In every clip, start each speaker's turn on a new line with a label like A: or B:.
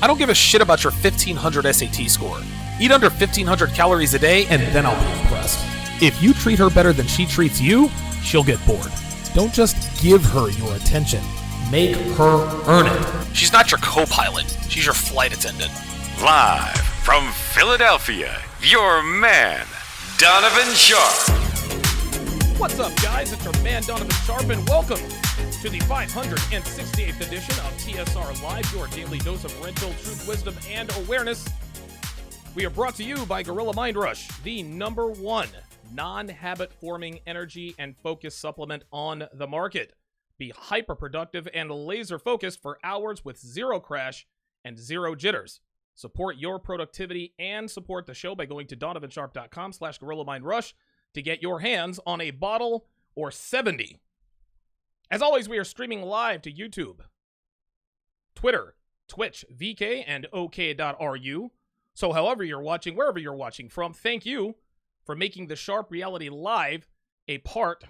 A: I don't give a shit about your 1500 SAT score. Eat under 1500 calories a day and then I'll be impressed. If you treat her better than she treats you, she'll get bored. Don't just give her your attention. Make her earn it. She's not your co-pilot. She's your flight attendant.
B: Live from Philadelphia, your man, Donovan Sharpe.
A: What's up, guys? It's your man, Donovan Sharpe, and welcome to the 568th edition of TSR Live, your daily dose of red pill truth, wisdom, and awareness. We are brought to you by Gorilla Mind Rush, the #1 non-habit-forming energy and focus supplement on the market. Be hyper-productive and laser-focused for hours with zero crash and zero jitters. Support your productivity and support the show by going to donovansharpe.com/GorillaMindRush to get your hands on a bottle or 70. As always, we are streaming live to YouTube, Twitter, Twitch, VK, and OK.ru. So however you're watching, wherever you're watching from, thank you for making the Sharpe Reality Live a part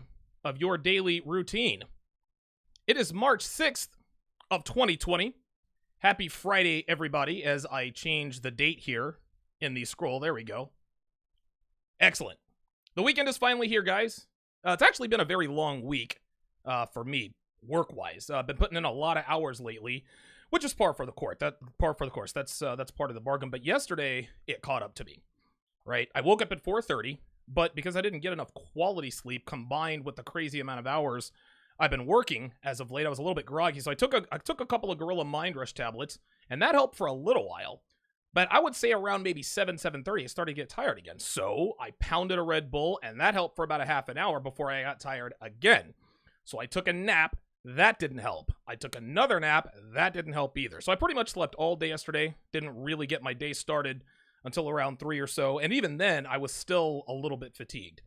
A: of your daily routine. It is March 6th of 2020. Happy Friday, everybody, as I change the date here in the scroll. There we go. Excellent. The weekend is finally here, guys. It's actually been a very long week for me, work-wise. I've been putting in a lot of hours lately, which is par for the course. That's part of the bargain. But yesterday, it caught up to me, right? I woke up at 4:30, but because I didn't get enough quality sleep combined with the crazy amount of hours I've been working as of late, I was a little bit groggy. So I took a couple of Gorilla Mind Rush tablets, and that helped for a little while. But I would say around maybe 7:30, I started to get tired again. So I pounded a Red Bull, and that helped for about a half an hour before I got tired again. So I took a nap. That didn't help. I took another nap. That didn't help either. So I pretty much slept all day yesterday. Didn't really get my day started until around 3 or so. And even then, I was still a little bit fatigued.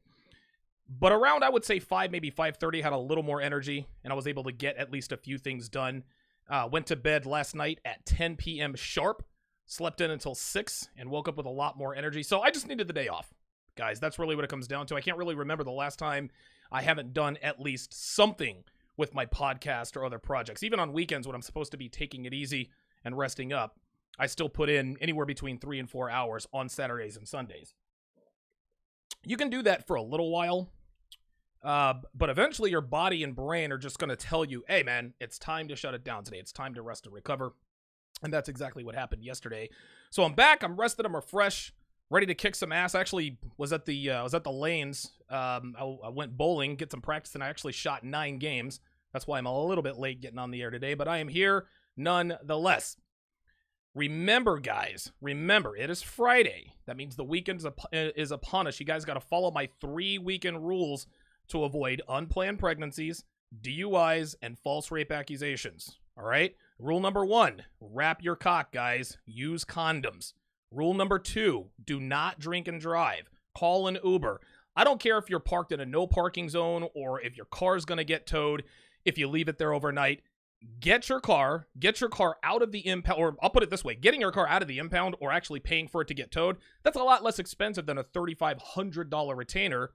A: But around, I would say 5, maybe 5:30, had a little more energy, and I was able to get at least a few things done. Went to bed last night at 10 p.m. sharp, slept in until 6, and woke up with a lot more energy. So I just needed the day off, guys. That's really what it comes down to. I can't really remember the last time I haven't done at least something with my podcast or other projects. Even on weekends when I'm supposed to be taking it easy and resting up, I still put in anywhere between 3 and 4 hours on Saturdays and Sundays. You can do that for a little while, but eventually your body and brain are just going to tell you, hey, man, it's time to shut it down today. It's time to rest and recover. And that's exactly what happened yesterday. So I'm back. I'm rested. I'm refreshed, ready to kick some ass. I actually was at the lanes. I went bowling, get some practice, and I actually shot 9 games. That's why I'm a little bit late getting on the air today, but I am here nonetheless. Remember, guys, it is Friday. That means the weekend is upon us. You guys got to follow my 3 weekend rules to avoid unplanned pregnancies, DUIs, and false rape accusations. All right? Rule number 1, wrap your cock, guys. Use condoms. Rule number 2, do not drink and drive. Call an Uber. I don't care if you're parked in a no parking zone or if your car's going to get towed if you leave it there overnight. Get your car out of the impound, or I'll put it this way, getting your car out of the impound or actually paying for it to get towed, that's a lot less expensive than a $3,500 retainer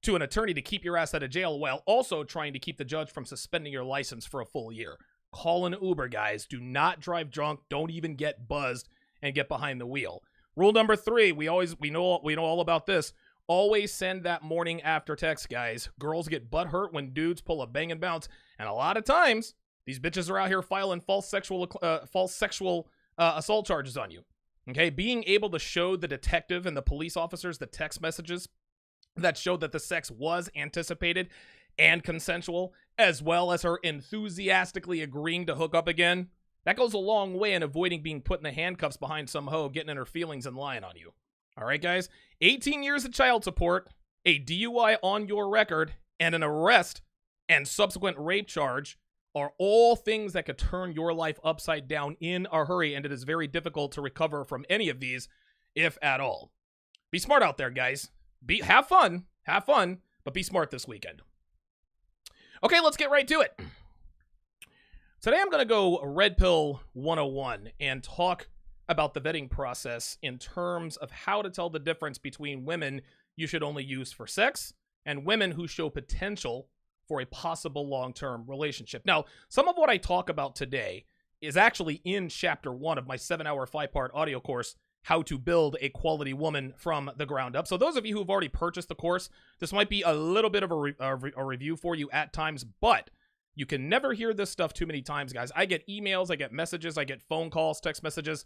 A: to an attorney to keep your ass out of jail while also trying to keep the judge from suspending your license for a full year. Call an Uber, guys. Do not drive drunk. Don't even get buzzed and get behind the wheel. Rule number 3, we know all about this. Always send that morning after text, guys. Girls get butthurt when dudes pull a bang and bounce, and a lot of times these bitches are out here filing false sexual assault charges on you. Okay, being able to show the detective and the police officers the text messages that showed that the sex was anticipated and consensual, as well as her enthusiastically agreeing to hook up again, that goes a long way in avoiding being put in the handcuffs behind some hoe getting in her feelings and lying on you. All right, guys? 18 years of child support, a DUI on your record, and an arrest and subsequent rape charge are all things that could turn your life upside down in a hurry, and it is very difficult to recover from any of these, if at all. Be smart out there, guys. Have fun, but be smart this weekend. Okay, let's get right to it. Today I'm going to go Red Pill 101 and talk about the vetting process in terms of how to tell the difference between women you should only use for sex and women who show potential for a possible long-term relationship. Now, some of what I talk about today is actually in Chapter 1 of my 7-hour 5-part audio course, How to Build a Quality Woman from the Ground Up. So those of you who've already purchased the course, this might be a little bit of a review for you at times, but you can never hear this stuff too many times, guys. I get emails, I get messages, I get phone calls, text messages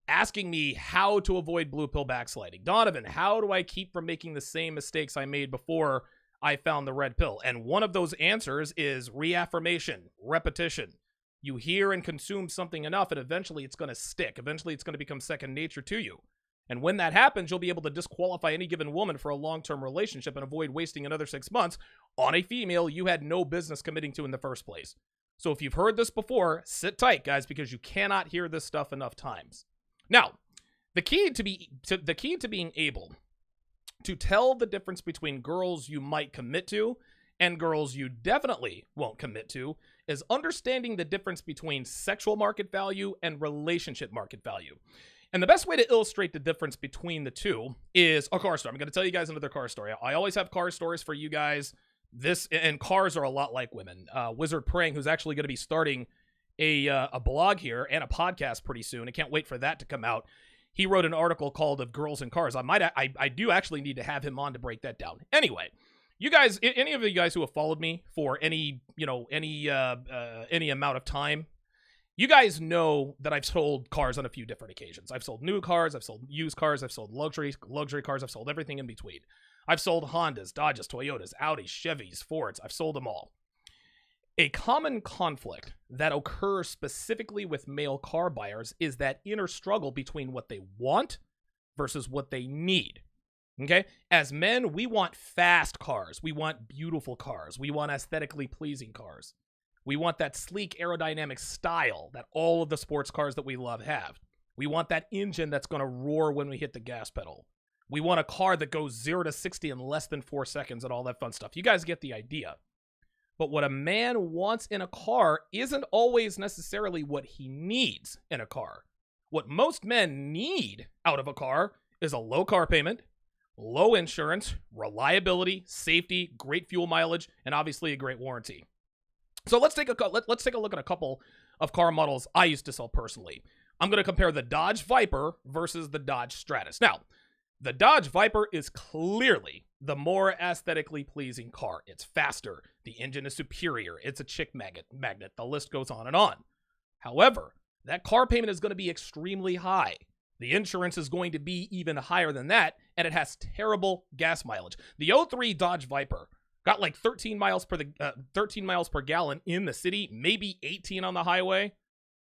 A: asking me how to avoid blue pill backsliding. Donovan, how do I keep from making the same mistakes I made before I found the red pill? And one of those answers is reaffirmation, repetition. You hear and consume something enough, and eventually it's going to stick. Eventually it's going to become second nature to you. And when that happens, you'll be able to disqualify any given woman for a long-term relationship and avoid wasting another 6 months on a female you had no business committing to in the first place. So if you've heard this before, sit tight, guys, because you cannot hear this stuff enough times. Now, the key to being able to tell the difference between girls you might commit to and girls you definitely won't commit to is understanding the difference between sexual market value and relationship market value. And the best way to illustrate the difference between the two is a car story. I'm going to tell you guys another car story. I always have car stories for you guys. And cars are a lot like women. Wizard Praying, who's actually going to be starting a blog here and a podcast pretty soon. I can't wait for that to come out. He wrote an article called "Of Girls and Cars." I do actually need to have him on to break that down. Anyway, you guys, any of you guys who have followed me for any amount of time, you guys know that I've sold cars on a few different occasions. I've sold new cars, I've sold used cars, I've sold luxury cars, I've sold everything in between. I've sold Hondas, Dodges, Toyotas, Audis, Chevys, Fords. I've sold them all. A common conflict that occurs specifically with male car buyers is that inner struggle between what they want versus what they need. Okay? As men, we want fast cars. We want beautiful cars. We want aesthetically pleasing cars. We want that sleek aerodynamic style that all of the sports cars that we love have. We want that engine that's going to roar when we hit the gas pedal. We want a car that goes 0 to 60 in less than 4 seconds and all that fun stuff. You guys get the idea. But what a man wants in a car isn't always necessarily what he needs in a car. What most men need out of a car is a low car payment, low insurance, reliability, safety, great fuel mileage, and obviously a great warranty. So let's take a look at a couple of car models I used to sell personally. I'm going to compare the Dodge Viper versus the Dodge Stratus. Now, the Dodge Viper is clearly the more aesthetically pleasing car. It's faster. The engine is superior. It's a chick magnet. The list goes on and on. However, that car payment is going to be extremely high. The insurance is going to be even higher than that, and it has terrible gas mileage. The 03 Dodge Viper got like 13 miles per gallon in the city, maybe 18 on the highway,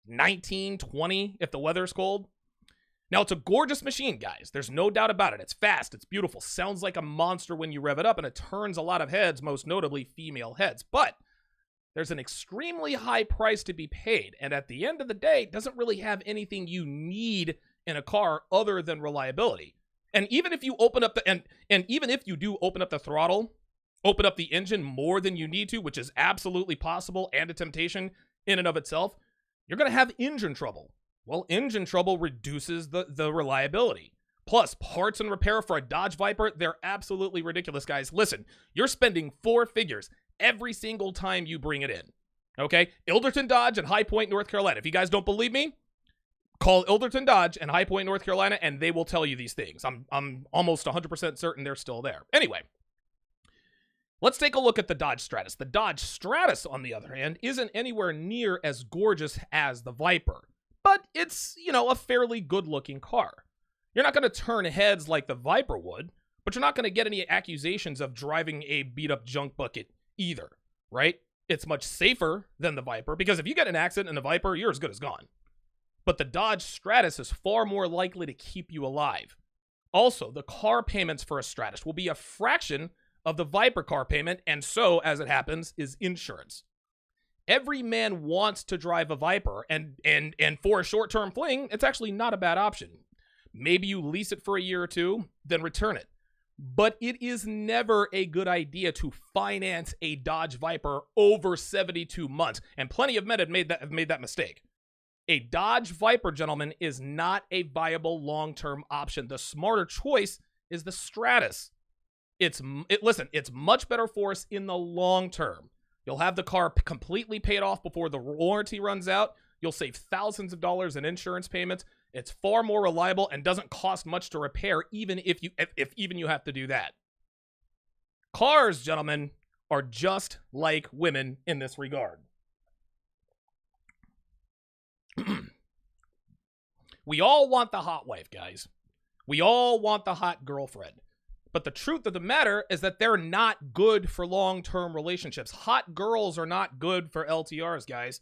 A: 19, 20 if the weather's cold. Now, it's a gorgeous machine, guys. There's no doubt about it. It's fast. It's beautiful. Sounds like a monster when you rev it up, and it turns a lot of heads, most notably female heads. But there's an extremely high price to be paid, and at the end of the day, it doesn't really have anything you need in a car other than reliability. And even if you open up and even if you do open up the throttle, open up the engine more than you need to, which is absolutely possible and a temptation in and of itself, you're going to have engine trouble. Well, engine trouble reduces the reliability. Plus, parts and repair for a Dodge Viper, they're absolutely ridiculous, guys. Listen, you're spending 4 figures every single time you bring it in. Okay? Ilderton Dodge and High Point, North Carolina. If you guys don't believe me, call Ilderton Dodge and High Point, North Carolina, and they will tell you these things. I'm almost 100% certain they're still there. Anyway, let's take a look at the Dodge Stratus. The Dodge Stratus, on the other hand, isn't anywhere near as gorgeous as the Viper. But it's, a fairly good-looking car. You're not going to turn heads like the Viper would, but you're not going to get any accusations of driving a beat-up junk bucket either, right? It's much safer than the Viper, because if you get an accident in the Viper, you're as good as gone. But the Dodge Stratus is far more likely to keep you alive. Also, the car payments for a Stratus will be a fraction of the Viper car payment, and so, as it happens, is insurance. Every man wants to drive a Viper, and for a short-term fling, it's actually not a bad option. Maybe you lease it for a year or two, then return it. But it is never a good idea to finance a Dodge Viper over 72 months, and plenty of men have made that mistake. A Dodge Viper, gentlemen, is not a viable long-term option. The smarter choice is the Stratus. Listen, it's much better for us in the long term. You'll have the car completely paid off before the warranty runs out. You'll save thousands of dollars in insurance payments. It's far more reliable and doesn't cost much to repair, even if you have to do that. Cars, gentlemen, are just like women in this regard. We all want the hot wife, guys. We all want the hot girlfriend. But the truth of the matter is that they're not good for long-term relationships. Hot girls are not good for LTRs, guys.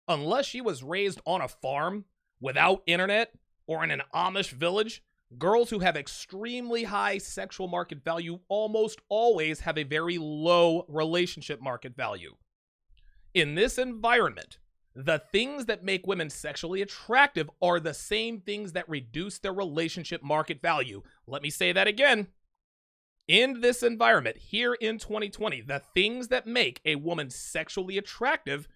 A: Unless she was raised on a farm without internet or in an Amish village, girls who have extremely high sexual market value almost always have a very low relationship market value. In this environment, the things that make women sexually attractive are the same things that reduce their relationship market value. Let me say that again. In this environment, here in 2020, the things that make a woman sexually attractive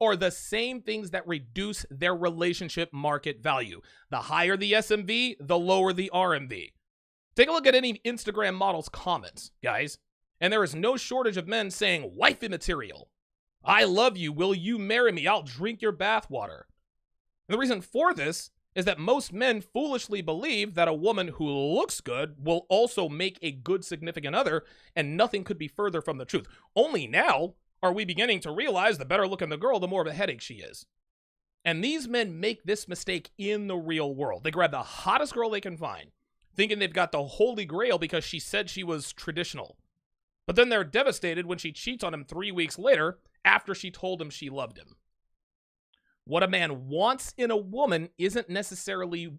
A: are the same things that reduce their relationship market value. The higher the SMV, the lower the RMV. Take a look at any Instagram model's comments, guys, and there is no shortage of men saying, wifey material. I love you. Will you marry me? I'll drink your bathwater. And the reason for this is that most men foolishly believe that a woman who looks good will also make a good significant other, and nothing could be further from the truth. Only now are we beginning to realize the better looking the girl, the more of a headache she is. And these men make this mistake in the real world. They grab the hottest girl they can find, thinking they've got the holy grail because she said she was traditional. But then they're devastated when she cheats on him 3 weeks later after she told him she loved him. What a man wants in a woman isn't necessarily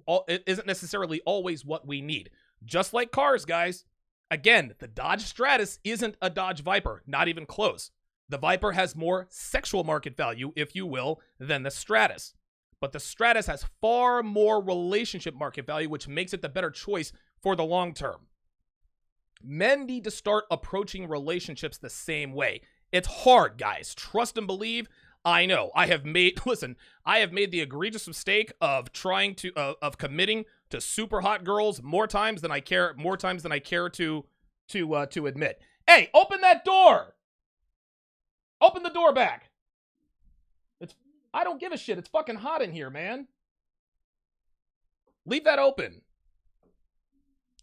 A: always what we need. Just like cars, guys. Again, the Dodge Stratus isn't a Dodge Viper, not even close. The Viper has more sexual market value, if you will, than the Stratus. But the Stratus has far more relationship market value, which makes it the better choice for the long term. Men need to start approaching relationships the same way. It's hard, guys. Trust and believe. I know. I have made the egregious mistake of committing to super hot girls more times than I care to admit. Hey, open that door. Open the door back. I don't give a shit. It's fucking hot in here, man. Leave that open.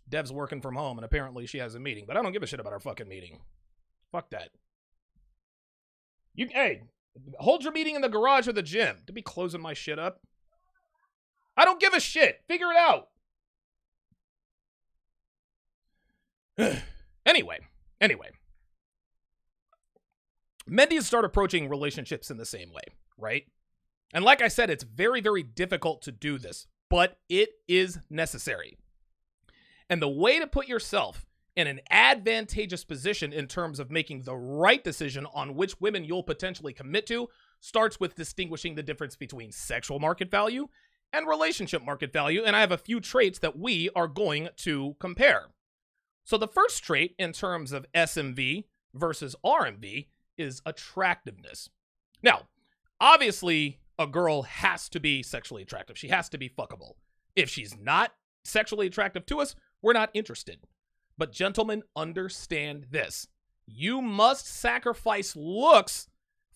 A: Dev's working from home, and apparently she has a meeting, but I don't give a shit about our fucking meeting. Fuck that. Hey, hold your meeting in the garage or the gym. To be closing my shit up. I don't give a shit. Figure it out. Anyway. Men need to start approaching relationships in the same way, right? And like I said, it's very, very difficult to do this, but it is necessary. And the way to put yourself in an advantageous position in terms of making the right decision on which women you'll potentially commit to starts with distinguishing the difference between sexual market value and relationship market value. And I have a few traits that we are going to compare. So the first trait in terms of SMV versus RMV is attractiveness. Now, obviously, a girl has to be sexually attractive. She has to be fuckable. If she's not sexually attractive to us, we're not interested. But gentlemen, understand this. You must sacrifice looks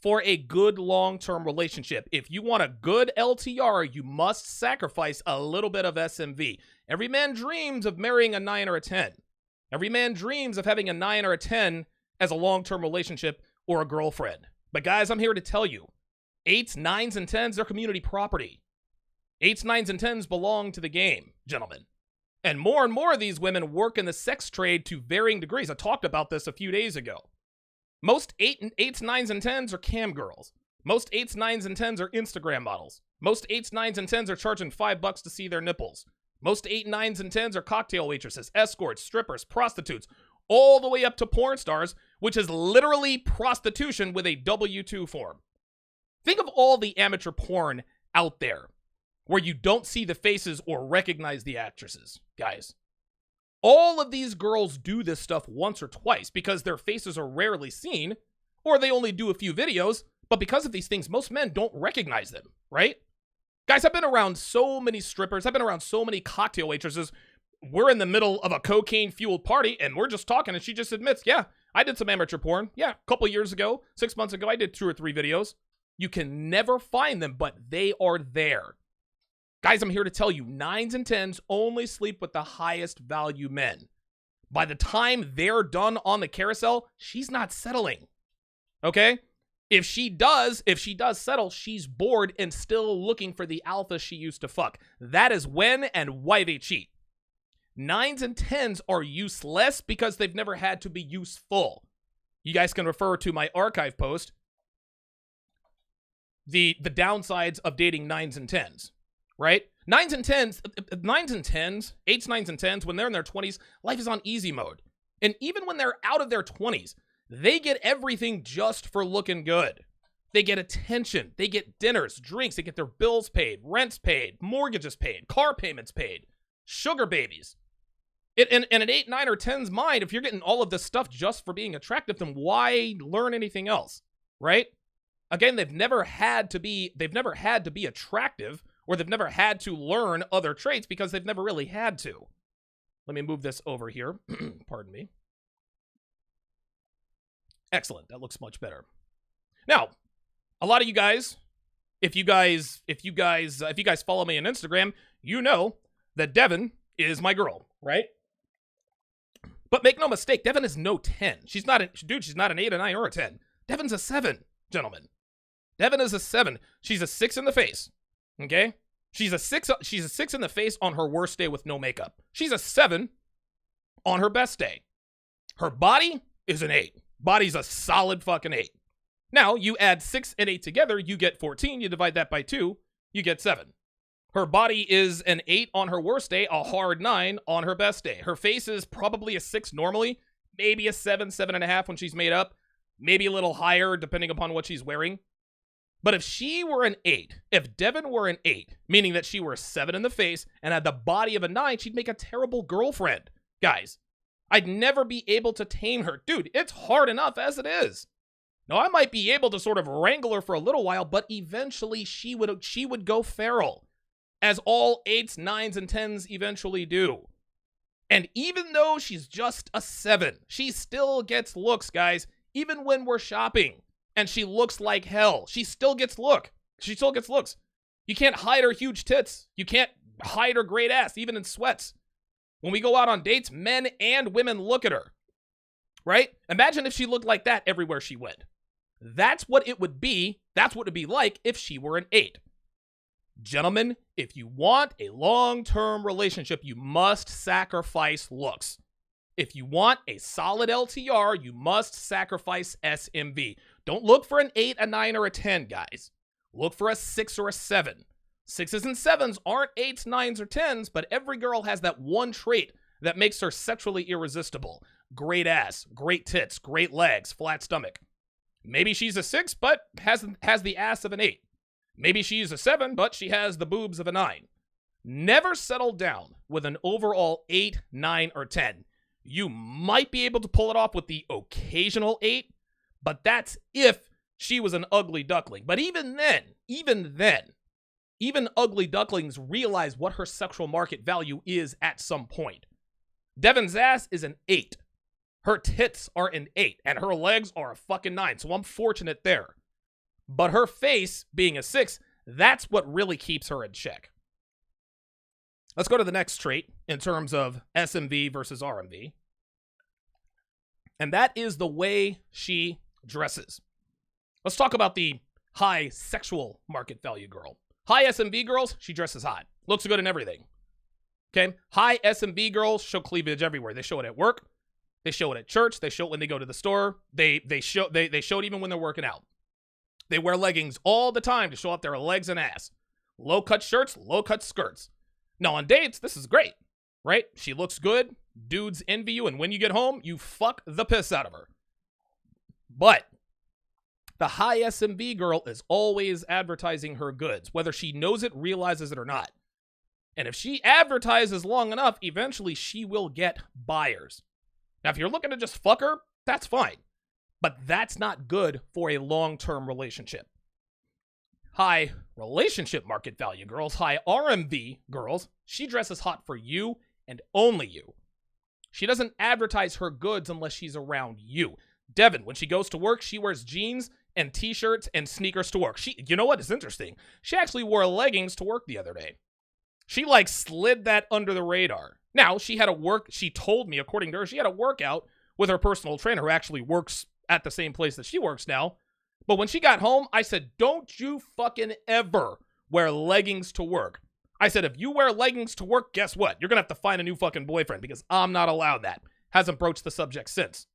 A: for a good long-term relationship. If you want a good LTR, you must sacrifice a little bit of SMV. Every man dreams of marrying a 9 or a 10. Every man dreams of having a 9 or a 10 as a long-term relationship or a girlfriend. But guys, I'm here to tell you, 8s, 9s, and 10s, they're community property. 8s, 9s, and 10s belong to the game, gentlemen. And more of these women work in the sex trade to varying degrees. I talked about this a few days ago. Most 8s, 9s, and 10s are cam girls. Most 8s, 9s, and 10s are Instagram models. Most 8s, 9s, and 10s are charging $5 to see their nipples. Most 8s, 9s, and 10s are cocktail waitresses, escorts, strippers, prostitutes, all the way up to porn stars, which is literally prostitution with a W-2 form. Think of all the amateur porn out there where you don't see the faces or recognize the actresses, guys. All of these girls do this stuff once or twice because their faces are rarely seen, or they only do a few videos, but because of these things, most men don't recognize them, right? Guys, I've been around so many strippers. I've been around so many cocktail waitresses. We're in the middle of a cocaine-fueled party, and we're just talking, and she just admits, yeah, I did some amateur porn. Yeah, a couple years ago, 6 months ago, I did 2 or 3 videos. You can never find them, but they are there. Guys, I'm here to tell you, 9s and 10s only sleep with the highest value men. By the time they're done on the carousel, she's not settling. Okay? If she does settle, she's bored and still looking for the alpha she used to fuck. That is when and why they cheat. 9s and 10s are useless because they've never had to be useful. You guys can refer to my archive post. The downsides of dating 9s and 10s, right? 9s and 10s, 8s, 9s, and 10s, when they're in their 20s, life is on easy mode. And even when they're out of their 20s, they get everything just for looking good. They get attention. They get dinners, drinks. They get their bills paid, rents paid, mortgages paid, car payments paid, sugar babies. In an 8, 9, or 10's mind, if you're getting all of this stuff just for being attractive, then why learn anything else, right? Again, they've never had to be attractive, or they've never had to learn other traits because they've never really had to. Let me move this over here. Pardon me. Excellent. That looks much better. Now, a lot of you guys, if you guys follow me on Instagram, you know that Devin is my girl, right? But make no mistake, Devin is no 10. She's not an 8, a 9, or a 10. Devin's a 7, gentlemen. Devin is a 7. She's a 6 in the face. Okay? She's a 6 in the face on her worst day with no makeup. She's a 7 on her best day. Her body is an 8. Body's a solid fucking 8. Now, you add 6 and 8 together, you get 14. You divide that by 2, you get 7. Her body is an 8 on her worst day, a hard 9 on her best day. Her face is probably a 6 normally, maybe a 7, 7.5 when she's made up, maybe a little higher depending upon what she's wearing. But if she were an 8, if Devin were an 8, meaning that she were a 7 in the face and had the body of a 9, she'd make a terrible girlfriend. Guys, I'd never be able to tame her. Dude, it's hard enough as it is. Now, I might be able to sort of wrangle her for a little while, but eventually she would go feral, as all 8s, 9s, and 10s eventually do. And even though she's just a 7, she still gets looks, guys, even when we're shopping. And she looks like hell. She still gets looks. You can't hide her huge tits. You can't hide her great ass, even in sweats. When we go out on dates, men and women look at her, right? Imagine if she looked like that everywhere she went. That's what it would be. That's what it'd be like if she were an 8. Gentlemen, if you want a long-term relationship, you must sacrifice looks. If you want a solid LTR, you must sacrifice SMV. Don't look for an 8, a 9, or a 10, guys. Look for a 6 or a 7. 6s and 7s aren't 8s, 9s, or 10s, but every girl has that one trait that makes her sexually irresistible. Great ass, great tits, great legs, flat stomach. Maybe she's a 6, but has the ass of an 8. Maybe she's a 7, but she has the boobs of a 9. Never settle down with an overall 8, 9, or 10. You might be able to pull it off with the occasional 8, but that's if she was an ugly duckling. But even then, even ugly ducklings realize what her sexual market value is at some point. Devin's ass is an 8. Her tits are an 8, and her legs are a fucking 9, so I'm fortunate there. But her face, being a 6, that's what really keeps her in check. Let's go to the next trait in terms of SMV versus RMV. And that is the way she dresses. Let's talk about the high sexual market value girl. High SMV girls, she dresses hot. Looks good in everything. Okay? High SMV girls show cleavage everywhere. They show it at work. They show it at church. They show it when they go to the store. They show it even when they're working out. They wear leggings all the time to show off their legs and ass. Low-cut shirts, low-cut skirts. Now, on dates, this is great, right? She looks good. Dudes envy you, and when you get home, you fuck the piss out of her. But the high SMV girl is always advertising her goods, whether she knows it, realizes it, or not. And if she advertises long enough, eventually she will get buyers. Now, if you're looking to just fuck her, that's fine. But that's not good for a long-term relationship. High relationship market value girls, high RMV girls, she dresses hot for you and only you. She doesn't advertise her goods unless she's around you. Devin, when she goes to work, she wears jeans and t-shirts and sneakers to work. You know what? It's interesting. She actually wore leggings to work the other day. She slid that under the radar. Now, she told me, according to her, she had a workout with her personal trainer who actually works at the same place that she works now. But when she got home, I said, don't you fucking ever wear leggings to work. I said, if you wear leggings to work, guess what? You're going to have to find a new fucking boyfriend because I'm not allowed that. Hasn't broached the subject since.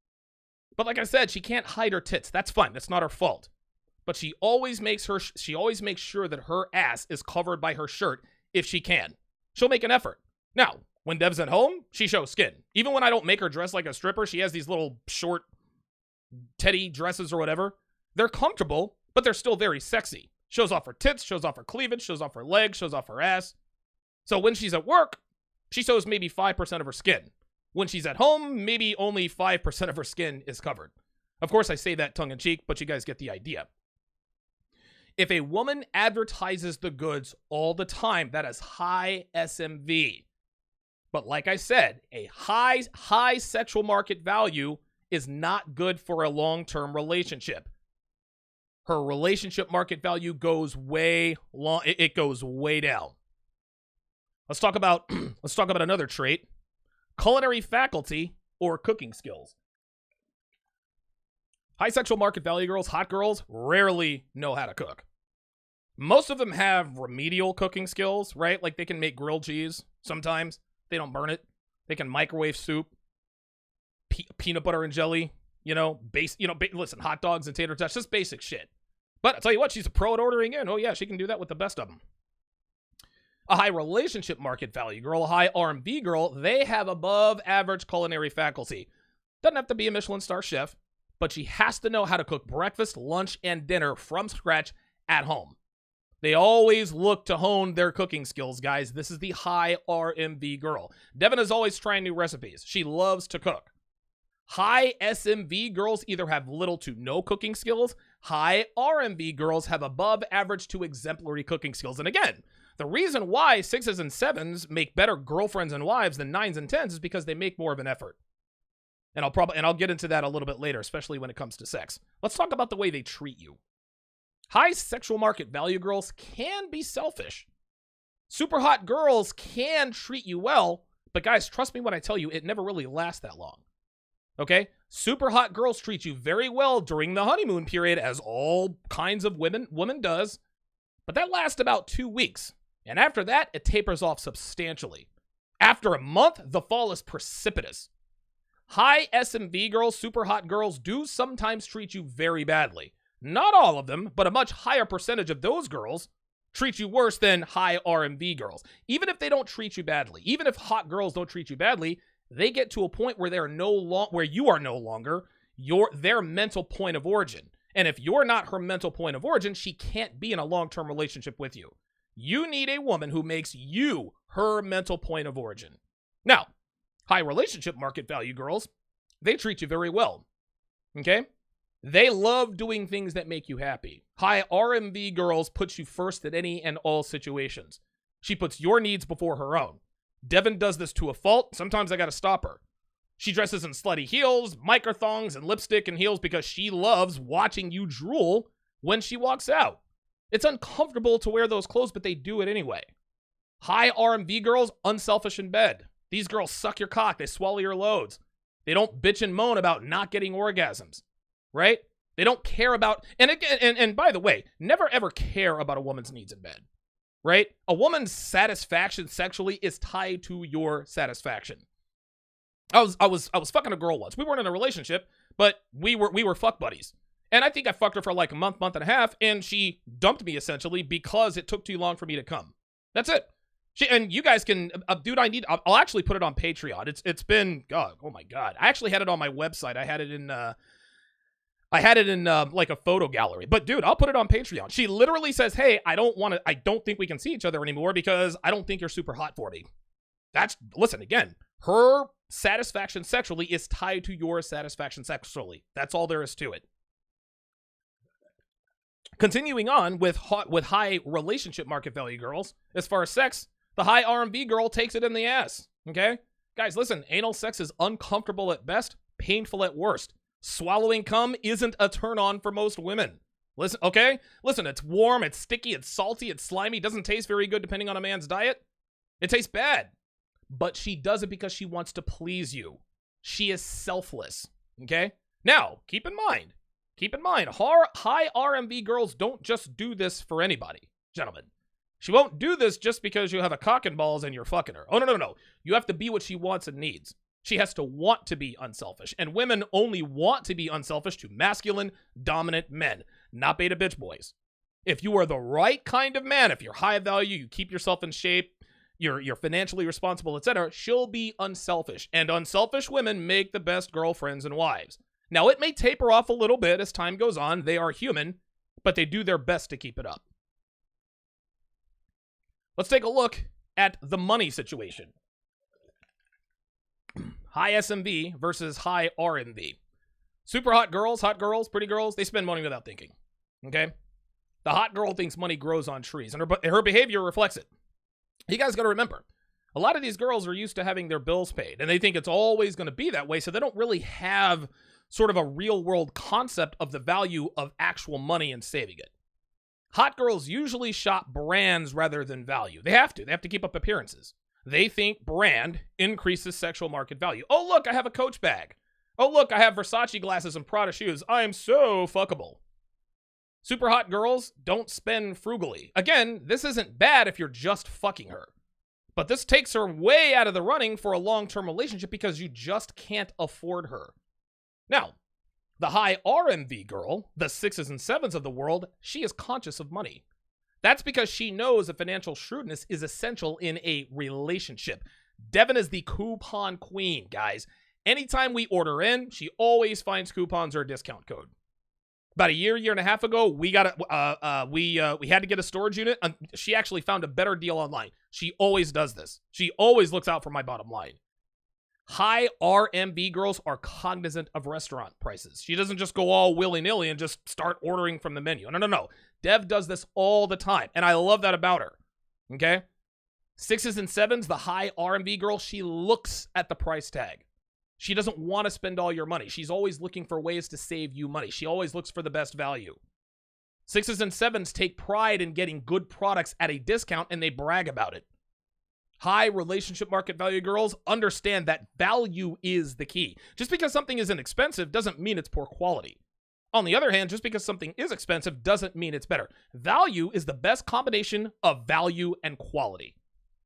A: But like I said, she can't hide her tits. That's fine. That's not her fault. But she always makes sure that her ass is covered by her shirt if she can. She'll make an effort. Now, when Dev's at home, she shows skin. Even when I don't make her dress like a stripper, she has these little short teddy dresses or whatever. They're comfortable, but they're still very sexy. Shows off her tits, shows off her cleavage, shows off her legs, shows off her ass. So when she's at work, she shows maybe 5% of her skin. When she's at home, maybe only 5% of her skin is covered. Of course, I say that tongue-in-cheek, but you guys get the idea. If a woman advertises the goods all the time, that is high SMV. But like I said, a high sexual market value is not good for a long-term relationship. Her relationship market value goes way long. It goes way down. Let's talk about another trait: culinary faculty or cooking skills. High sexual market value girls, hot girls, rarely know how to cook. Most of them have remedial cooking skills, right? Like they can make grilled cheese sometimes. They don't burn it. They can microwave soup, peanut butter and jelly. Listen, hot dogs and tater tots, just basic shit. But I'll tell you what, she's a pro at ordering in. Oh yeah, she can do that with the best of them. A high relationship market value girl, a high RMV girl, they have above average culinary faculty. Doesn't have to be a Michelin star chef, but she has to know how to cook breakfast, lunch, and dinner from scratch at home. They always look to hone their cooking skills, guys. This is the high RMV girl. Devin is always trying new recipes. She loves to cook. High SMV girls either have little to no cooking skills. High RMV girls have above average to exemplary cooking skills. And again, the reason why 6s and 7s make better girlfriends and wives than 9s and 10s is because they make more of an effort. And I'll get into that a little bit later, especially when it comes to sex. Let's talk about the way they treat you. High sexual market value girls can be selfish. Super hot girls can treat you well, but guys, trust me when I tell you, it never really lasts that long. Okay? Super hot girls treat you very well during the honeymoon period, as all kinds of women does, but that lasts about 2 weeks. And after that, it tapers off substantially. After a month, the fall is precipitous. High SMV girls, super hot girls, do sometimes treat you very badly. Not all of them, but a much higher percentage of those girls treat you worse than high RMV girls. Even if they don't treat you badly, even if hot girls don't treat you badly, they get to a point where where you are no longer their mental point of origin. And if you're not her mental point of origin, she can't be in a long-term relationship with you. You need a woman who makes you her mental point of origin. Now, high relationship market value girls, they treat you very well. Okay? They love doing things that make you happy. High RMV girls put you first in any and all situations. She puts your needs before her own. Devin does this to a fault. Sometimes I gotta stop her. She dresses in slutty heels, microthongs, and lipstick and heels because she loves watching you drool when she walks out. It's uncomfortable to wear those clothes, but they do it anyway. High RMV girls, unselfish in bed. These girls suck your cock. They swallow your loads. They don't bitch and moan about not getting orgasms, right? They don't care about, and by the way, never ever care about a woman's needs in bed, right? A woman's satisfaction sexually is tied to your satisfaction. I was fucking a girl once. We weren't in a relationship, but we were fuck buddies. And I think I fucked her for like a month and a half, and she dumped me essentially because it took too long for me to come. That's it. And you guys can, dude, I'll actually put it on Patreon. It's been, God, oh my God. I actually had it on my website. I had it in like a photo gallery. But dude, I'll put it on Patreon. She literally says, hey, I don't think we can see each other anymore because I don't think you're super hot for me. Listen, again, her satisfaction sexually is tied to your satisfaction sexually. That's all there is to it. Continuing on with high relationship market value girls, as far as sex, the high R&B girl takes it in the ass, okay? Guys, listen, anal sex is uncomfortable at best, painful at worst. Swallowing cum isn't a turn on for most women. Listen, okay? Listen, it's warm, it's sticky, it's salty, it's slimy, doesn't taste very good depending on a man's diet. It tastes bad. But she does it because she wants to please you. She is selfless, okay? Now, keep in mind, high R&B girls don't just do this for anybody, gentlemen. She won't do this just because you have a cock and balls and you're fucking her. Oh, no. You have to be what she wants and needs. She has to want to be unselfish. And women only want to be unselfish to masculine, dominant men, not beta bitch boys. If you are the right kind of man, if you're high value, you keep yourself in shape, you're financially responsible, etc., she'll be unselfish. And unselfish women make the best girlfriends and wives. Now, it may taper off a little bit as time goes on. They are human, but they do their best to keep it up. Let's take a look at the money situation. High SMV versus high RMV. Super hot girls, pretty girls, they spend money without thinking, okay? The hot girl thinks money grows on trees, and her behavior reflects it. You guys got to remember, a lot of these girls are used to having their bills paid, and they think it's always going to be that way, so they don't really have sort of a real-world concept of the value of actual money and saving it. Hot girls usually shop brands rather than value. They have to keep up appearances. They think brand increases sexual market value. Oh, look, I have a Coach bag. Oh, look, I have Versace glasses and Prada shoes. I'm so fuckable. Super hot girls don't spend frugally. Again, this isn't bad if you're just fucking her. But this takes her way out of the running for a long-term relationship because you just can't afford her. Now, the high RMV girl, the 6s and 7s of the world, she is conscious of money. That's because she knows that financial shrewdness is essential in a relationship. Devin is the coupon queen, guys. Anytime we order in, she always finds coupons or a discount code. About a year and a half ago, we had to get a storage unit. She actually found a better deal online. She always does this. She always looks out for my bottom line. High RMB girls are cognizant of restaurant prices. She doesn't just go all willy-nilly and just start ordering from the menu. No. Dev does this all the time, and I love that about her, okay? 6s and 7s, the high RMB girl, she looks at the price tag. She doesn't want to spend all your money. She's always looking for ways to save you money. She always looks for the best value. 6s and 7s take pride in getting good products at a discount, and they brag about it. High relationship market value girls understand that value is the key. Just because something isn't expensive doesn't mean it's poor quality. On the other hand, just because something is expensive doesn't mean it's better. Value is the best combination of value and quality.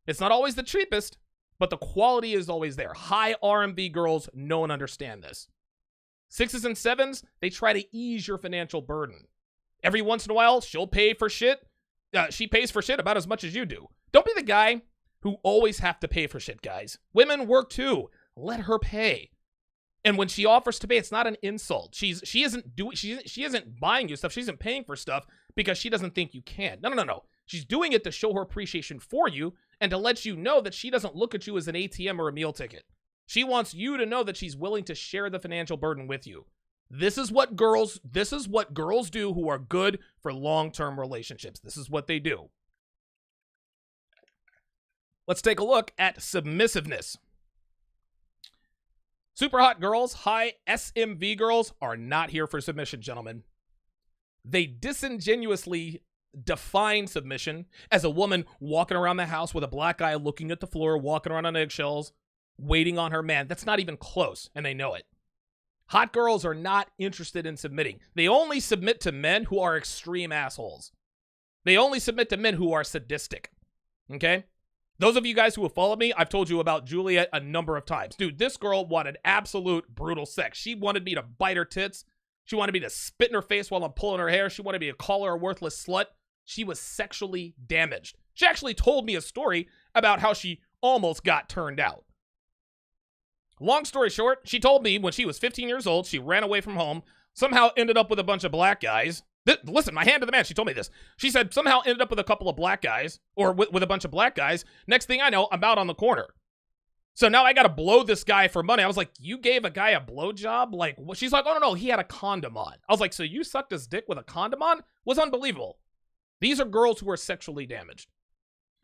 A: It's not always the cheapest, but the quality is always there. High R&B girls know and understand this. 6s and 7s, they try to ease your financial burden. Every once in a while, she'll pay for shit. She pays for shit about as much as you do. Don't be the guy who always have to pay for shit, guys. Women work too. Let her pay. And when she offers to pay, it's not an insult. She isn't buying you stuff. She isn't paying for stuff because she doesn't think you can. No. She's doing it to show her appreciation for you and to let you know that she doesn't look at you as an ATM or a meal ticket. She wants you to know that she's willing to share the financial burden with you. This is what girls do who are good for long-term relationships. This is what they do. Let's take a look at submissiveness. Super hot girls, high SMV girls are not here for submission, gentlemen. They disingenuously define submission as a woman walking around the house with a black eye, looking at the floor, walking around on eggshells, waiting on her man. That's not even close, and they know it. Hot girls are not interested in submitting. They only submit to men who are extreme assholes. They only submit to men who are sadistic. Okay? Those of you guys who have followed me, I've told you about Juliet a number of times. Dude, this girl wanted absolute brutal sex. She wanted me to bite her tits. She wanted me to spit in her face while I'm pulling her hair. She wanted me to call her a worthless slut. She was sexually damaged. She actually told me a story about how she almost got turned out. Long story short, she told me when she was 15 years old, she ran away from home, somehow ended up with a bunch of black guys. Listen, my hand to the man, she told me this. She said somehow ended up with a couple of black guys, or with a bunch of black guys. Next thing I know, I'm out on the corner. So now I got to blow this guy for money. I was like, you gave a guy a blowjob? Like, she's like, oh, no, he had a condom on. I was like, so you sucked his dick with a condom on? Was unbelievable. These are girls who are sexually damaged.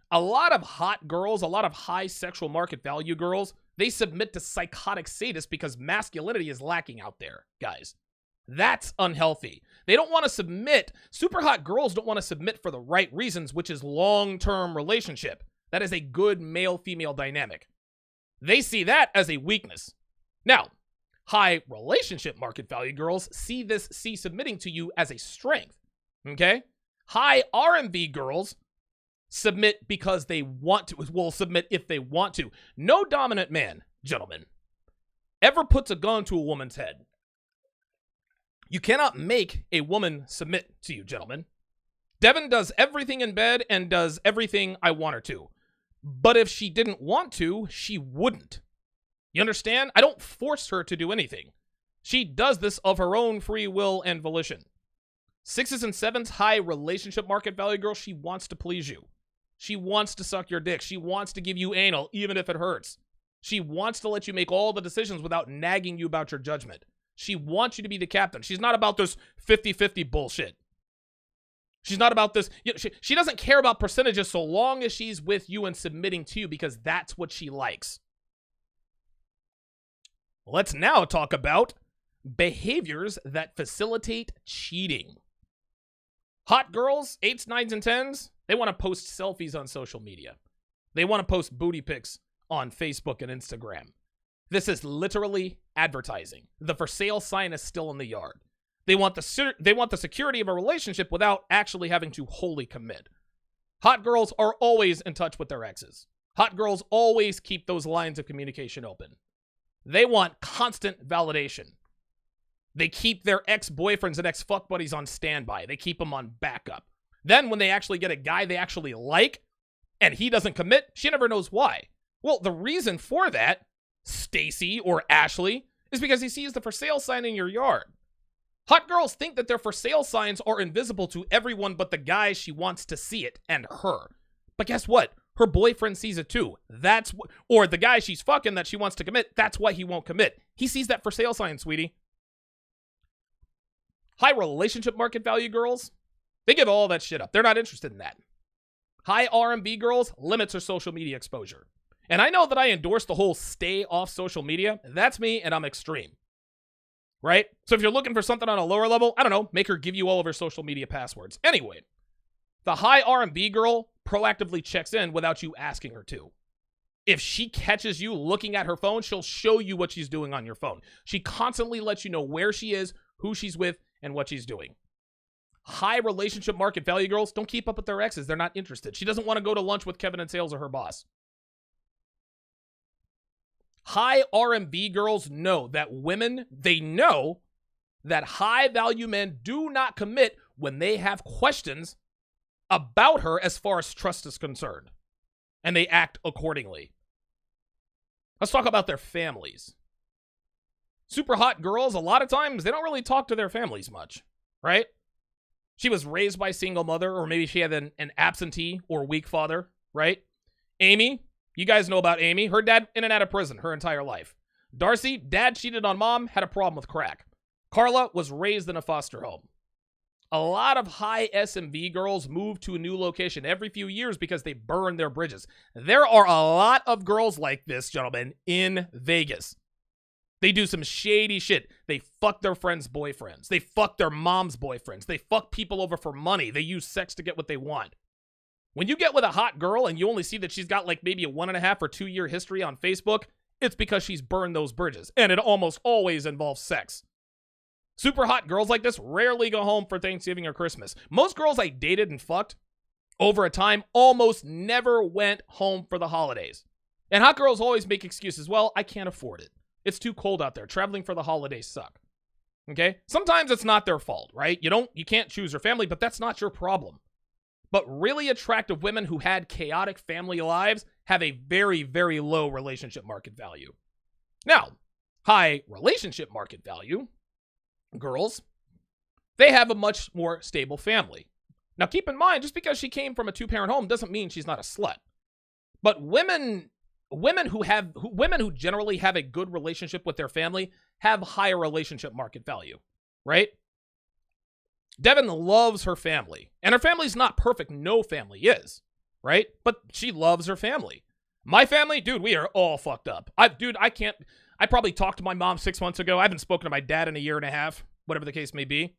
A: A lot of hot girls, a lot of high sexual market value girls, they submit to psychotic sadists because masculinity is lacking out there, guys. That's unhealthy. They don't want to submit. Super hot girls don't want to submit for the right reasons, which is long-term relationship. That is a good male-female dynamic. They see that as a weakness. Now, high relationship market value girls see submitting to you as a strength. Okay? High R&B girls submit because they want to, will submit if they want to. No dominant man, gentlemen, ever puts a gun to a woman's head. You cannot make a woman submit to you, gentlemen. Devin does everything in bed and does everything I want her to. But if she didn't want to, she wouldn't. You understand? I don't force her to do anything. She does this of her own free will and volition. 6s and 7s, high relationship market value girl, she wants to please you. She wants to suck your dick. She wants to give you anal, even if it hurts. She wants to let you make all the decisions without nagging you about your judgment. She wants you to be the captain. She's not about this 50-50 bullshit. She's not about this. She doesn't care about percentages so long as she's with you and submitting to you because that's what she likes. Let's now talk about behaviors that facilitate cheating. Hot girls, 8s, 9s, and 10s, they want to post selfies on social media. They want to post booty pics on Facebook and Instagram. This is literally advertising. The for sale sign is still in the yard. They want the security of a relationship without actually having to wholly commit. Hot girls are always in touch with their exes. Hot girls always keep those lines of communication open. They want constant validation. They keep their ex-boyfriends and ex-fuck buddies on standby. They keep them on backup. Then when they actually get a guy they actually like and he doesn't commit, she never knows why. Well, the reason for that, Stacy or Ashley, is because he sees the for sale sign in your yard. Hot girls think that their for sale signs are invisible to everyone but the guy she wants to see it and her. But guess what? Her boyfriend sees it too. Or the guy she's fucking that she wants to commit, that's why he won't commit. He sees that for sale sign, sweetie. High relationship market value girls, they give all that shit up. They're not interested in that. High R&B girls limits her social media exposure. And I know that I endorse the whole stay off social media. That's me, and I'm extreme. Right? So if you're looking for something on a lower level, I don't know, make her give you all of her social media passwords. Anyway, the high R&B girl proactively checks in without you asking her to. If she catches you looking at her phone, she'll show you what she's doing on your phone. She constantly lets you know where she is, who she's with, and what she's doing. High relationship market value girls don't keep up with their exes. They're not interested. She doesn't want to go to lunch with Kevin and Sales or her boss. High R&B girls know that they know that high value men do not commit when they have questions about her as far as trust is concerned. And they act accordingly. Let's talk about their families. Super hot girls, a lot of times, they don't really talk to their families much, right? She was raised by a single mother, or maybe she had an absentee or weak father, right? Amy, you guys know about Amy. Her dad in and out of prison her entire life. Darcy, dad cheated on mom, had a problem with crack. Carla was raised in a foster home. A lot of high SMV girls move to a new location every few years because they burn their bridges. There are a lot of girls like this, gentlemen, in Vegas. They do some shady shit. They fuck their friends' boyfriends. They fuck their mom's boyfriends. They fuck people over for money. They use sex to get what they want. When you get with a hot girl and you only see that she's got like maybe a 1.5 or 2 year history on Facebook, it's because she's burned those bridges. And it almost always involves sex. Super hot girls like this rarely go home for Thanksgiving or Christmas. Most girls I dated and fucked over a time almost never went home for the holidays. And hot girls always make excuses. Well, I can't afford it. It's too cold out there. Traveling for the holidays suck. Okay? Sometimes it's not their fault, right? You can't choose your family, but that's not your problem. But really attractive women who had chaotic family lives have a very, very low relationship market value. Now, high relationship market value girls, they have a much more stable family. Now, keep in mind, just because she came from a 2-parent home doesn't mean she's not a slut. But women women who generally have a good relationship with their family have higher relationship market value, right? Devin loves her family, and her family's not perfect. No family is, right? But she loves her family. My family, dude, we are all fucked up. I probably talked to my mom 6 months ago. I haven't spoken to my dad in a year and a half, whatever the case may be,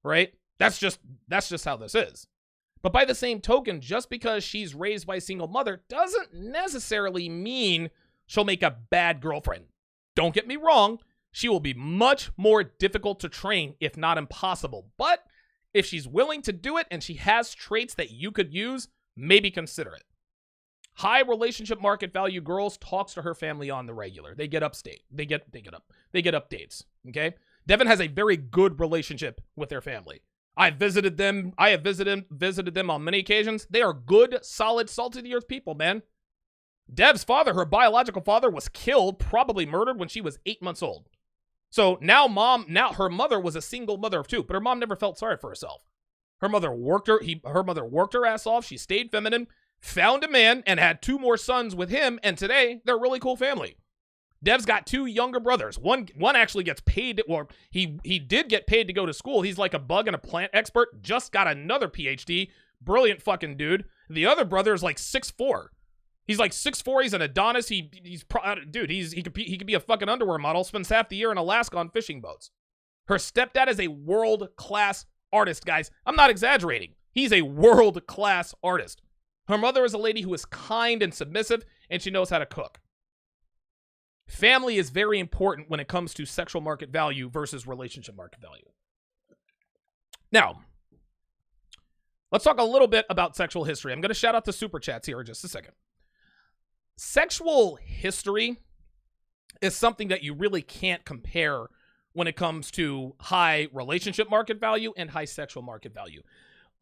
A: right? That's just how this is. But by the same token, just because she's raised by a single mother doesn't necessarily mean she'll make a bad girlfriend. Don't get me wrong. She will be much more difficult to train, if not impossible. But if she's willing to do it and she has traits that you could use, maybe consider it. High relationship market value girls talks to her family on the regular. They get updates. Okay? Devin has a very good relationship with their family. I have visited them on many occasions. They are good, solid, salty to the earth people, man. Dev's father, her biological father, was killed, probably murdered when she was 8 months old. So now her mother was a single mother of two, but her mom never felt sorry for herself. Her mother worked her ass off. She stayed feminine, found a man, and had 2 more sons with him, and today they're a really cool family. Dev's got 2 younger brothers. One actually gets paid, or he did get paid to go to school. He's like a bug and a plant expert, just got another PhD. Brilliant fucking dude. The other brother is like 6'4". He's like 6'4", he's an Adonis. He could be a fucking underwear model, spends half the year in Alaska on fishing boats. Her stepdad is a world-class artist, guys. I'm not exaggerating. He's a world-class artist. Her mother is a lady who is kind and submissive, and she knows how to cook. Family is very important when it comes to sexual market value versus relationship market value. Now, let's talk a little bit about sexual history. I'm going to shout out the super chats here in just a second. Sexual history is something that you really can't compare when it comes to high relationship market value and high sexual market value.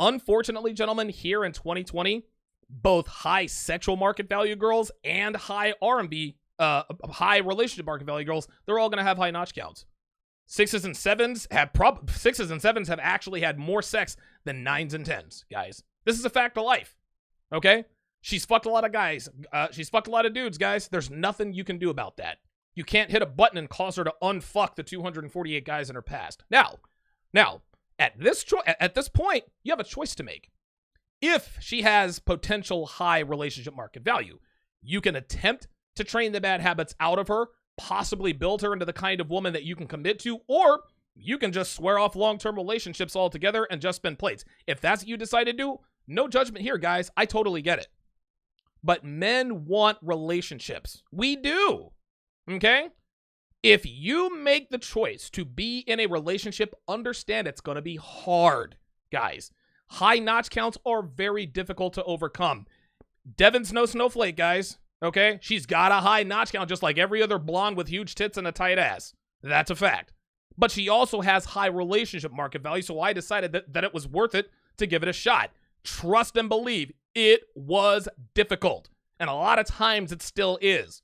A: Unfortunately, gentlemen, here in 2020, both high sexual market value girls and high R&B, high relationship market value girls, they're all going to have high notch counts. 6s and 7s have actually had more sex than 9s and 10s, guys. This is a fact of life, okay? She's fucked a lot of guys. She's fucked a lot of dudes, guys. There's nothing you can do about that. You can't hit a button and cause her to unfuck the 248 guys in her past. Now, at this point, you have a choice to make. If she has potential high relationship market value, you can attempt to train the bad habits out of her, possibly build her into the kind of woman that you can commit to, or you can just swear off long-term relationships altogether and just spin plates. If that's what you decide to do, no judgment here, guys. I totally get it. But men want relationships. We do. Okay? If you make the choice to be in a relationship, understand it's going to be hard, guys. High notch counts are very difficult to overcome. Devin's no snowflake, guys. Okay? She's got a high notch count just like every other blonde with huge tits and a tight ass. That's a fact. But she also has high relationship market value, so I decided that it was worth it to give it a shot. Trust and believe, it was difficult. And a lot of times it still is.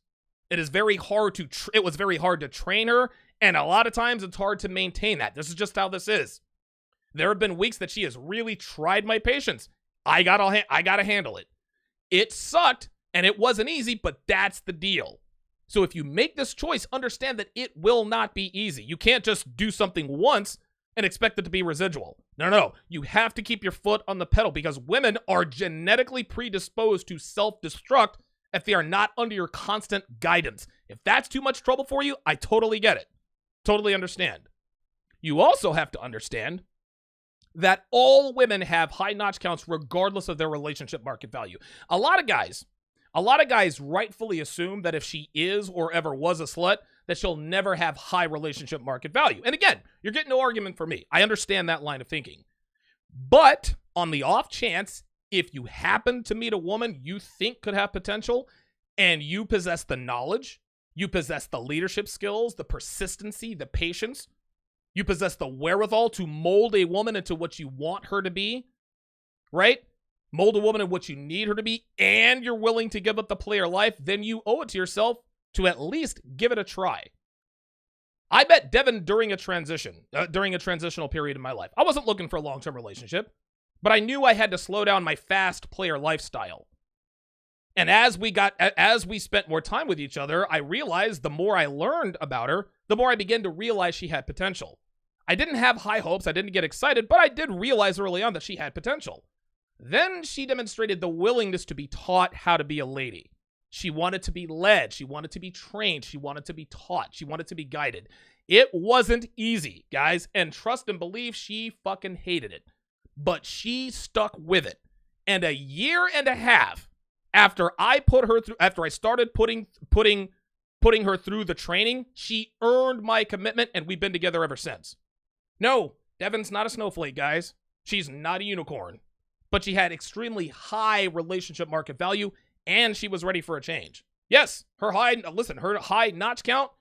A: It was very hard to train her, and a lot of times it's hard to maintain that. This is just how this is. There have been weeks that she has really tried my patience. I gotta handle it. It sucked, and it wasn't easy, but that's the deal. So if you make this choice, understand that it will not be easy. You can't just do something once and expect it to be residual. No. You have to keep your foot on the pedal because women are genetically predisposed to self-destruct if they are not under your constant guidance. If that's too much trouble for you, I totally get it. Totally understand. You also have to understand that all women have high notch counts regardless of their relationship market value. A lot of guys rightfully assume that if she is or ever was a slut, that she'll never have high relationship market value. And again, you're getting no argument from me. I understand that line of thinking. But on the off chance, if you happen to meet a woman you think could have potential and you possess the knowledge, you possess the leadership skills, the persistency, the patience, you possess the wherewithal to mold a woman into what you want her to be, right? Mold a woman in what you need her to be, and you're willing to give up the player life, then you owe it to yourself to at least give it a try. I met Devin during a transitional period in my life. I wasn't looking for a long-term relationship, but I knew I had to slow down my fast player lifestyle. And as we spent more time with each other, I realized the more I learned about her, the more I began to realize she had potential. I didn't have high hopes, I didn't get excited, but I did realize early on that she had potential. Then she demonstrated the willingness to be taught how to be a lady. She wanted to be led, she wanted to be trained, she wanted to be taught, she wanted to be guided. It wasn't easy, guys, and trust and believe she fucking hated it. But she stuck with it. And a year and a half after I started putting her through the training, she earned my commitment, and we've been together ever since. No, Devin's not a snowflake, guys. She's not a unicorn. But she had extremely high relationship market value, and she was ready for a change. Yes, her high notch count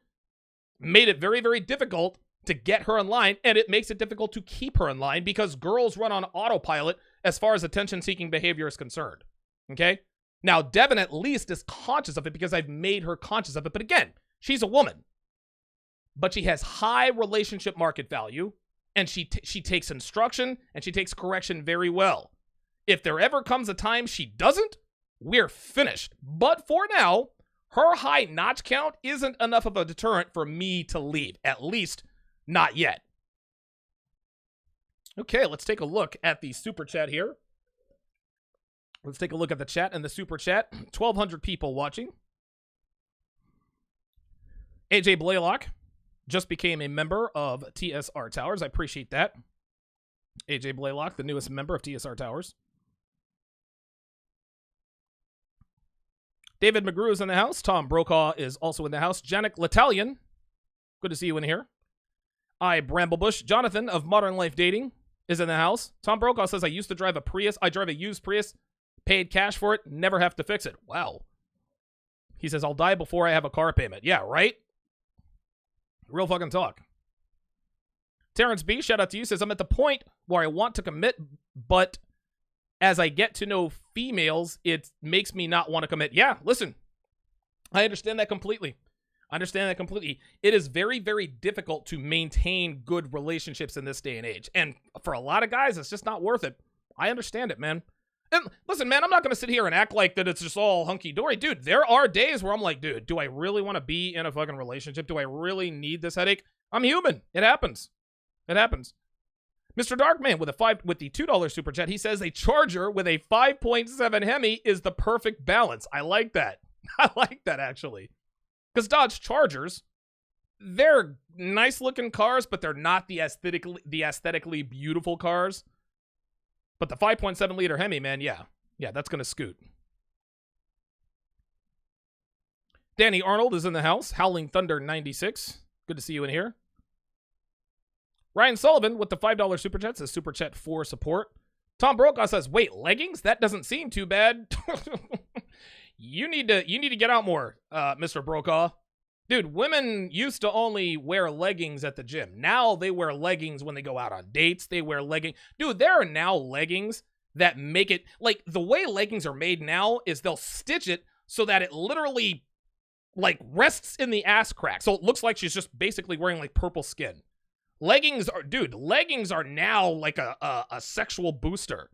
A: made it very, very difficult to get her in line, and it makes it difficult to keep her in line because girls run on autopilot as far as attention-seeking behavior is concerned. Okay? Now, Devin at least is conscious of it because I've made her conscious of it. But again, she's a woman. But she has high relationship market value, and she takes instruction, and she takes correction very well. If there ever comes a time she doesn't, we're finished. But for now, her high notch count isn't enough of a deterrent for me to leave. At least, not yet. Okay, let's take a look at the super chat here. Let's take a look at the chat and the super chat. 1,200 people watching. AJ Blaylock just became a member of TSR Towers. I appreciate that. AJ Blaylock, the newest member of TSR Towers. David McGrew is in the house. Tom Brokaw is also in the house. Janik L'Italian, good to see you in here. Bramblebush. Jonathan of Modern Life Dating is in the house. Tom Brokaw says, I used to drive a Prius. I drive a used Prius. Paid cash for it. Never have to fix it. Wow. He says, I'll die before I have a car payment. Yeah, right? Real fucking talk. Terrence B, shout out to you, says, I'm at the point where I want to commit, but as I get to know females, it makes me not want to commit. Yeah, listen, I understand that completely. It is very, very difficult to maintain good relationships in this day and age. And for a lot of guys, it's just not worth it. I understand it, man. And listen, man, I'm not going to sit here and act like that it's just all hunky-dory. Dude, there are days where I'm like, dude, do I really want to be in a fucking relationship? Do I really need this headache? I'm human. It happens. Mr. Darkman with the $2 super chat, he says a Charger with a 5.7 Hemi is the perfect balance. I like that. I like that, actually. Because Dodge Chargers, they're nice-looking cars, but they're not the aesthetically beautiful cars. But the 5.7-liter Hemi, man, yeah, that's going to scoot. Danny Arnold is in the house. Howling Thunder 96. Good to see you in here. Ryan Sullivan with the $5 super chat says super chat for support. Tom Brokaw says, wait, leggings? That doesn't seem too bad. You need to get out more, Mr. Brokaw. Dude, women used to only wear leggings at the gym. Now they wear leggings when they go out on dates. They wear leggings. Dude, there are now leggings that make it, like, the way leggings are made now is they'll stitch it so that it literally, like, rests in the ass crack. So it looks like she's just basically wearing, like, purple skin. Leggings are now like a sexual booster.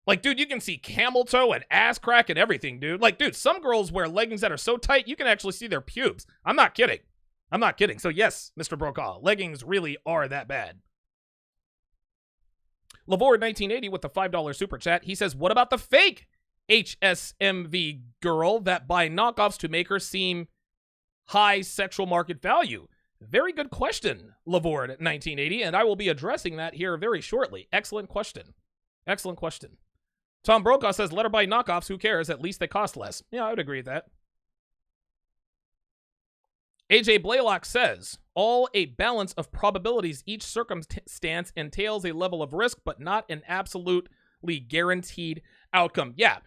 A: Like, dude, you can see camel toe and ass crack and everything, dude. Like, dude, some girls wear leggings that are so tight, you can actually see their pubes. I'm not kidding. So, yes, Mr. Brokaw, leggings really are that bad. Lavord1980 with the $5 super chat. He says, what about the fake HSMV girl that buy knockoffs to make her seem high sexual market value? Very good question, Lavord1980, and I will be addressing that here very shortly. Excellent question. Tom Brokaw says, let her buy knockoffs. Who cares? At least they cost less. Yeah, I would agree with that. AJ Blaylock says, all a balance of probabilities. Each circumstance entails a level of risk, but not an absolutely guaranteed outcome. Yeah,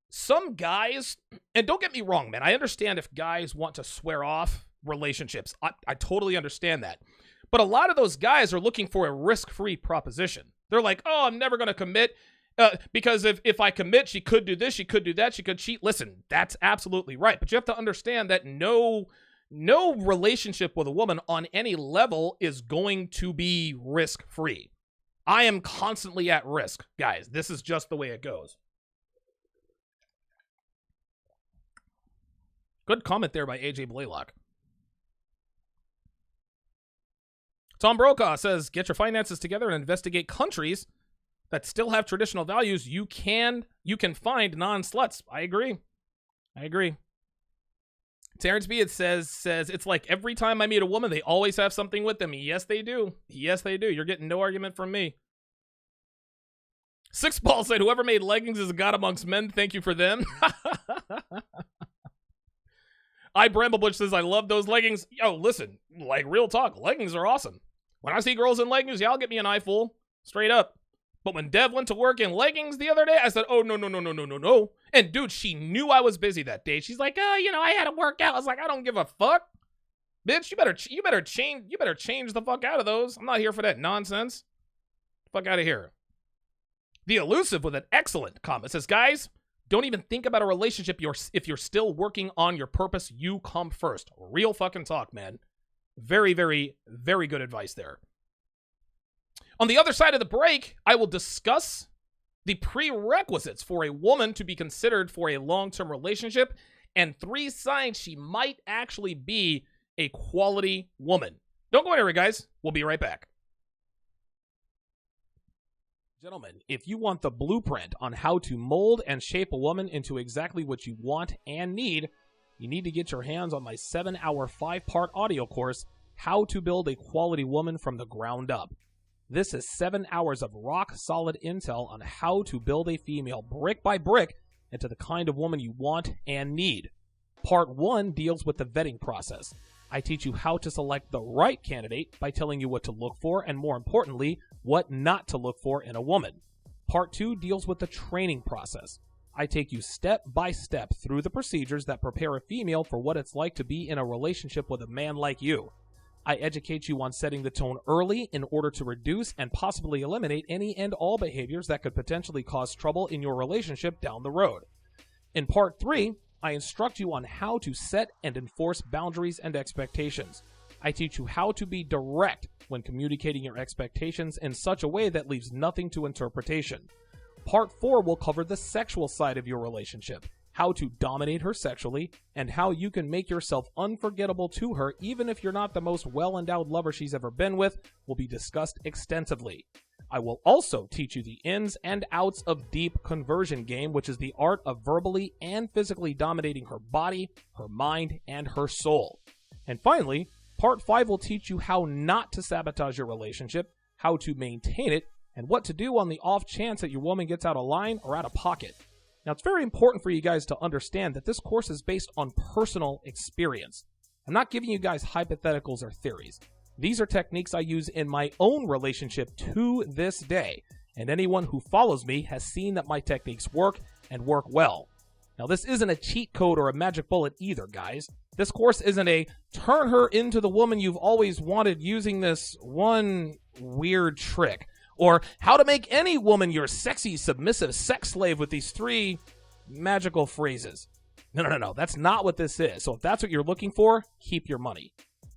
A: some guys, and don't get me wrong, man, I understand if guys want to swear off relationships. I totally understand that. But a lot of those guys are looking for a risk-free proposition. They're like, oh, I'm never going to commit because if I commit, she could do this, she could do that, she could cheat. Listen, that's absolutely right. But you have to understand that no relationship with a woman on any level is going to be risk-free. I am constantly at risk, guys. This is just the way it goes. Good comment there by AJ Blaylock. Tom Brokaw says, get your finances together and investigate countries that still have traditional values. You can find non-sluts. I agree. Terrence B. It says it's like every time I meet a woman, they always have something with them. Yes, they do. You're getting no argument from me. Six Ball said, whoever made leggings is a god amongst men. Thank you for them. I Bramblebush says, I love those leggings. Yo, listen, like real talk, leggings are awesome. When I see girls in leggings, y'all get me an eyeful. Straight up. But when Dev went to work in leggings the other day, I said, oh, no. And dude, she knew I was busy that day. She's like, I had to work out. I was like, I don't give a fuck. Bitch, you better change the fuck out of those. I'm not here for that nonsense. Fuck out of here. The Elusive with an excellent comment says, guys, don't even think about a relationship if you're still working on your purpose. You come first. Real fucking talk, man. Very, very, very good advice there. On the other side of the break, I will discuss the prerequisites for a woman to be considered for a long-term relationship and 3 signs she might actually be a quality woman. Don't go anywhere, guys. We'll be right back. Gentlemen, if you want the blueprint on how to mold and shape a woman into exactly what you want and need, you need to get your hands on my 7-hour 5-part audio course, How to Build a Quality Woman from the Ground Up. This is 7 hours of rock-solid intel on how to build a female brick by brick into the kind of woman you want and need. Part 1 deals with the vetting process. I teach you how to select the right candidate by telling you what to look for and, more importantly, what not to look for in a woman. Part 2 deals with the training process. I take you step by step through the procedures that prepare a female for what it's like to be in a relationship with a man like you. I educate you on setting the tone early in order to reduce and possibly eliminate any and all behaviors that could potentially cause trouble in your relationship down the road. In Part 3, I instruct you on how to set and enforce boundaries and expectations. I teach you how to be direct when communicating your expectations in such a way that leaves nothing to interpretation. Part 4 will cover the sexual side of your relationship, how to dominate her sexually, and how you can make yourself unforgettable to her even if you're not the most well-endowed lover she's ever been with, will be discussed extensively. I will also teach you the ins and outs of deep conversion game, which is the art of verbally and physically dominating her body, her mind, and her soul. And finally, Part 5 will teach you how not to sabotage your relationship, how to maintain it, and what to do on the off chance that your woman gets out of line or out of pocket. Now, it's very important for you guys to understand that this course is based on personal experience. I'm not giving you guys hypotheticals or theories. These are techniques I use in my own relationship to this day, and anyone who follows me has seen that my techniques work and work well. Now, this isn't a cheat code or a magic bullet either, guys. This course isn't a turn her into the woman you've always wanted using this one weird trick, or how to make any woman your sexy, submissive sex slave with these 3 magical phrases. No. That's not what this is. So if that's what you're looking for, keep your money.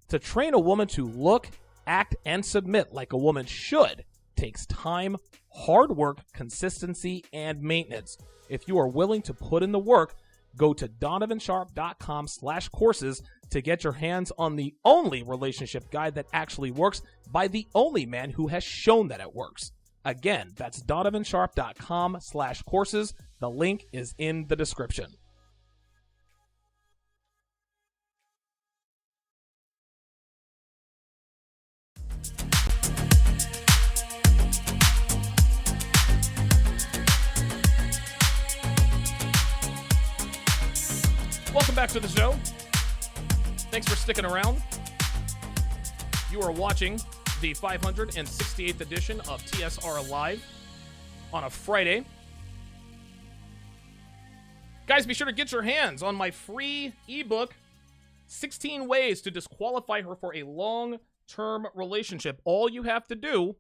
A: To train a woman to look, act, and submit like a woman should takes time, hard work, consistency, and maintenance. If you are willing to put in the work, go to donovansharpe.com/courses to get your hands on the only relationship guide that actually works by the only man who has shown that it works. Again, that's donovansharpe.com/courses. The link is in the description. Welcome back to the show. Thanks for sticking around. You are watching the 568th edition of TSR Live on a Friday. Guys, be sure to get your hands on my free ebook, 16 Ways to Disqualify Her for a Long-Term Relationship. All you have to do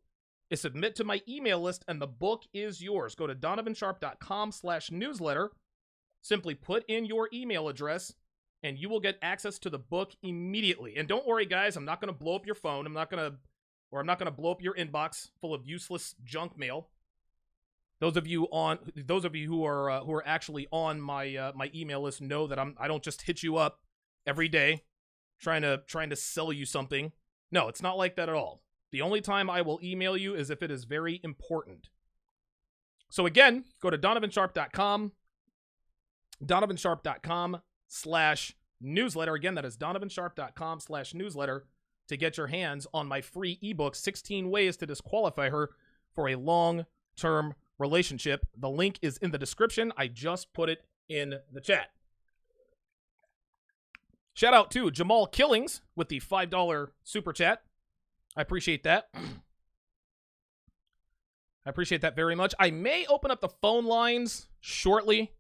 A: is submit to my email list and the book is yours. Go to donovansharpe.com/newsletter. Simply put in your email address, and you will get access to the book immediately. And don't worry, guys, I'm not going to blow up your phone. I'm not going to blow up your inbox full of useless junk mail. Those of you who are actually on my email list know that I don't just hit you up every day trying to sell you something. No, it's not like that at all. The only time I will email you is if it is very important. So again, go to donovansharpe.com, donovansharpe.com/newsletter. Again, that is donovansharpe.com/newsletter to get your hands on my free ebook, 16 Ways to Disqualify Her for a Long-Term Relationship. The link is in the description. I just put it in the chat. Shout out to Jamal Killings with the $5 super chat. I appreciate that. I appreciate that very much. I may open up the phone lines shortly.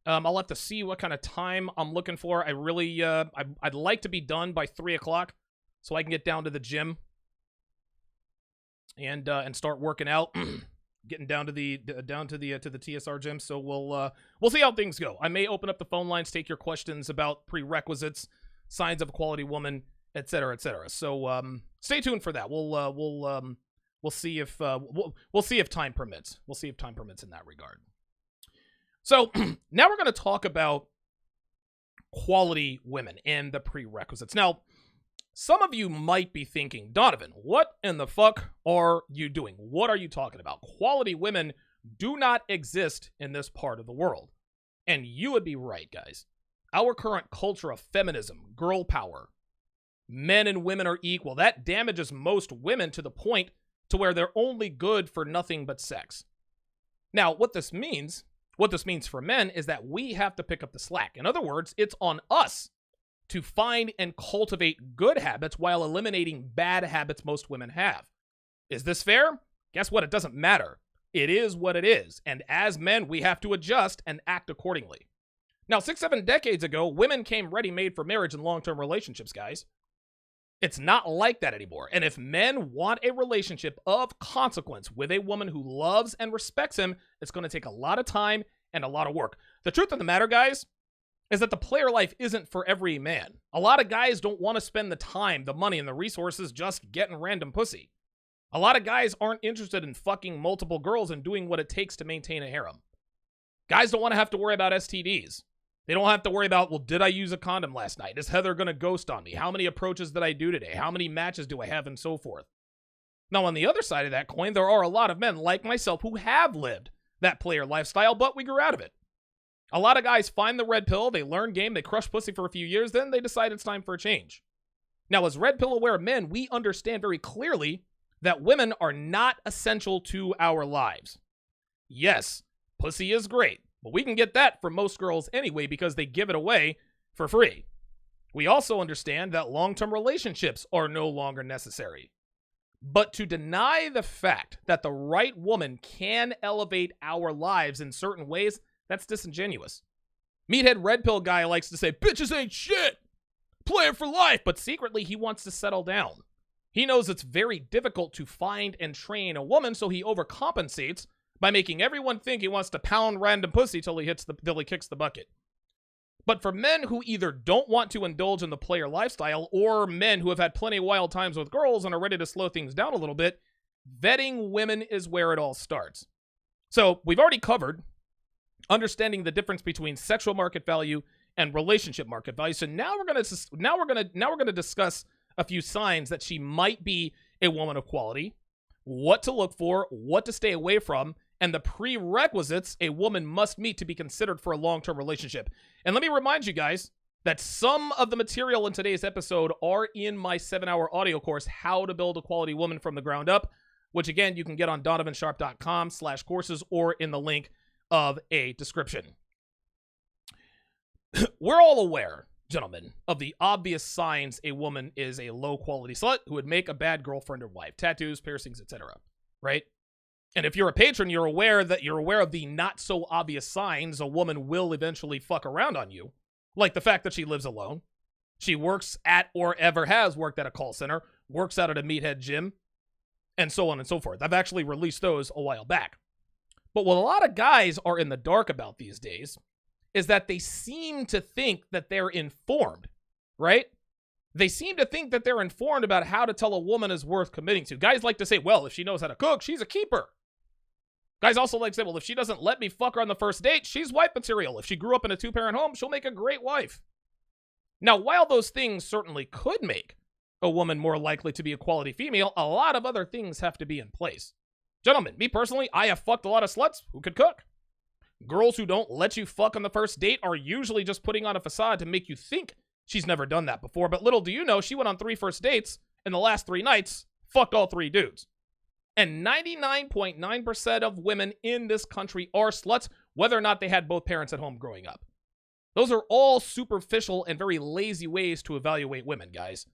A: I'll have to see what kind of time I'm looking for. I really, I'd like to be done by 3 o'clock so I can get down to the gym and start working out, getting down to the TSR gym. So we'll see how things go. I may open up the phone lines, take your questions about prerequisites, signs of a quality woman, etc., etc. So stay tuned for that. We'll see if we'll see if time permits. We'll see if time permits in that regard. So now we're going to talk about quality women and the prerequisites. Now, some of you might be thinking, Donovan, what in the fuck are you doing? What are you talking about? Quality women do not exist in this part of the world. And you would be right, guys. Our current culture of feminism, girl power, men and women are equal, that damages most women to the point to where they're only good for nothing but sex. Now, what this means for men is that we have to pick up the slack. In other words, it's on us to find and cultivate good habits while eliminating bad habits most women have. Is this fair? Guess what? It doesn't matter. It is what it is. And as men, we have to adjust and act accordingly. Now, 6-7 decades ago, women came ready-made for marriage and long-term relationships, guys. It's not like that anymore. And if men want a relationship of consequence with a woman who loves and respects him, it's going to take a lot of time and a lot of work. The truth of the matter, guys, is that the player life isn't for every man. A lot of guys don't want to spend the time, the money, and the resources just getting random pussy. A lot of guys aren't interested in fucking multiple girls and doing what it takes to maintain a harem. Guys don't want to have to worry about STDs. They don't have to worry about, well, did I use a condom last night? Is Heather going to ghost on me? How many approaches did I do today? How many matches do I have, and so forth? Now, on the other side of that coin, there are a lot of men like myself who have lived that player lifestyle, but we grew out of it. A lot of guys find the red pill, they learn game, they crush pussy for a few years, then they decide it's time for a change. Now, as red pill aware men, we understand very clearly that women are not essential to our lives. Yes, pussy is great. But we can get that from most girls anyway because they give it away for free. We also understand that long-term relationships are no longer necessary. But to deny the fact that the right woman can elevate our lives in certain ways, that's disingenuous. Meathead red pill guy likes to say, bitches ain't shit, play it for life, but secretly he wants to settle down. He knows it's very difficult to find and train a woman, so he overcompensates by making everyone think he wants to pound random pussy till he kicks the bucket. But for men who either don't want to indulge in the player lifestyle or men who have had plenty of wild times with girls and are ready to slow things down a little bit, vetting women is where it all starts. So we've already covered understanding the difference between sexual market value and relationship market value. So now we're going to discuss a few signs that she might be a woman of quality, what to look for, what to stay away from, and the prerequisites a woman must meet to be considered for a long-term relationship. And let me remind you guys that some of the material in today's episode are in my 7-hour audio course, How to Build a Quality Woman from the Ground Up, which again, you can get on donovansharpe.com/courses or in the link of a description. We're all aware, gentlemen, of the obvious signs a woman is a low-quality slut who would make a bad girlfriend or wife. Tattoos, piercings, etc. Right? And if you're a patron, you're aware of the not-so-obvious signs a woman will eventually fuck around on you. Like the fact that she lives alone. She works at or ever has worked at a call center, works out at a meathead gym, and so on and so forth. I've actually released those a while back. But what a lot of guys are in the dark about these days is that they seem to think that they're informed, right? They seem to think that they're informed about how to tell a woman is worth committing to. Guys like to say, well, if she knows how to cook, she's a keeper. Guys also like to say, well, if she doesn't let me fuck her on the first date, she's wife material. If she grew up in a 2-parent home, she'll make a great wife. Now, while those things certainly could make a woman more likely to be a quality female, a lot of other things have to be in place. Gentlemen, me personally, I have fucked a lot of sluts who could cook. Girls who don't let you fuck on the first date are usually just putting on a facade to make you think she's never done that before, but little do you know, she went on 3 first dates, and the last 3 nights, fucked all 3 dudes. And 99.9% of women in this country are sluts, whether or not they had both parents at home growing up. Those are all superficial and very lazy ways to evaluate women, guys.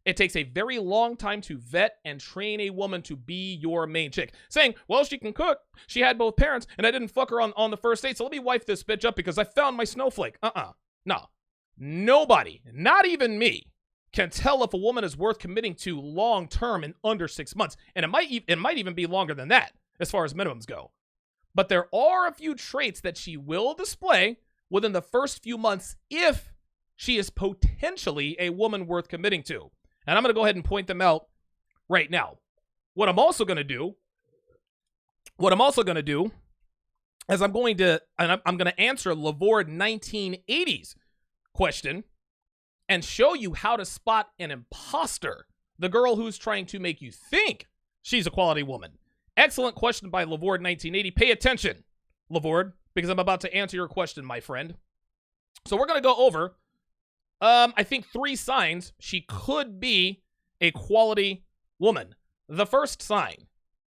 A: It takes a very long time to vet and train a woman to be your main chick. Saying, well, she can cook, she had both parents, and I didn't fuck her on the first date, so let me wife this bitch up because I found my snowflake. No. Nobody, not even me, can tell if a woman is worth committing to long-term in under 6 months. And it might even be longer than that, as far as minimums go. But there are a few traits that she will display within the first few months if she is potentially a woman worth committing to. And I'm going to go ahead and point them out right now. What I'm also going to do is I'm going to answer Lavord 1980's question and show you how to spot an imposter, the girl who's trying to make you think she's a quality woman. Excellent question by Lavord 1980. Pay attention, Lavord, because I'm about to answer your question, my friend. So we're going to go over I think 3 signs she could be a quality woman. The first sign,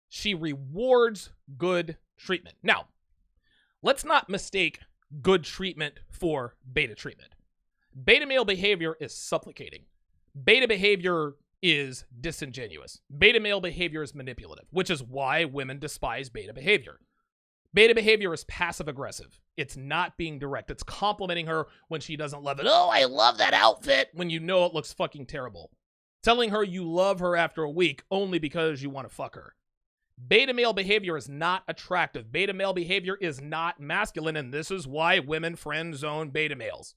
A: she rewards good treatment. Now, let's not mistake good treatment for beta treatment. Beta male behavior is supplicating. Beta behavior is disingenuous. Beta male behavior is manipulative, which is why women despise beta behavior. Beta behavior is passive-aggressive. It's not being direct. It's complimenting her when she doesn't love it. Oh, I love that outfit, when you know it looks fucking terrible. Telling her you love her after a week only because you want to fuck her. Beta male behavior is not attractive. Beta male behavior is not masculine, and this is why women friend zone beta males.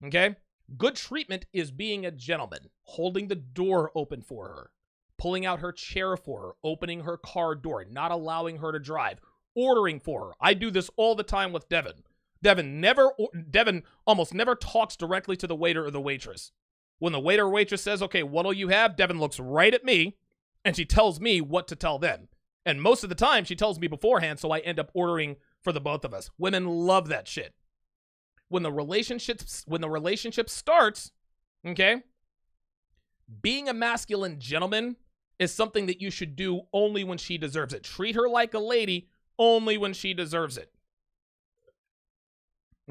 A: Okay? Good treatment is being a gentleman, holding the door open for her, pulling out her chair for her, opening her car door, not allowing her to drive, ordering for her. I do this all the time with Devin. Devin almost never talks directly to the waiter or the waitress. When the waiter or waitress says, okay, what'll you have? Devin looks right at me, and she tells me what to tell them. And most of the time, she tells me beforehand, so I end up ordering for the both of us. Women love that shit. When the relationship starts, okay, being a masculine gentleman is something that you should do only when she deserves it. Treat her like a lady only when she deserves it.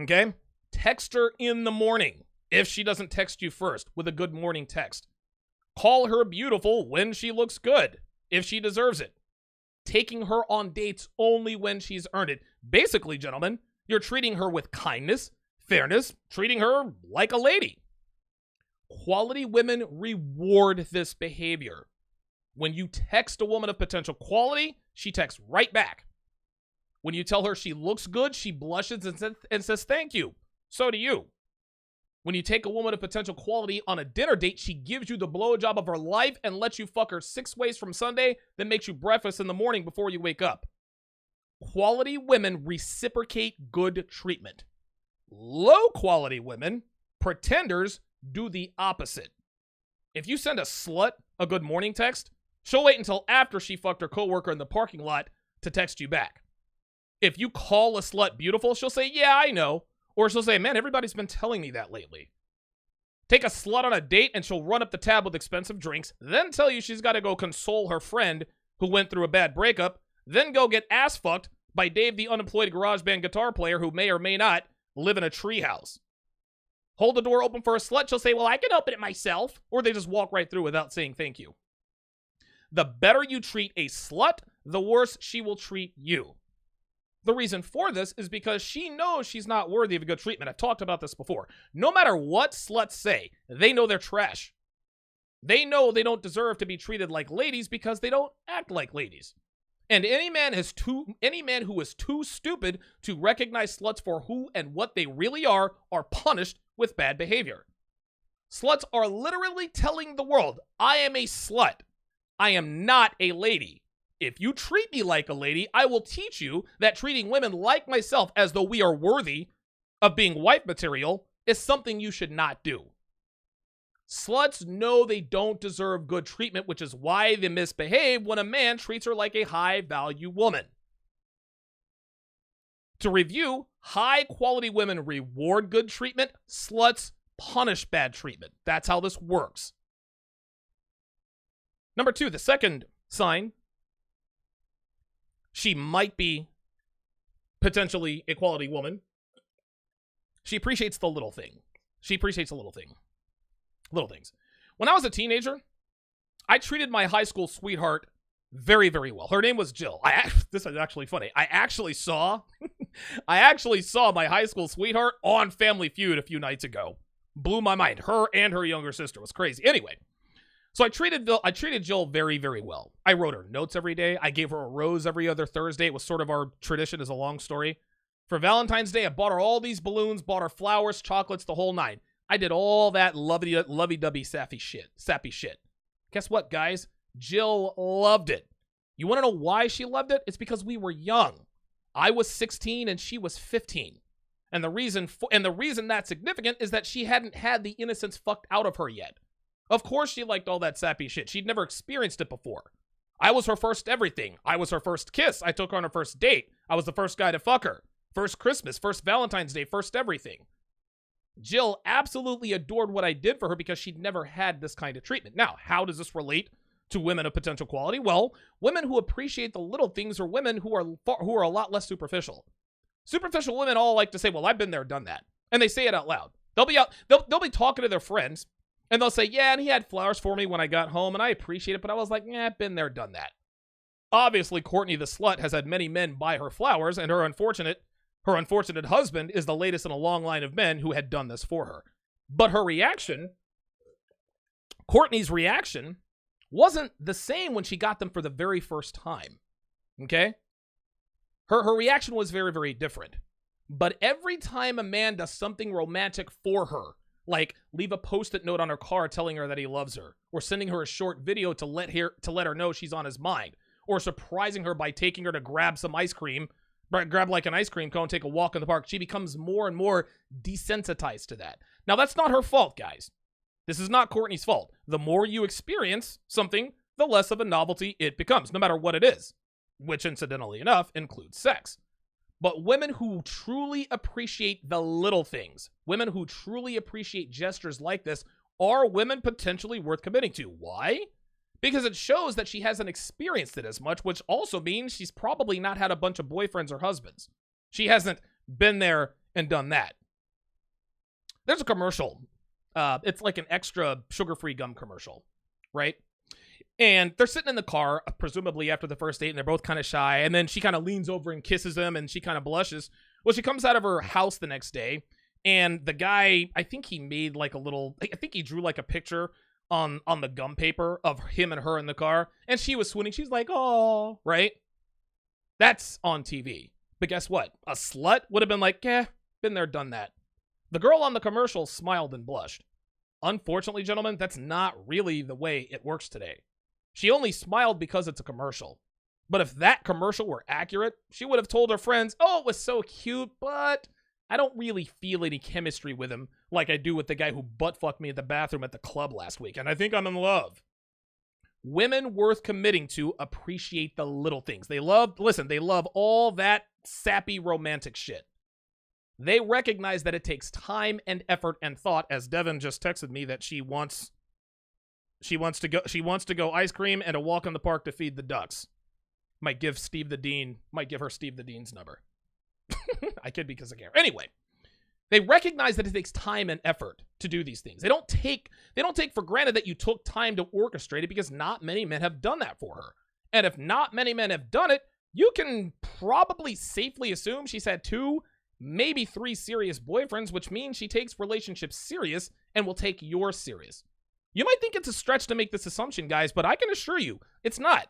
A: Okay? Text her in the morning if she doesn't text you first with a good morning text. Call her beautiful when she looks good, if she deserves it. Taking her on dates only when she's earned it. Basically, gentlemen, you're treating her with kindness, fairness, treating her like a lady. Quality women reward this behavior. When you text a woman of potential quality, she texts right back. When you tell her she looks good, she blushes and says thank you. So do you. When you take a woman of potential quality on a dinner date, she gives you the blowjob of her life and lets you fuck her 6 ways from Sunday, then makes you breakfast in the morning before you wake up. Quality women reciprocate good treatment. Low quality women, pretenders, do the opposite. If you send a slut a good morning text, she'll wait until after she fucked her coworker in the parking lot to text you back. If you call a slut beautiful, she'll say, yeah, I know. Or she'll say, man, everybody's been telling me that lately. Take a slut on a date and she'll run up the tab with expensive drinks, then tell you she's got to go console her friend who went through a bad breakup, then go get ass fucked by Dave the unemployed garage band guitar player who may or may not live in a treehouse. Hold the door open for a slut, she'll say, well, I can open it myself. Or they just walk right through without saying thank you. The better you treat a slut, the worse she will treat you. The reason for this is because she knows she's not worthy of a good treatment. I've talked about this before. No matter what sluts say, they know they're trash. They know they don't deserve to be treated like ladies because they don't act like ladies. And any man who is too stupid to recognize sluts for who and what they really are punished with bad behavior. Sluts are literally telling the world, I am a slut. I am not a lady. If you treat me like a lady, I will teach you that treating women like myself as though we are worthy of being wife material is something you should not do. Sluts know they don't deserve good treatment, which is why they misbehave when a man treats her like a high-value woman. To review, high-quality women reward good treatment, sluts punish bad treatment. That's how this works. Number 2, the second sign, she might be potentially a quality woman. She appreciates the little thing. She appreciates the little thing. Little things. When I was a teenager, I treated my high school sweetheart very, very well. Her name was Jill. This is actually funny. I actually saw my high school sweetheart on Family Feud a few nights ago. Blew my mind. Her and her younger sister was crazy. Anyway, so I treated Jill very, very well. I wrote her notes every day. I gave her a rose every other Thursday. It was sort of our tradition, as a long story. For Valentine's Day, I bought her all these balloons, bought her flowers, chocolates, the whole nine. I did all that lovey-dovey sappy shit. Guess what, guys? Jill loved it. You want to know why she loved it? It's because we were young. I was 16 and she was 15. And the reason that's significant is that she hadn't had the innocence fucked out of her yet. Of course she liked all that sappy shit. She'd never experienced it before. I was her first everything. I was her first kiss. I took her on her first date. I was the first guy to fuck her. First Christmas, first Valentine's Day, first everything. Jill absolutely adored what I did for her because she'd never had this kind of treatment. Now, how does this relate to women of potential quality? Well, women who appreciate the little things are women who are a lot less superficial. Superficial women all like to say, well, I've been there, done that. And they say it out loud. They'll be talking to their friends, and they'll say, yeah, and he had flowers for me when I got home, and I appreciate it, but I was like, I've been there, done that. Obviously, Courtney the slut has had many men buy her flowers, and her unfortunate husband is the latest in a long line of men who had done this for her. But her reaction, Courtney's reaction, wasn't the same when she got them for the very first time. Okay? Her reaction was very, very different. But every time a man does something romantic for her, like leave a post-it note on her car telling her that he loves her, or sending her a short video to let her know she's on his mind, or surprising her by taking her to grab some ice cream, grab like an ice cream cone, take a walk in the park, she becomes more and more desensitized to that. Now, that's not her fault, guys. This is not Courtney's fault. The more you experience something, the less of a novelty it becomes, no matter what it is, which, incidentally enough, includes sex. But women who truly appreciate the little things, women who truly appreciate gestures like this, are women potentially worth committing to. Why? Because it shows that she hasn't experienced it as much, which also means she's probably not had a bunch of boyfriends or husbands. She hasn't been there and done that. There's a commercial. It's like an extra sugar-free gum commercial, right? And they're sitting in the car, presumably after the first date, and they're both kind of shy. And then she kind of leans over and kisses him, and she kind of blushes. Well, she comes out of her house the next day, and the guy, I think he drew like a picture on the gum paper of him and her in the car, and she was swooning. She's like, oh, right? That's on TV. But guess what? A slut would have been like, been there, done that. The girl on the commercial smiled and blushed. Unfortunately, gentlemen, that's not really the way it works today. She only smiled because it's a commercial. But if that commercial were accurate, she would have told her friends, oh, it was so cute, but I don't really feel any chemistry with him like I do with the guy who butt-fucked me at the bathroom at the club last week, and I think I'm in love. Women worth committing to appreciate the little things. They love all that sappy romantic shit. They recognize that it takes time and effort and thought, as Devin just texted me that she wants to go ice cream and a walk in the park to feed the ducks. Might give her Steve the Dean's number. I could because I care. Anyway, they recognize that it takes time and effort to do these things. They don't take for granted that you took time to orchestrate it, because not many men have done that for her. And if not many men have done it, you can probably safely assume she's had 2, maybe 3 serious boyfriends, which means she takes relationships serious and will take yours serious. You might think it's a stretch to make this assumption, guys, but I can assure you it's not.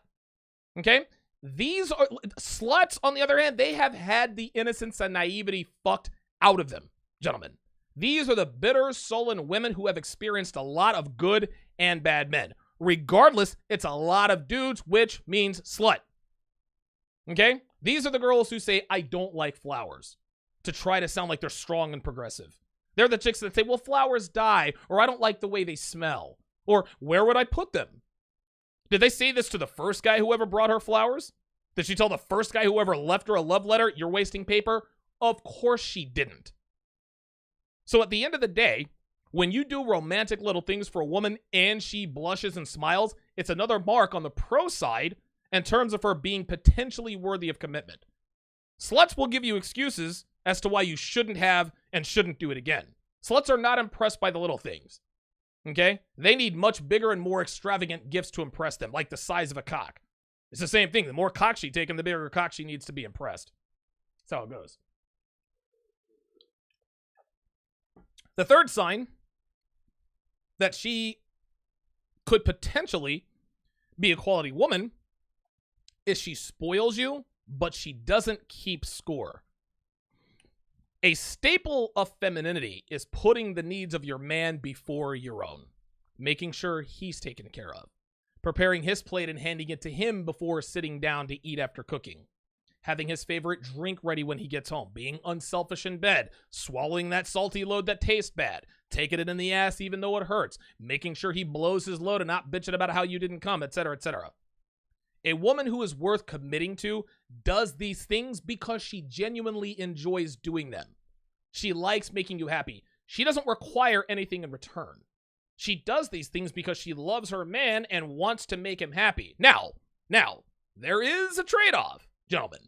A: Okay? These are sluts, on the other hand, they have had the innocence and naivety fucked out of them, gentlemen. These are the bitter, sullen women who have experienced a lot of good and bad men. Regardless, it's a lot of dudes, which means slut. Okay? These are the girls who say, I don't like flowers, to try to sound like they're strong and progressive. They're the chicks that say, well, flowers die, or I don't like the way they smell, or where would I put them? Did they say this to the first guy who ever brought her flowers? Did she tell the first guy who ever left her a love letter, you're wasting paper? Of course she didn't. So at the end of the day, when you do romantic little things for a woman and she blushes and smiles, it's another mark on the pro side in terms of her being potentially worthy of commitment. Sluts will give you excuses as to why you shouldn't have and shouldn't do it again. Sluts are not impressed by the little things. Okay? They need much bigger and more extravagant gifts to impress them, like the size of a cock. It's the same thing. The more cock she takes, the bigger cock she needs to be impressed. That's how it goes. The third sign that she could potentially be a quality woman is she spoils you, but she doesn't keep score. A staple of femininity is putting the needs of your man before your own, making sure he's taken care of, preparing his plate and handing it to him before sitting down to eat after cooking, having his favorite drink ready when he gets home, being unselfish in bed, swallowing that salty load that tastes bad, taking it in the ass even though it hurts, making sure he blows his load and not bitching about how you didn't come, etc., etc. A woman who is worth committing to does these things because she genuinely enjoys doing them. She likes making you happy. She doesn't require anything in return. She does these things because she loves her man and wants to make him happy. Now, there is a trade-off, gentlemen.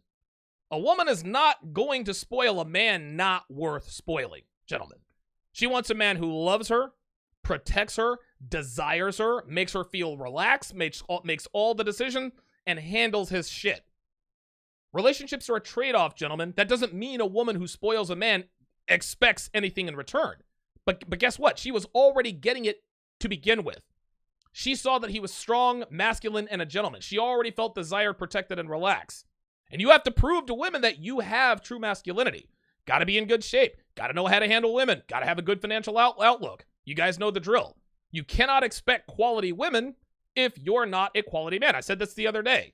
A: A woman is not going to spoil a man not worth spoiling, gentlemen. She wants a man who loves her, protects her, desires her, makes her feel relaxed, makes all the decisions, and handles his shit. Relationships are a trade-off, gentlemen. That doesn't mean a woman who spoils a man expects anything in return. But guess what? She was already getting it to begin with. She saw that he was strong, masculine, and a gentleman. She already felt desired, protected, and relaxed. And you have to prove to women that you have true masculinity. Got to be in good shape. Got to know how to handle women. Got to have a good financial outlook. You guys know the drill. You cannot expect quality women if you're not a quality man. I said this the other day.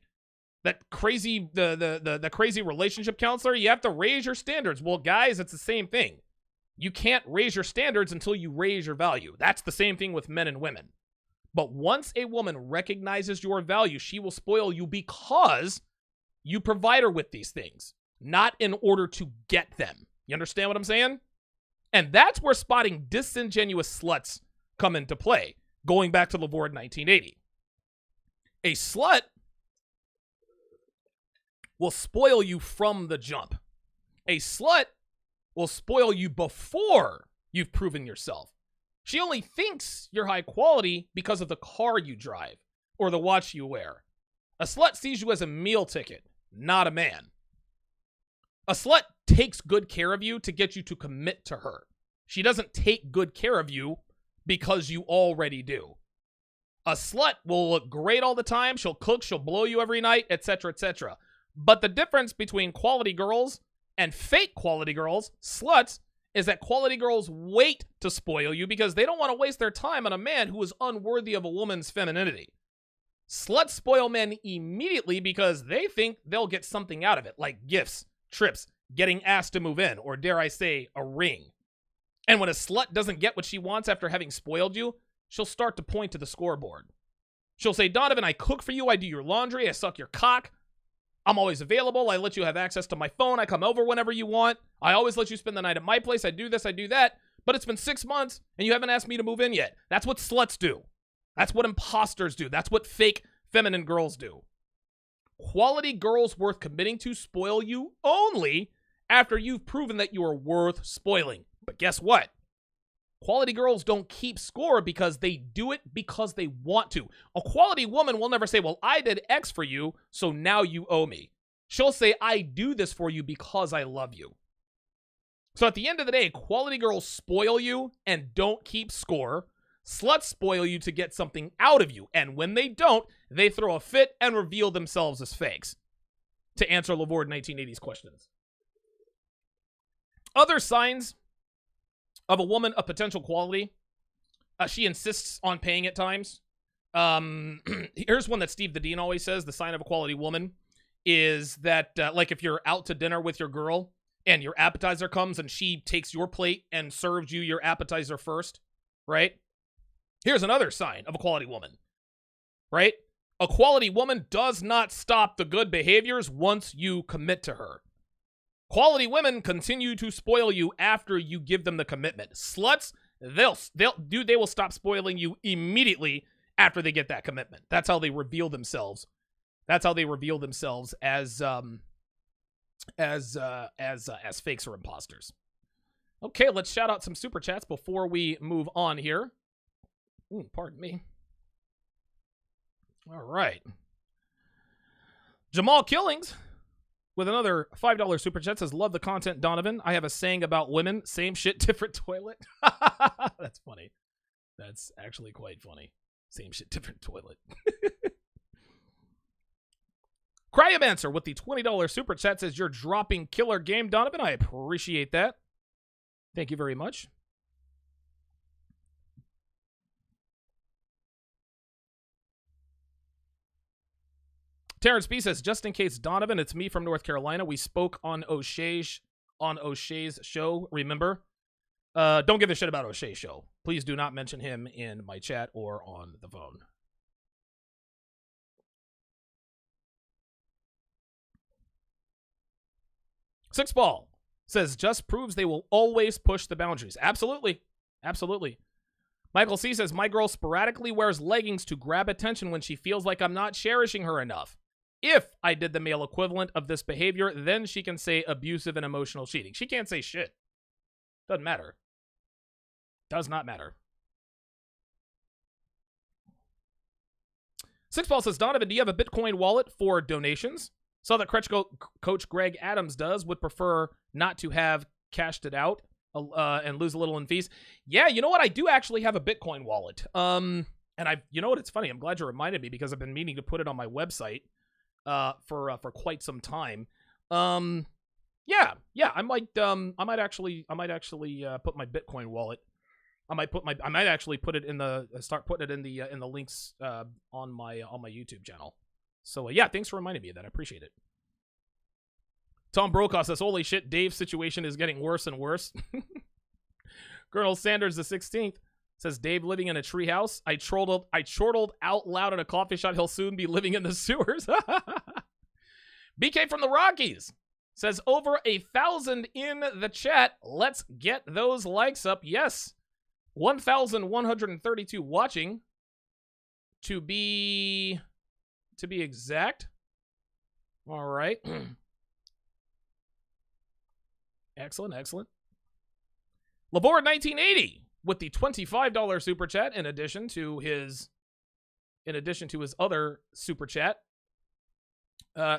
A: That crazy, the crazy relationship counselor, you have to raise your standards. Well, guys, it's the same thing. You can't raise your standards until you raise your value. That's the same thing with men and women. But once a woman recognizes your value, she will spoil you because you provide her with these things, not in order to get them. You understand what I'm saying? And that's where spotting disingenuous sluts come into play, going back to Lavord 1980. A slut will spoil you from the jump. A slut will spoil you before you've proven yourself. She only thinks you're high quality because of the car you drive or the watch you wear. A slut sees you as a meal ticket, not a man. A slut takes good care of you to get you to commit to her. She doesn't take good care of you because you already do. A slut will look great all the time. She'll cook, she'll blow you every night, etc., etc. But the difference between quality girls and fake quality girls, sluts, is that quality girls wait to spoil you because they don't want to waste their time on a man who is unworthy of a woman's femininity. Sluts spoil men immediately because they think they'll get something out of it, like gifts, trips, getting asked to move in, or dare I say, a ring. And when a slut doesn't get what she wants after having spoiled you, she'll start to point to the scoreboard. She'll say, Donovan, I cook for you, I do your laundry, I suck your cock, I'm always available, I let you have access to my phone, I come over whenever you want, I always let you spend the night at my place, I do this, I do that, but it's been 6 months and you haven't asked me to move in yet. That's what sluts do. That's what imposters do. That's what fake feminine girls do. Quality girls worth committing to spoil you only after you've proven that you are worth spoiling. But guess what? Quality girls don't keep score because they do it because they want to. A quality woman will never say, well, I did X for you, so now you owe me. She'll say, I do this for you because I love you. So at the end of the day, quality girls spoil you and don't keep score. Sluts spoil you to get something out of you. And when they don't, they throw a fit and reveal themselves as fakes. To answer Lavord 1980's questions. Other signs of a woman of potential quality. She insists on paying at times. Here's one that Steve the Dean always says. The sign of a quality woman is that, like if you're out to dinner with your girl and your appetizer comes and she takes your plate and serves you your appetizer first, right? Here's another sign of a quality woman, right? A quality woman does not stop the good behaviors once you commit to her. Quality women continue to spoil you after you give them the commitment. Sluts, they will stop spoiling you immediately after they get that commitment. That's how they reveal themselves. That's how they reveal themselves as fakes or imposters. Okay, let's shout out some super chats before we move on here. Ooh, pardon me. All right. Jamal Killings with another $5 super chat says, love the content, Donovan. I have a saying about women. Same shit, different toilet. That's funny. That's actually quite funny. Same shit, different toilet. Cryomancer with the $20 super chat says, you're dropping killer game, Donovan. I appreciate that. Thank you very much. Terrence B says, just in case, Donovan, it's me from North Carolina. We spoke on O'Shea's show, remember? Don't give a shit about O'Shea's show. Please do not mention him in my chat or on the phone. Six Ball says, just proves they will always push the boundaries. Absolutely. Absolutely. Michael C says, my girl sporadically wears leggings to grab attention when she feels like I'm not cherishing her enough. If I did the male equivalent of this behavior, then she can say abusive and emotional cheating. She can't say shit. Doesn't matter. Does not matter. Six Ball says, Donovan, do you have a Bitcoin wallet for donations? Saw that Coach Greg Adams does. Would prefer not to have cashed it out and lose a little in fees. Yeah, you know what? I do actually have a Bitcoin wallet. And you know what? It's funny. I'm glad you reminded me because I've been meaning to put it on my website for quite some time. Yeah. I might actually put my Bitcoin wallet. I might actually put it start putting it in the links on my YouTube channel. So yeah, thanks for reminding me of that. I appreciate it. Tom Brokaw says, holy shit, Dave's situation is getting worse and worse. Colonel Sanders the 16th says, Dave living in a treehouse. I chortled out loud at a coffee shop. He'll soon be living in the sewers. BK from the Rockies says, over 1,000 in the chat. Let's get those likes up. Yes. 1,132 watching to be exact. All right. Excellent. Labor 1980 with the $25 super chat in addition to his other super chat.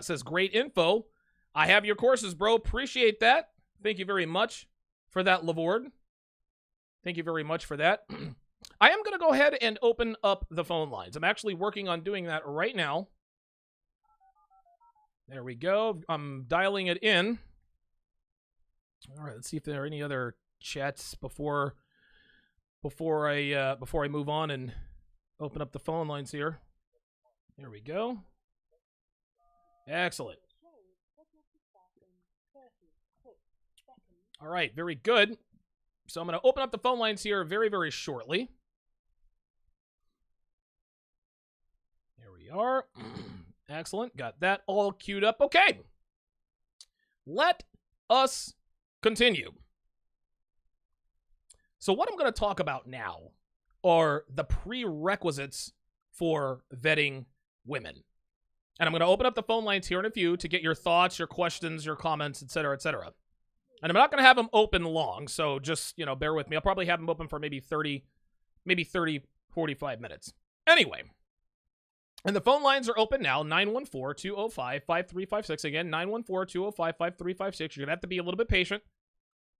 A: Says, great info. I have your courses, bro. Appreciate that. Thank you very much for that, Lavord. Thank you very much for that. I am going to go ahead and open up the phone lines. I'm actually working on doing that right now. There we go. I'm dialing it in. All right, let's see if there are any other chats before I move on and open up the phone lines here. There we go. Excellent. All right, very good. So I'm going to open up the phone lines here very, very shortly. There we are. Excellent. Got that all queued up. Okay. Let us continue. So what I'm going to talk about now are the prerequisites for vetting women. And I'm going to open up the phone lines here in a few to get your thoughts, your questions, your comments, etc., etc. And I'm not going to have them open long, so just, bear with me. I'll probably have them open for maybe 30, 45 minutes. Anyway, and the phone lines are open now, 914-205-5356. Again, 914-205-5356. You're going to have to be a little bit patient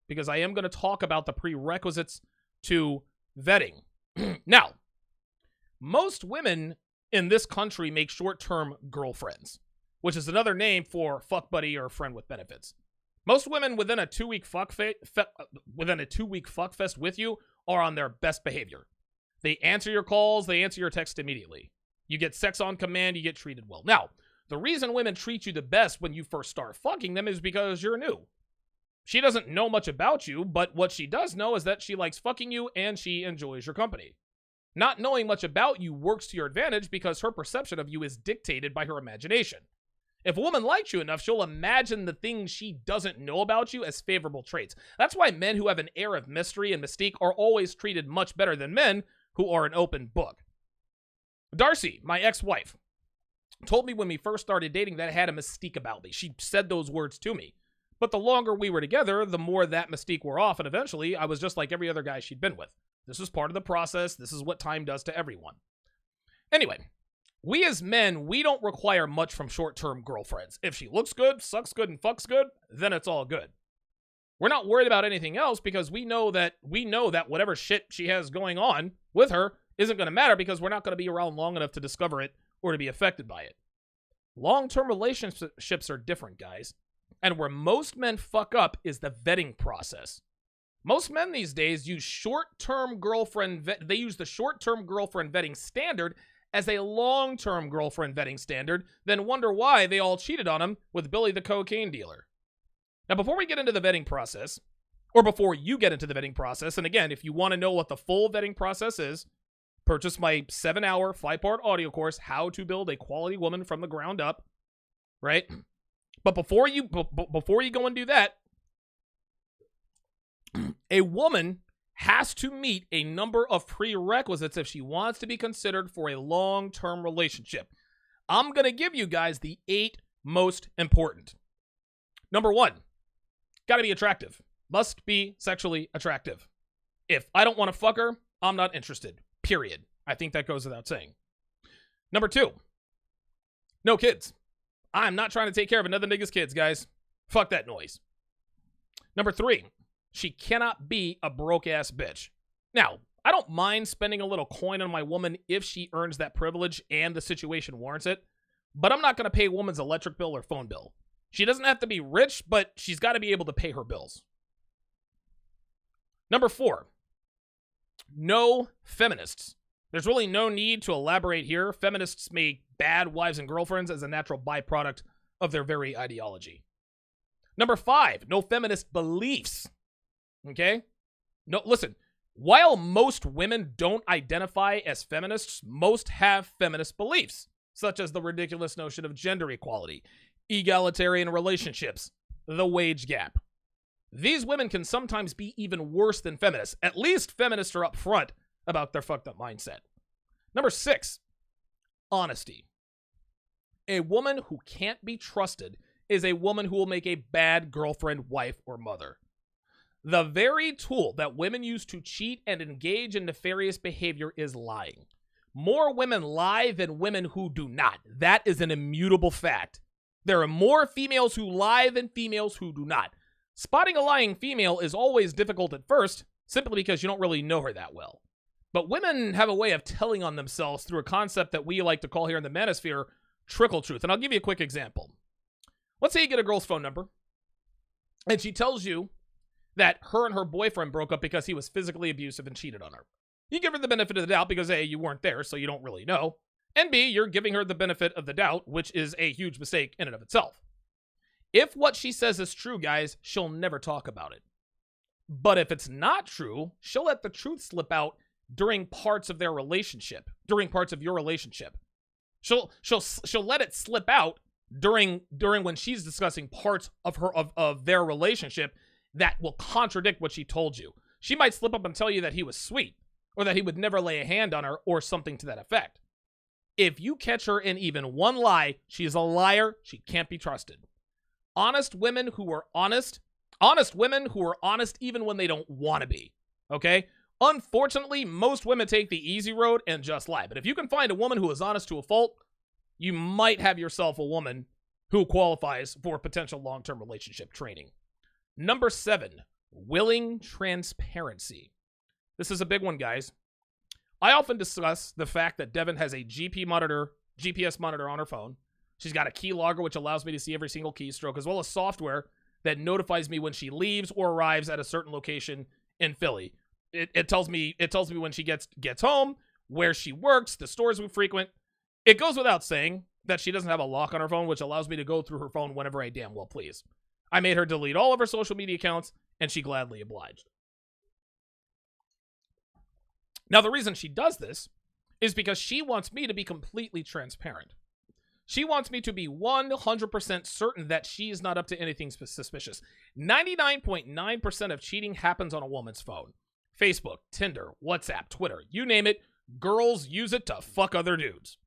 A: because I am going to talk about the prerequisites to vetting. Now, most women in this country make short-term girlfriends, which is another name for fuck buddy or friend with benefits. Most women within a 2-week fuck fest with you are on their best behavior. They answer your calls, they answer your text immediately. You get sex on command, you get treated well. Now, the reason women treat you the best when you first start fucking them is because you're new. She doesn't know much about you, but what she does know is that she likes fucking you and she enjoys your company. Not knowing much about you works to your advantage because her perception of you is dictated by her imagination. If a woman likes you enough, she'll imagine the things she doesn't know about you as favorable traits. That's why men who have an air of mystery and mystique are always treated much better than men who are an open book. Darcy, my ex-wife, told me when we first started dating that I had a mystique about me. She said those words to me. But the longer we were together, the more that mystique wore off, and eventually I was just like every other guy she'd been with. This is part of the process. This is what time does to everyone. Anyway, we as men, we don't require much from short-term girlfriends. If she looks good, sucks good, and fucks good, then it's all good. We're not worried about anything else because we know that whatever shit she has going on with her isn't going to matter because we're not going to be around long enough to discover it or to be affected by it. Long-term relationships are different, guys. And where most men fuck up is the vetting process. Most men these days use the short-term girlfriend vetting standard as a long-term girlfriend vetting standard, then wonder why they all cheated on him with Billy the cocaine dealer. Now, before we get into the vetting process, or before you get into the vetting process, and again, if you want to know what the full vetting process is, purchase my 7-hour, 5-part audio course, How to Build a Quality Woman from the Ground Up, right? But before you go and do that, a woman has to meet a number of prerequisites if she wants to be considered for a long-term relationship. I'm going to give you guys the 8 most important. Number 1, got to be attractive. Must be sexually attractive. If I don't want to fuck her, I'm not interested. Period. I think that goes without saying. Number 2, no kids. I'm not trying to take care of another nigga's kids, guys. Fuck that noise. Number 3, she cannot be a broke-ass bitch. Now, I don't mind spending a little coin on my woman if she earns that privilege and the situation warrants it, but I'm not going to pay a woman's electric bill or phone bill. She doesn't have to be rich, but she's got to be able to pay her bills. Number 4, no feminists. There's really no need to elaborate here. Feminists make bad wives and girlfriends as a natural byproduct of their very ideology. Number 5, no feminist beliefs. Okay? No, listen, while most women don't identify as feminists, most have feminist beliefs, such as the ridiculous notion of gender equality, egalitarian relationships, the wage gap. These women can sometimes be even worse than feminists. At least feminists are upfront about their fucked up mindset. Number 6, honesty. A woman who can't be trusted is a woman who will make a bad girlfriend, wife, or mother. The very tool that women use to cheat and engage in nefarious behavior is lying. More women lie than women who do not. That is an immutable fact. There are more females who lie than females who do not. Spotting a lying female is always difficult at first, simply because you don't really know her that well. But women have a way of telling on themselves through a concept that we like to call here in the manosphere trickle truth. And I'll give you a quick example. Let's say you get a girl's phone number, and she tells you that her and her boyfriend broke up because he was physically abusive and cheated on her. You give her the benefit of the doubt because A, you weren't there, so you don't really know. And B, you're giving her the benefit of the doubt, which is a huge mistake in and of itself. If what she says is true, guys, she'll never talk about it. But if it's not true, she'll let the truth slip out during parts of their relationship, during parts of your relationship. She'll let it slip out during when she's discussing parts of their relationship that will contradict what she told you. She might slip up and tell you that he was sweet, or that he would never lay a hand on her, or something to that effect. If you catch her in even one lie, she is a liar. She can't be trusted. Honest women who are honest even when they don't want to be, okay? Unfortunately, most women take the easy road and just lie. But if you can find a woman who is honest to a fault, you might have yourself a woman who qualifies for potential long-term relationship training. Number 7, willing transparency. This is a big one, guys. I often discuss the fact that Devin has a GPS monitor on her phone. She's got a key logger, which allows me to see every single keystroke, as well as software that notifies me when she leaves or arrives at a certain location in Philly. It tells me when she gets home, where she works, the stores we frequent. It goes without saying that she doesn't have a lock on her phone, which allows me to go through her phone whenever I damn well please. I made her delete all of her social media accounts, and she gladly obliged. Now, the reason she does this is because she wants me to be completely transparent. She wants me to be 100% certain that she is not up to anything suspicious. 99.9% of cheating happens on a woman's phone. Facebook, Tinder, WhatsApp, Twitter, you name it, girls use it to fuck other dudes.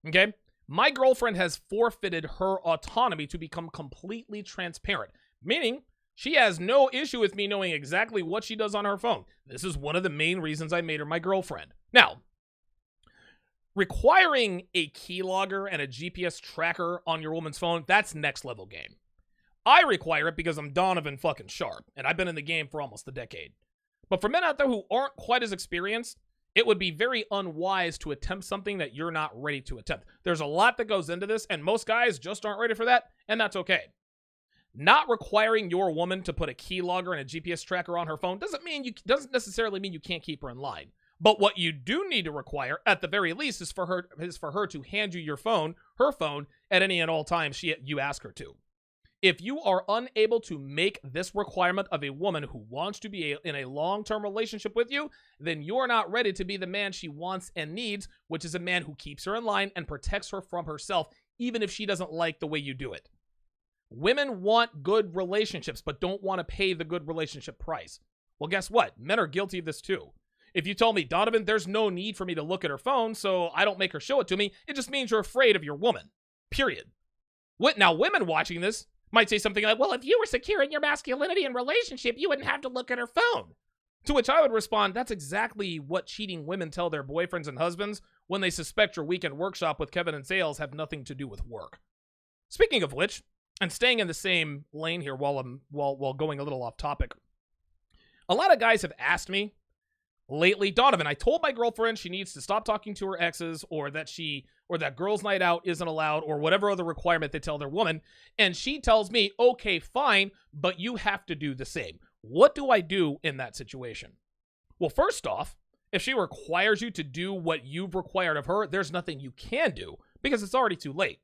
A: Okay? My girlfriend has forfeited her autonomy to become completely transparent, meaning she has no issue with me knowing exactly what she does on her phone. This is one of the main reasons I made her my girlfriend. Now, requiring a keylogger and a GPS tracker on your woman's phone, that's next level game. I require it because I'm Donovan fucking Sharpe, and I've been in the game for almost a decade. But for men out there who aren't quite as experienced, it would be very unwise to attempt something that you're not ready to attempt. There's a lot that goes into this, and most guys just aren't ready for that, and that's okay. Not requiring your woman to put a keylogger and a GPS tracker on her phone doesn't necessarily mean you can't keep her in line. But what you do need to require, at the very least, is for her to hand you her phone, at any and all times you ask her to. If you are unable to make this requirement of a woman who wants to be in a long-term relationship with you, then you're not ready to be the man she wants and needs, which is a man who keeps her in line and protects her from herself, even if she doesn't like the way you do it. Women want good relationships, but don't want to pay the good relationship price. Well, guess what? Men are guilty of this too. If you told me, Donovan, there's no need for me to look at her phone, so I don't make her show it to me, it just means you're afraid of your woman. Period. Now, women watching this might say something like, well, if you were secure in your masculinity and relationship, you wouldn't have to look at her phone. To which I would respond, that's exactly what cheating women tell their boyfriends and husbands when they suspect your weekend workshop with Kevin and Sales have nothing to do with work. Speaking of which, and staying in the same lane here while going a little off topic, a lot of guys have asked me lately, Donovan, I told my girlfriend she needs to stop talking to her exes, or that girls' night out isn't allowed, or whatever other requirement they tell their woman, and she tells me, okay, fine, but you have to do the same. What do I do in that situation? Well, first off, if she requires you to do what you've required of her, there's nothing you can do because it's already too late.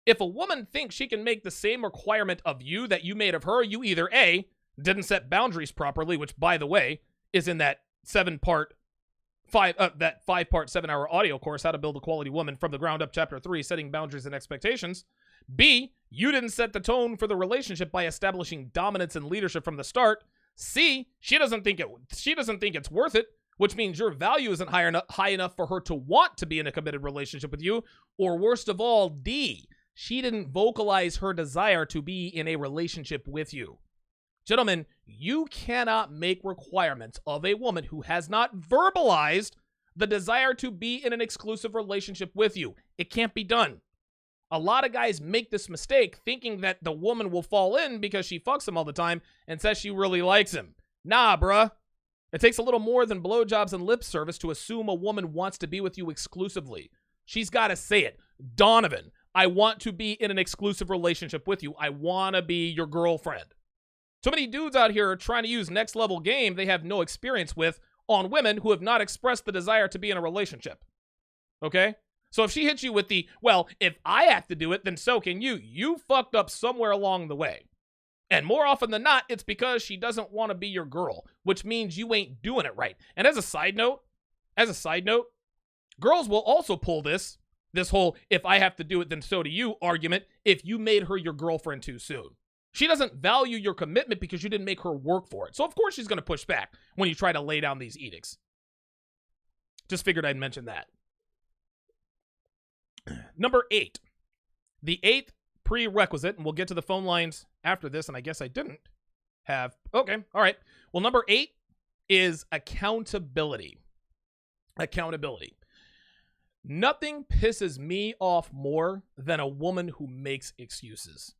A: If a woman thinks she can make the same requirement of you that you made of her, you either A, didn't set boundaries properly, which, by the way, is in that 5-part 7-hour audio course, How to Build a Quality Woman from the Ground Up, Chapter 3, Setting Boundaries and Expectations. B, you didn't set the tone for the relationship by establishing dominance and leadership from the start. C, she doesn't think it's worth it, which means your value isn't high enough for her to want to be in a committed relationship with you. Or worst of all, D, she didn't vocalize her desire to be in a relationship with you. Gentlemen, you cannot make requirements of a woman who has not verbalized the desire to be in an exclusive relationship with you. It can't be done. A lot of guys make this mistake thinking that the woman will fall in because she fucks him all the time and says she really likes him. Nah, bruh. It takes a little more than blowjobs and lip service to assume a woman wants to be with you exclusively. She's got to say it. Donovan, I want to be in an exclusive relationship with you. I want to be your girlfriend. So many dudes out here are trying to use next level game they have no experience with on women who have not expressed the desire to be in a relationship. Okay? So if she hits you with the, well, if I have to do it, then so can you. You fucked up somewhere along the way. And more often than not, it's because she doesn't want to be your girl, which means you ain't doing it right. And as a side note, girls will also pull this whole, if I have to do it, then so do you argument if you made her your girlfriend too soon. She doesn't value your commitment because you didn't make her work for it. So of course she's going to push back when you try to lay down these edicts. Just figured I'd mention that. Number 8. The 8th prerequisite, and we'll get to the phone lines after this, and I guess I didn't have. Okay, all right. Well, number 8 is accountability. Accountability. Nothing pisses me off more than a woman who makes excuses.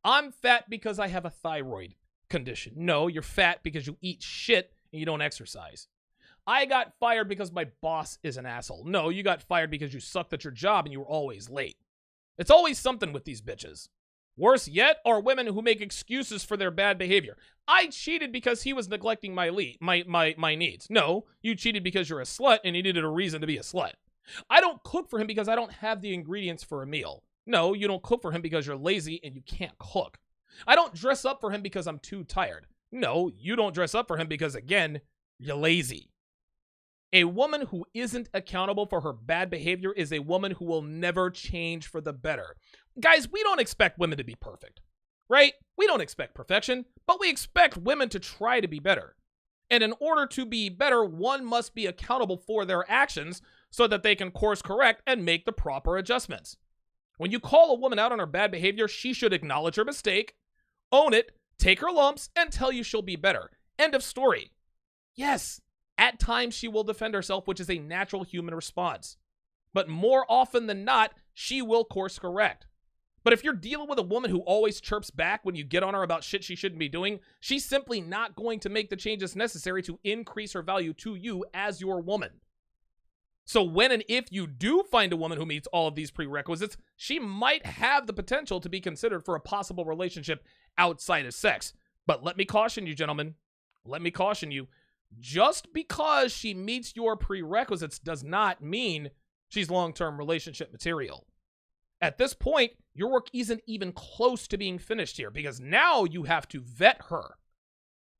A: I'm fat because I have a thyroid condition. No, you're fat because you eat shit and you don't exercise. I got fired because my boss is an asshole. No, you got fired because you sucked at your job and you were always late. It's always something with these bitches. Worse yet are women who make excuses for their bad behavior. I cheated because he was neglecting my needs. No, you cheated because you're a slut and you needed a reason to be a slut. I don't cook for him because I don't have the ingredients for a meal. No, you don't cook for him because you're lazy and you can't cook. I don't dress up for him because I'm too tired. No, you don't dress up for him because, again, you're lazy. A woman who isn't accountable for her bad behavior is a woman who will never change for the better. Guys, we don't expect women to be perfect, right? We don't expect perfection, but we expect women to try to be better. And in order to be better, one must be accountable for their actions so that they can course correct and make the proper adjustments. When you call a woman out on her bad behavior, she should acknowledge her mistake, own it, take her lumps, and tell you she'll be better. End of story. Yes, at times she will defend herself, which is a natural human response. But more often than not, she will course correct. But if you're dealing with a woman who always chirps back when you get on her about shit she shouldn't be doing, she's simply not going to make the changes necessary to increase her value to you as your woman. So when and if you do find a woman who meets all of these prerequisites, she might have the potential to be considered for a possible relationship outside of sex. But let me caution you, gentlemen. Let me caution you. Just because she meets your prerequisites does not mean she's long-term relationship material. At this point, your work isn't even close to being finished here because now you have to vet her.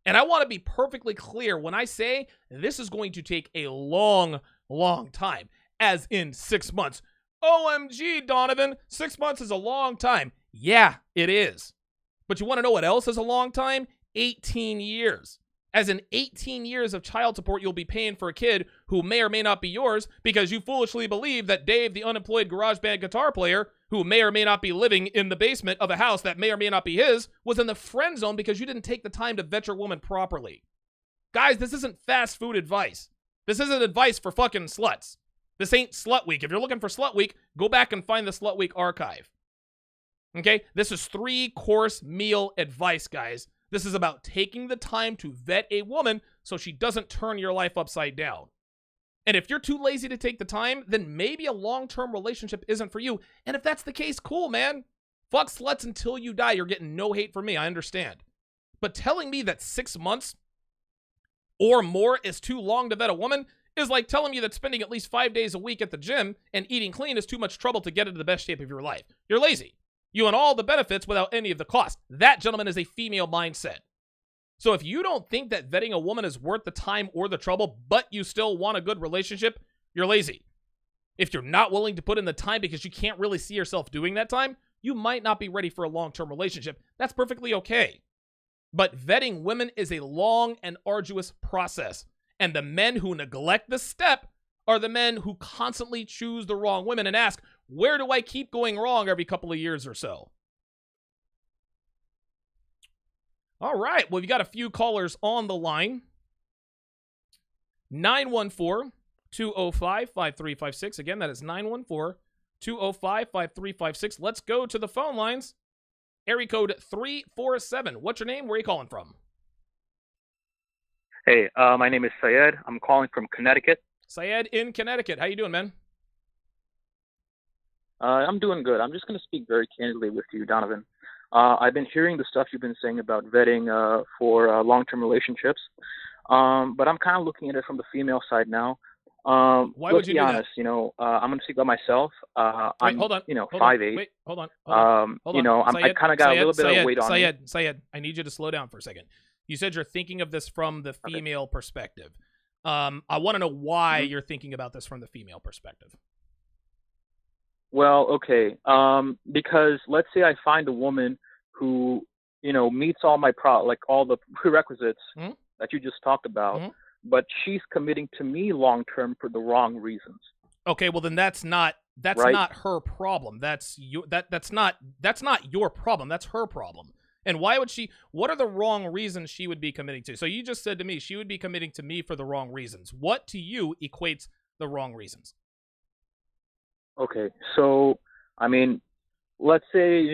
A: And I want to be perfectly clear when I say this is going to take a long time, as in 6 months. OMG, Donovan, 6 months is a long time. Yeah, it is. But you want to know what else is a long time? 18 years. As in 18 years of child support you'll be paying for a kid who may or may not be yours because you foolishly believe that Dave, the unemployed garage band guitar player, who may or may not be living in the basement of a house that may or may not be his, was in the friend zone because you didn't take the time to vet your woman properly. Guys, this isn't fast food advice. This isn't advice for fucking sluts. This ain't Slut Week. If you're looking for Slut Week, go back and find the Slut Week archive. Okay? This is 3-course meal advice, guys. This is about taking the time to vet a woman so she doesn't turn your life upside down. And if you're too lazy to take the time, then maybe a long-term relationship isn't for you. And if that's the case, cool, man. Fuck sluts until you die. You're getting no hate from me. I understand. But telling me that 6 months or more is too long to vet a woman is like telling me that spending at least 5 days a week at the gym and eating clean is too much trouble to get into the best shape of your life. You're lazy. You want all the benefits without any of the cost. That, gentlemen, is a female mindset. So if you don't think that vetting a woman is worth the time or the trouble, but you still want a good relationship, you're lazy. If you're not willing to put in the time because you can't really see yourself doing that time, you might not be ready for a long-term relationship. That's perfectly okay. But vetting women is a long and arduous process. And the men who neglect this step are the men who constantly choose the wrong women and ask, where do I keep going wrong every couple of years or so? All right. Well, we've got a few callers on the line. 914-205-5356. Again, that is 914-205-5356. Let's go to the phone lines. Area code 347. What's your name? Where are you calling from?
C: Hey, my name is Syed. I'm calling from Connecticut.
A: Syed in Connecticut. How you doing, man?
C: I'm doing good. I'm just going to speak very candidly with you, Donovan. I've been hearing the stuff you've been saying about vetting for long-term relationships, but I'm kind of looking at it from the female side now.
A: Why would you
C: be
A: do
C: honest,
A: that?
C: I'm going to speak about myself.
A: Wait, hold on.
C: 5'8".
A: Wait, hold on.
C: I kind of got a little bit of weight on me.
A: Syed, I need you to slow down for a second. You said you're thinking of this from the female perspective. I want to know why you're thinking about this from the female perspective.
C: Well, okay. Because let's say I find a woman who, meets all my all the prerequisites that you just talked about, but she's committing to me long term for the wrong reasons.
A: Okay, well then that's not her problem. That's not your problem. That's her problem. And why would what are the wrong reasons she would be committing to? So you just said to me, she would be committing to me for the wrong reasons. What to you equates the wrong reasons?
C: Okay, so, let's say,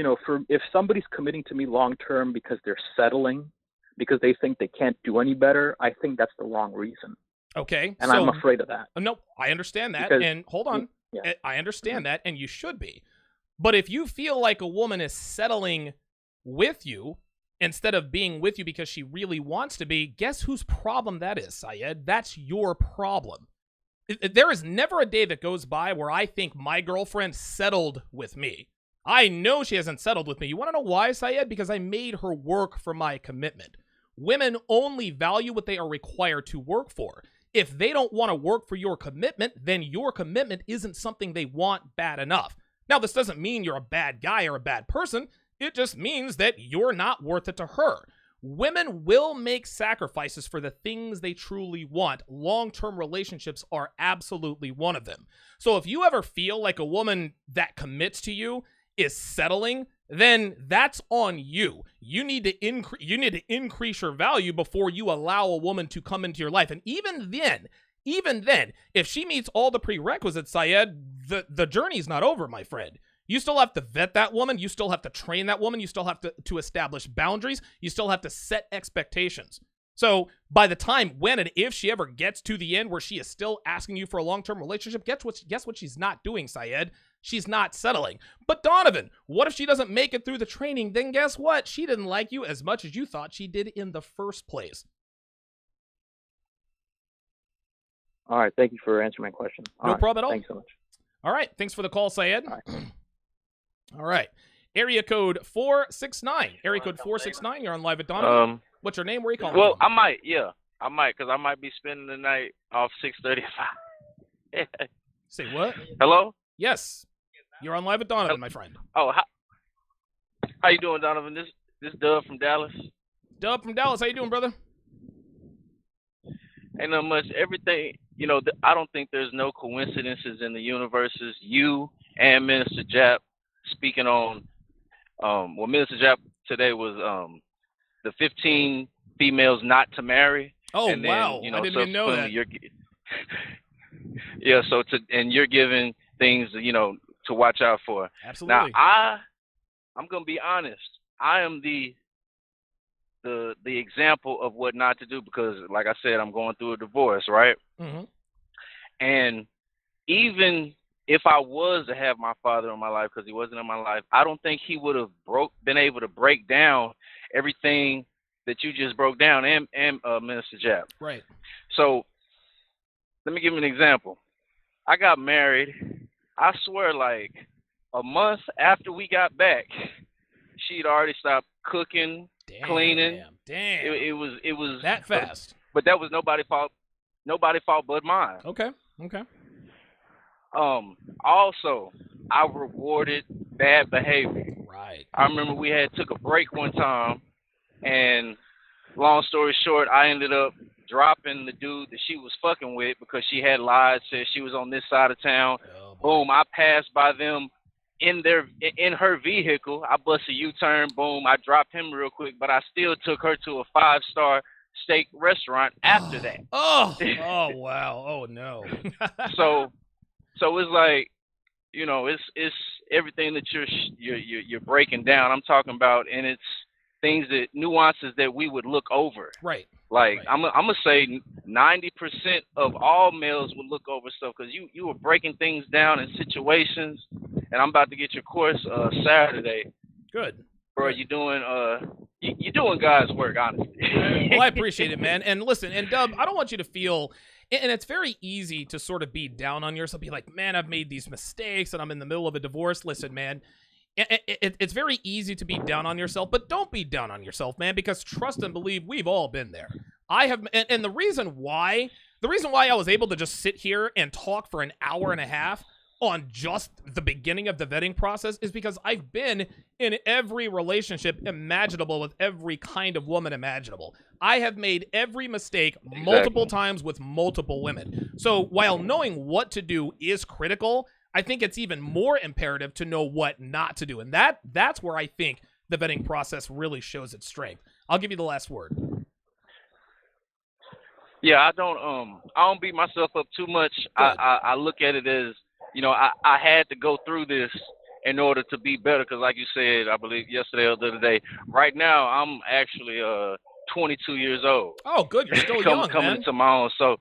C: if somebody's committing to me long term because they're settling, because they think they can't do any better, I think that's the wrong reason.
A: Okay.
C: And I'm afraid of that.
A: No, I understand that.
C: Because,
A: and hold on. Yeah. I understand that, and you should be. But if you feel like a woman is settling with you instead of being with you because she really wants to be, guess whose problem that is, Syed? That's your problem. There is never a day that goes by where I think my girlfriend settled with me. I know she hasn't settled with me. You want to know why, Syed? Because I made her work for my commitment. Women only value what they are required to work for. If they don't want to work for your commitment, then your commitment isn't something they want bad enough. Now, this doesn't mean you're a bad guy or a bad person. It just means that you're not worth it to her. Women will make sacrifices for the things they truly want. Long-term relationships are absolutely one of them. So if you ever feel like a woman that commits to you is settling, then that's on you. You need to increase your value before you allow a woman to come into your life. And even then, if she meets all the prerequisites, Syed, the journey's not over, my friend. You still have to vet that woman. You still have to train that woman. You still have to establish boundaries. You still have to set expectations. So by the time when and if she ever gets to the end where she is still asking you for a long-term relationship, guess what she's not doing, Syed? She's not settling. But Donovan, what if she doesn't make it through the training? Then guess what? She didn't like you as much as you thought she did in the first place.
C: All right. Thank you for answering my question.
A: No problem at all.
C: Thanks so much.
A: All right. Thanks for the call, Syed.
C: All right.
A: All right. Area code 469. Area code 469. You're on live at Donovan. What's your name? Where are you calling from?
D: Well, I might, because I might be spending the night off 6:35.
A: Say what?
D: Hello?
A: Yes. You're on live at Donovan, my friend.
D: Oh, how you doing, Donovan? This Dub from Dallas.
A: Dub from Dallas. How you doing, brother?
D: Ain't not much. Everything, I don't think there's no coincidences in the universes. You and Minister Jap speaking on, Minister Jap today was the 15 females not to marry.
A: Oh,
D: and then,
A: wow. I didn't even know that.
D: You're giving things, to watch out for.
A: Absolutely.
D: Now, I'm going to be honest. I am the example of what not to do because, like I said, I'm going through a divorce, right?
A: Mm-hmm.
D: And even if I was to have my father in my life, because he wasn't in my life, I don't think he would have been able to break down everything that you just broke down and Minister Jap.
A: Right.
D: So let me give you an example. I got married. I swear, like a month after we got back, she'd already stopped cooking, cleaning.
A: Damn.
D: It was
A: that fast.
D: But that was nobody's fault. Nobody's fault but mine.
A: Okay.
D: Also, I rewarded bad behavior.
A: Right.
D: I remember we took a break one time, and long story short, I ended up dropping the dude that she was fucking with because she had lied, said she was on this side of town.
A: Oh,
D: boom, I passed by them in her vehicle. I bust a U-turn. Boom, I dropped him real quick, but I still took her to a 5-star steak restaurant after that.
A: Oh wow. Oh no.
D: So it's like, it's everything that you're breaking down. I'm talking about, and it's things nuances that we would look over.
A: Right.
D: Like,
A: right.
D: I'm gonna say 90% of all males would look over stuff because you were breaking things down in situations, and I'm about to get your course Saturday.
A: Good.
D: Bro, you're doing God's work, honestly.
A: Well, I appreciate it, man. And listen, and Dub, I don't want you to feel, and it's very easy to sort of be down on yourself, be like, man, I've made these mistakes and I'm in the middle of a divorce. Listen, man, it's very easy to be down on yourself, but don't be down on yourself, man, because trust and believe, we've all been there. I have, and the reason why I was able to just sit here and talk for an hour and a half on just the beginning of the vetting process is because I've been in every relationship imaginable with every kind of woman imaginable. I have made every mistake multiple times with multiple women. So while knowing what to do is critical, I think it's even more imperative to know what not to do. And that's where I think the vetting process really shows its strength. I'll give you the last word.
D: Yeah, I don't beat myself up too much. I look at it as, I had to go through this in order to be better because, like you said, I believe yesterday or the other day, right now I'm actually 22 years old.
A: Oh, good. You're still young,
D: coming
A: man.
D: into my own. So,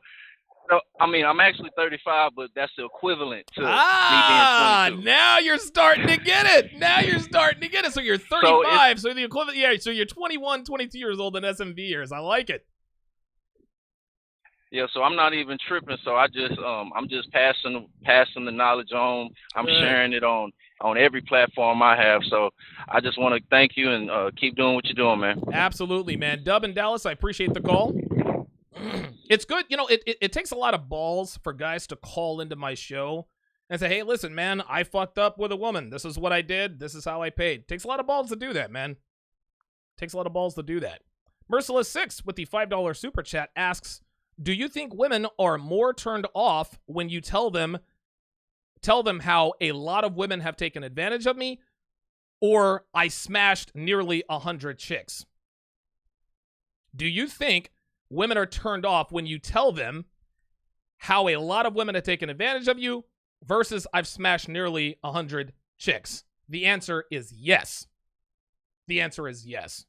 D: I'm actually 35, but that's the equivalent to me being 22.
A: Now you're starting to get it. So you're 35, so the equivalent, so you're 21, 22 years old in SMV years. I like it.
D: Yeah, so I'm not even tripping. So I'm just passing the knowledge on. I'm sharing it on every platform I have. So I just want to thank you and keep doing what you're doing, man.
A: Absolutely, man. Dub in Dallas, I appreciate the call. It's good. You know, it takes a lot of balls for guys to call into my show and say, hey, listen, man, I fucked up with a woman. This is what I did. This is how I paid. It takes a lot of balls to do that, man. Takes a lot of balls to do that. Merciless6 with the $5 super chat asks, do you think women are more turned off when you tell them how a lot of women have taken advantage of me, or I smashed nearly 100 chicks? Do you think women are turned off when you tell them how a lot of women have taken advantage of you versus I've smashed nearly 100 chicks? The answer is yes. The answer is yes.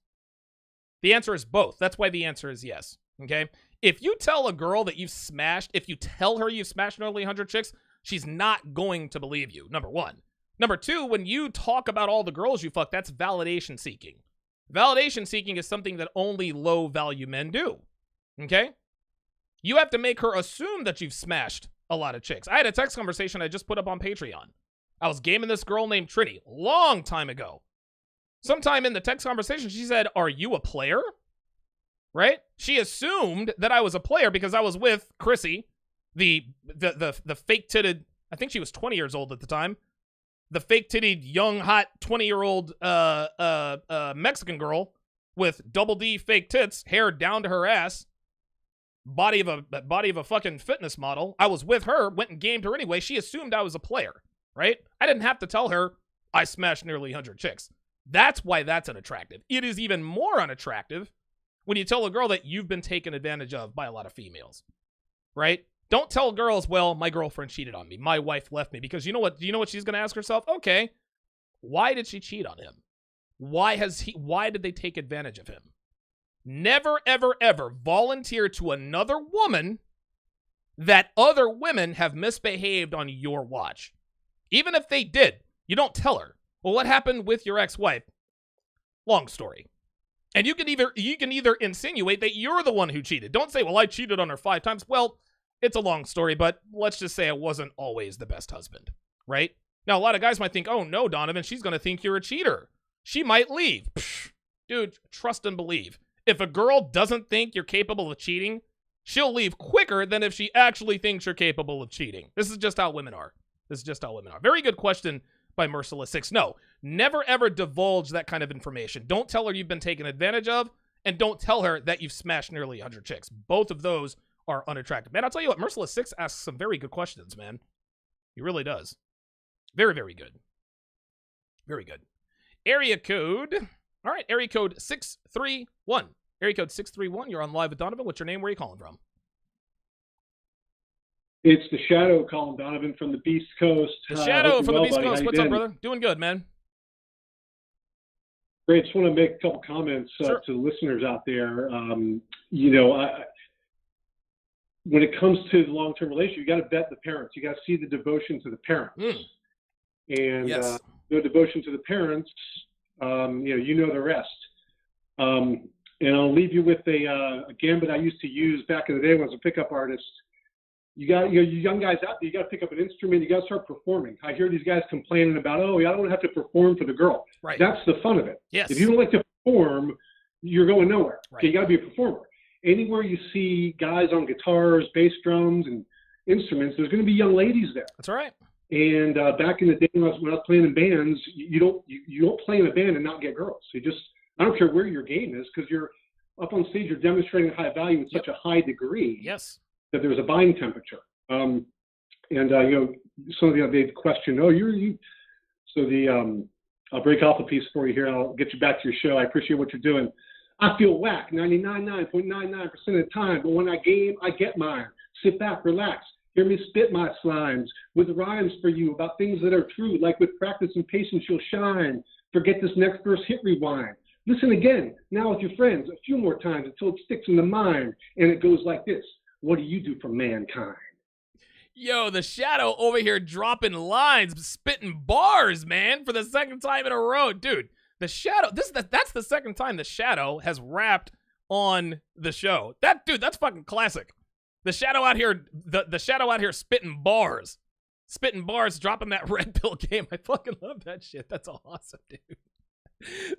A: The answer is both. That's why the answer is yes. Okay? If you tell a girl that if you tell her you've smashed nearly 100 chicks, she's not going to believe you, number one. Number two, when you talk about all the girls you fuck, that's validation seeking. Validation seeking is something that only low-value men do. Okay? You have to make her assume that you've smashed a lot of chicks. I had a text conversation I just put up on Patreon. I was gaming this girl named Trini, long time ago. Sometime in the text conversation, she said, "Are you a player?" Right? She assumed that I was a player because I was with Chrissy, the fake-titted, I think she was 20 years old at the time, the fake-titted, young, hot, 20-year-old Mexican girl with double D fake tits, hair down to her ass, body of a fucking fitness model. I was with her, went and gamed her anyway. She assumed I was a player, right? I didn't have to tell her I smashed nearly 100 chicks. That's why that's unattractive. It is even more unattractive when you tell a girl that you've been taken advantage of by a lot of females, right? Don't tell girls, well, my girlfriend cheated on me. My wife left me. Because you know what she's going to ask herself? Okay, why did she cheat on him? Why did they take advantage of him? Never, ever, ever volunteer to another woman that other women have misbehaved on your watch. Even if they did, you don't tell her. Well, what happened with your ex-wife? Long story. And you can either insinuate that you're the one who cheated. Don't say, well, I cheated on her 5 times. Well, it's a long story, but let's just say I wasn't always the best husband, right? Now, a lot of guys might think, oh, no, Donovan, she's going to think you're a cheater. She might leave. Psh, dude, trust and believe. If a girl doesn't think you're capable of cheating, she'll leave quicker than if she actually thinks you're capable of cheating. This is just how women are. Very good question by Merciless6. No, never ever divulge that kind of information. Don't tell her you've been taken advantage of, and don't tell her that you've smashed nearly 100 chicks. Both of those are unattractive. Man, I'll tell you what, Merciless6 asks some very good questions, man. He really does. Very, very good. Very good. Area code 631. Area code 631, you're on Live with Donovan. What's your name? Where are you calling from?
E: It's the Shadow calling, Donovan, from the Beast Coast.
A: The Shadow from the Beast Coast. What's up, brother? Doing good, man.
E: Great. Just want to make a couple comments
A: Sure.
E: to the listeners out there. When it comes to the long-term relationship, you got to vet the parents. You got to see the devotion to the parents. And
A: Yes.
E: no devotion to the parents, you know the rest. And I'll leave you with a gambit I used to use back in the day when I was a pickup artist. You young guys out there, you got to pick up an instrument. You got to start performing. I hear these guys complaining about, I don't have to perform for the girl.
A: Right.
E: That's the fun of it.
A: Yes.
E: If you don't like to perform, you're going nowhere.
A: Right.
E: Okay, you got to be a performer. Anywhere you see guys on guitars, bass drums, and instruments, there's going to be young ladies there.
A: That's all right.
E: And back in the day when I was playing in bands, you don't play in a band and not get girls. I don't care where your game is, because you're up on stage, you're demonstrating high value with such a high degree.
A: Yes.
E: That there's a buying temperature. Some of the question, I'll break off a piece for you here. I'll get you back to your show. I appreciate what you're doing. I feel whack 99.99% of the time, but when I game, I get mine. Sit back, relax. Hear me spit my slimes with rhymes for you about things that are true, like with practice and patience you'll shine. Forget this next verse, hit rewind. Listen again, now with your friends, a few more times until it sticks in the mind. And it goes like this. What do you do for mankind?
A: Yo, the Shadow over here dropping lines, spitting bars, man, for the second time in a row. Dude, the Shadow, that's the second time the Shadow has rapped on the show. That's fucking classic. The shadow out here, the shadow out here spitting bars, dropping that red pill game. I fucking love that shit. That's awesome, dude.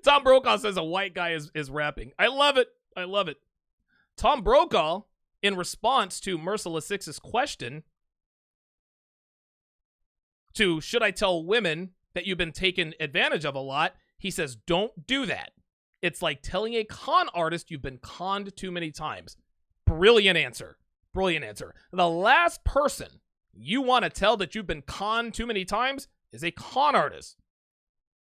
A: Tom Brokaw says a white guy is rapping. I love it. Tom Brokaw, in response to Merciless Six's question to should I tell women that you've been taken advantage of a lot, he says, don't do that. It's like telling a con artist you've been conned too many times. Brilliant answer. The last person you want to tell that you've been conned too many times is a con artist.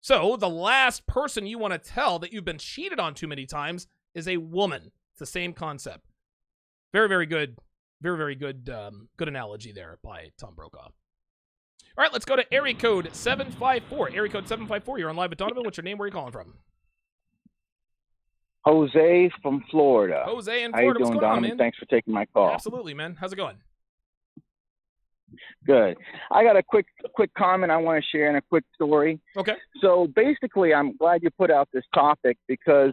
A: So the last person you want to tell that you've been cheated on too many times is a woman. It's the same concept. Very, very good. Very, very good. Good analogy there by Tom Brokaw. All right, let's go to area code 754. Area code 754. You're on live with Donovan. What's your name? Where are you calling from?
F: Jose from Florida.
A: Jose in Florida.
F: How you doing,
A: what's going
F: Donovan?
A: on, man?
F: Thanks for taking my call.
A: Absolutely, man. How's it going?
F: Good. I got a quick comment I want to share and a quick story.
A: Okay.
F: So basically, I'm glad you put out this topic because,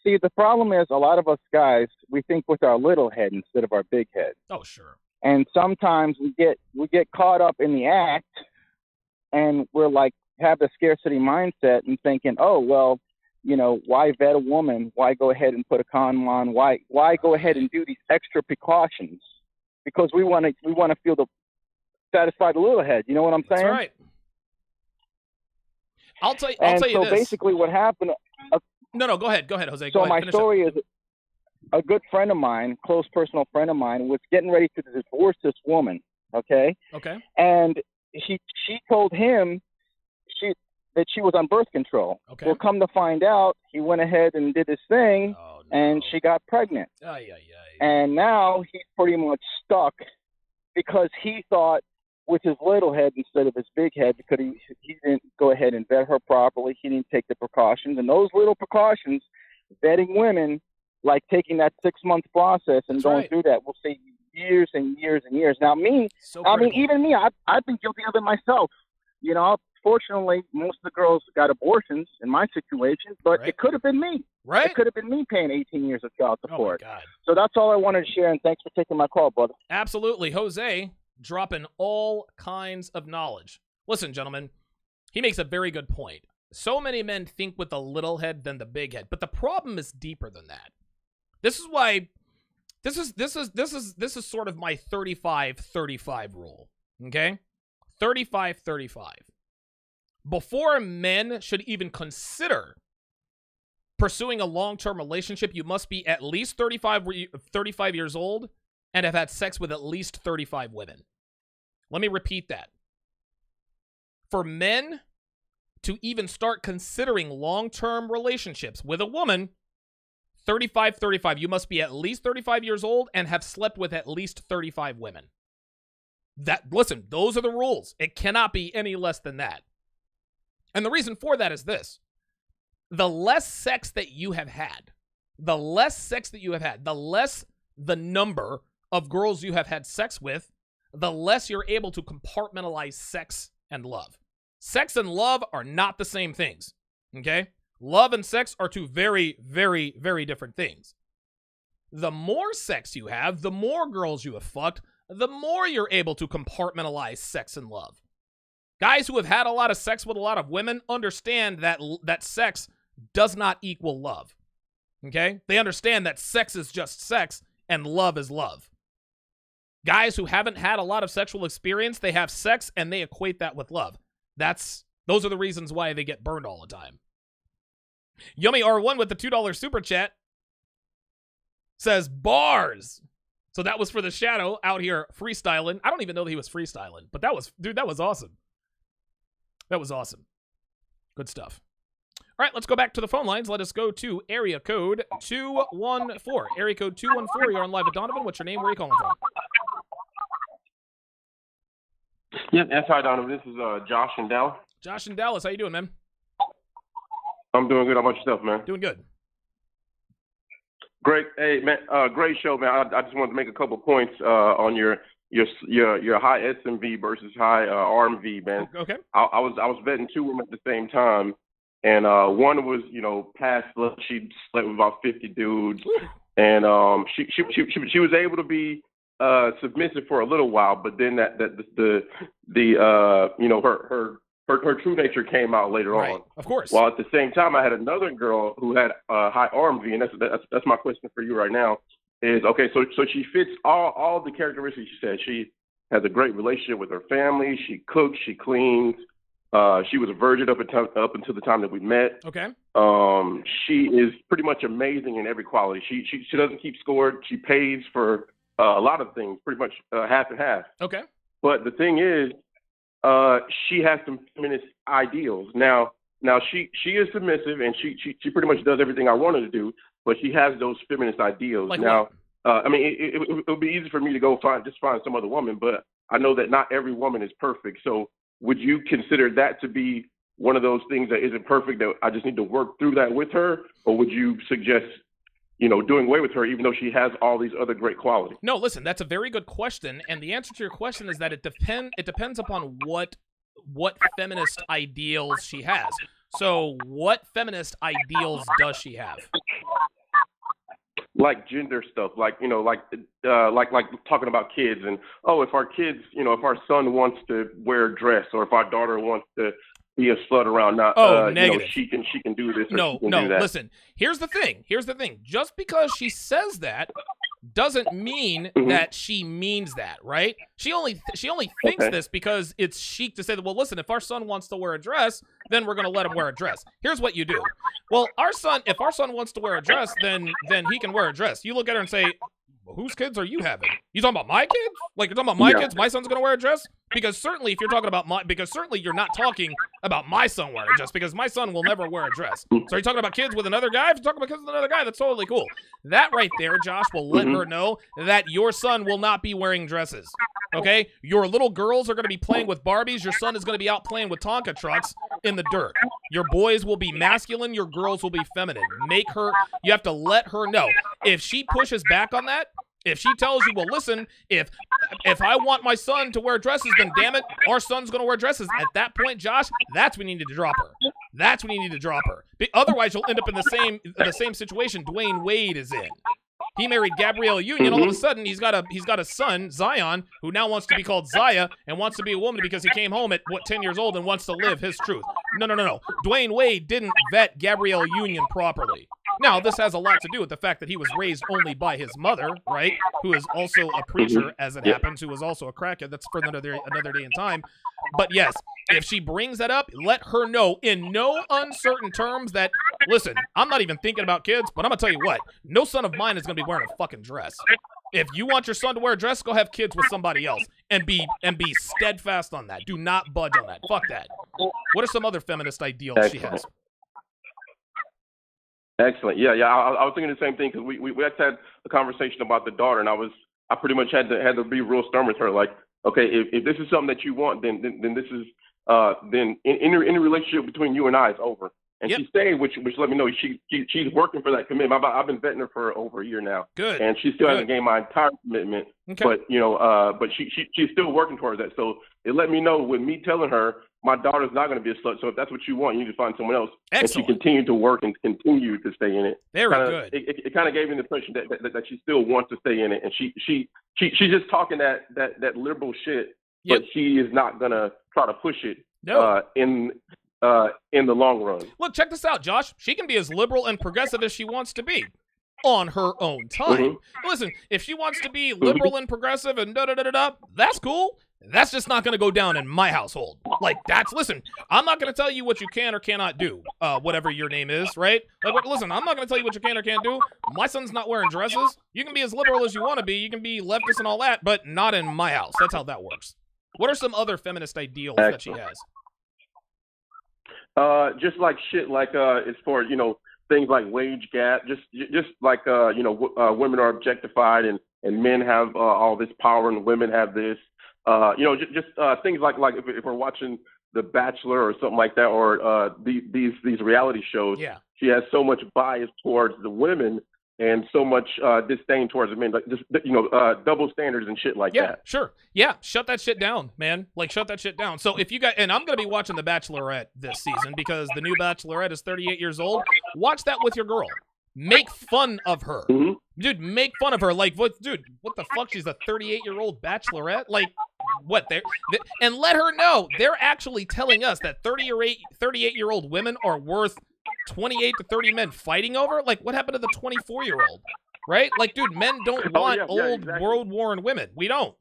F: see, the problem is a lot of us guys, we think with our little head instead of our big head.
A: Oh, sure.
F: And sometimes we get caught up in the act, and we're like have the scarcity mindset and thinking, oh well, you know, why vet a woman? Why go ahead and put a condom on? Why go ahead and do these extra precautions? Because we want to feel satisfy the little head. You know what I'm saying?
A: That's right. I'll tell you
F: so
A: this.
F: Basically, what happened?
A: No, go ahead, Jose.
F: So
A: go ahead,
F: my
A: finish
F: story
A: it.
F: is a good friend of mine, close personal friend of mine, was getting ready to divorce this woman. Okay.
A: Okay.
F: And she told him that she was on birth control.
A: Okay.
F: Well, come to find out, he went ahead and did his thing, and she got pregnant. And now he's pretty much stuck because he thought with his little head instead of his big head, because he didn't go ahead and vet her properly. He didn't take the precautions. And those little precautions, vetting women, like taking that 6-month process and going through that, will save years and years and years. Now, even me, I've been guilty of it myself. You know, fortunately, most of the girls got abortions in my situation, but it could have been me.
A: Right.
F: It could have been me paying 18 years of child support.
A: Oh, my God.
F: So that's all I wanted to share, and thanks for taking my call, brother.
A: Absolutely. Jose dropping all kinds of knowledge. Listen, gentlemen, he makes a very good point. So many men think with the little head than the big head, but the problem is deeper than that. This is why this is sort of my 35-35 rule. Okay? 35-35. Before men should even consider pursuing a long-term relationship, you must be at least 35 years old and have had sex with at least 35 women. Let me repeat that. For men to even start considering long-term relationships with a woman, 35, you must be at least 35 years old and have slept with at least 35 women. Listen, those are the rules. It cannot be any less than that. And the reason for that is this. The less sex that you have had, the less the number of girls you have had sex with, the less you're able to compartmentalize sex and love. Sex and love are not the same things, okay? Love and sex are two very, very, very different things. The more sex you have, the more girls you have fucked, the more you're able to compartmentalize sex and love. Guys who have had a lot of sex with a lot of women understand that sex does not equal love, okay? They understand that sex is just sex and love is love. Guys who haven't had a lot of sexual experience, they have sex and they equate that with love. Those are the reasons why they get burned all the time. Yummy R1 with the $2 super chat says bars. So that was for the shadow out here freestyling. I don't even know that he was freestyling, but that was awesome. That was awesome. Good stuff. All right, let's go back to the phone lines. Let us go to area code 214. Area code 214, you're on live with Donovan. What's your name? Where are you calling from?
G: Yes, hi, Donovan. This is Josh in Dallas.
A: Josh in Dallas. How you doing, man?
G: I'm doing good. How about yourself, man?
A: Doing good.
G: Great. Hey, man, great show, man. I just wanted to make a couple points on your high SMV versus high RMV, man.
A: Okay.
G: I was betting two women at the same time, and one was, past slut. She slept with about 50 dudes, and she was able to be submissive for a little while, but then her true nature came out later on.
A: Of course.
G: While at the same time, I had another girl who had high RMV, and that's my question for you right now. Is okay. So she fits all the characteristics you said. She has a great relationship with her family. She cooks. She cleans. She was a virgin up until the time that we met.
A: Okay.
G: She is pretty much amazing in every quality. She doesn't keep score. She pays for a lot of things, pretty much half and half.
A: Okay.
G: But the thing is, she has some feminist ideals. Now she is submissive, and she pretty much does everything I want her to do. But she has those feminist ideals.
A: Like
G: now, I mean, it would be easy for me to go find some other woman, but I know that not every woman is perfect. So would you consider that to be one of those things that isn't perfect, that I just need to work through that with her? Or would you suggest, doing away with her even though she has all these other great qualities?
A: No, listen, that's a very good question. And the answer to your question is that it depends upon what feminist ideals she has. So what feminist ideals does she have?
G: Like gender stuff, like talking about kids, and if our kids, if our son wants to wear a dress, or if our daughter wants to be a slut around,
A: negative.
G: She can do this.
A: No,
G: do that.
A: Listen. Here's the thing. Just because she says that doesn't mean that she means that, right? She only thinks this because it's chic to say that. Well, listen, if our son wants to wear a dress, then we're going to let him wear a dress. Here's what you do. Well, if our son wants to wear a dress, then he can wear a dress. You look at her and say, well, whose kids are you having? You talking about my kids? Like, you're talking about my kids? My son's going to wear a dress? Because certainly if you're talking about you're not talking about my son wearing a dress, because my son will never wear a dress. So are you talking about kids with another guy? If you're talking about kids with another guy, that's totally cool. That right there, Josh, will let her know that your son will not be wearing dresses. Okay? Your little girls are going to be playing with Barbies. Your son is going to be out playing with Tonka trucks in the dirt. Your boys will be masculine. Your girls will be feminine. You have to let her know. If she pushes back on that, if she tells you, well, listen, if I want my son to wear dresses, then damn it, our son's going to wear dresses. At that point, Josh, that's when you need to drop her. Otherwise, you'll end up in the same situation Dwayne Wade is in. He married Gabrielle Union. All of a sudden, he's got a son, Zion, who now wants to be called Zaya and wants to be a woman because he came home at 10 years old and wants to live his truth. No. Dwayne Wade didn't vet Gabrielle Union properly. Now, this has a lot to do with the fact that he was raised only by his mother, right, who is also a preacher, as it happens, who was also a crackhead. That's for another day in time. But yes, if she brings that up, let her know in no uncertain terms that, listen, I'm not even thinking about kids, but I'm going to tell you what, no son of mine is going to be wearing a fucking dress. If you want your son to wear a dress, go have kids with somebody else and be steadfast on that. Do not budge on that. Fuck that. What are some other feminist ideals she has?
G: Excellent. Yeah. I was thinking the same thing, because we actually had a conversation about the daughter, and I pretty much had to be real stern with her. Like, okay, if this is something that you want, then this is then any relationship between you and I is over. And she stayed, which let me know she's working for that commitment. I've been vetting her for over a year now.
A: Good.
G: And she still hasn't gained my entire commitment. Okay. But she's still working towards that. So it let me know, with me telling her my daughter's not going to be a slut. So if that's what you want, you need to find someone else.
A: Excellent.
G: And she continued to work and continued to stay in it.
A: Very good.
G: It kind of gave me the impression that she still wants to stay in it, and she's just talking that liberal shit, but she is not going to try to push it.
A: No.
G: In the long run.
A: Look, check this out, Josh. She can be as liberal and progressive as she wants to be on her own time. Listen, if she wants to be liberal and progressive and da-da-da-da-da, that's cool. That's just not going to go down in my household. Like, listen, I'm not going to tell you what you can or cannot do, whatever your name is, right? Like, listen, I'm not going to tell you what you can or can't do. My son's not wearing dresses. You can be as liberal as you want to be. You can be leftist and all that, but not in my house. That's how that works. What are some other feminist ideals that she has?
G: Just like shit, like it's for things like wage gap, just like women are objectified and men have all this power and women have this, just things like if we're watching The Bachelor or something like that, or these reality shows.
A: Yeah. She
G: has so much bias towards the women and so much disdain towards the men, like just double standards and shit like that.
A: Yeah, sure. Yeah, shut that shit down, man. Like, shut that shit down. So if you guys, and I'm going to be watching The Bachelorette this season because the new Bachelorette is 38 years old. Watch that with your girl. make fun of her.
G: Mm-hmm.
A: Dude, make fun of her. Like, what the fuck? She's a 38-year-old bachelorette? Like, what? And let her know they're actually telling us that 38-year-old women are worth 28 to 30 men fighting over? Like, what happened to the 24-year-old? Right? Like, dude, men don't want old,
G: exactly.
A: world-worn women. We don't.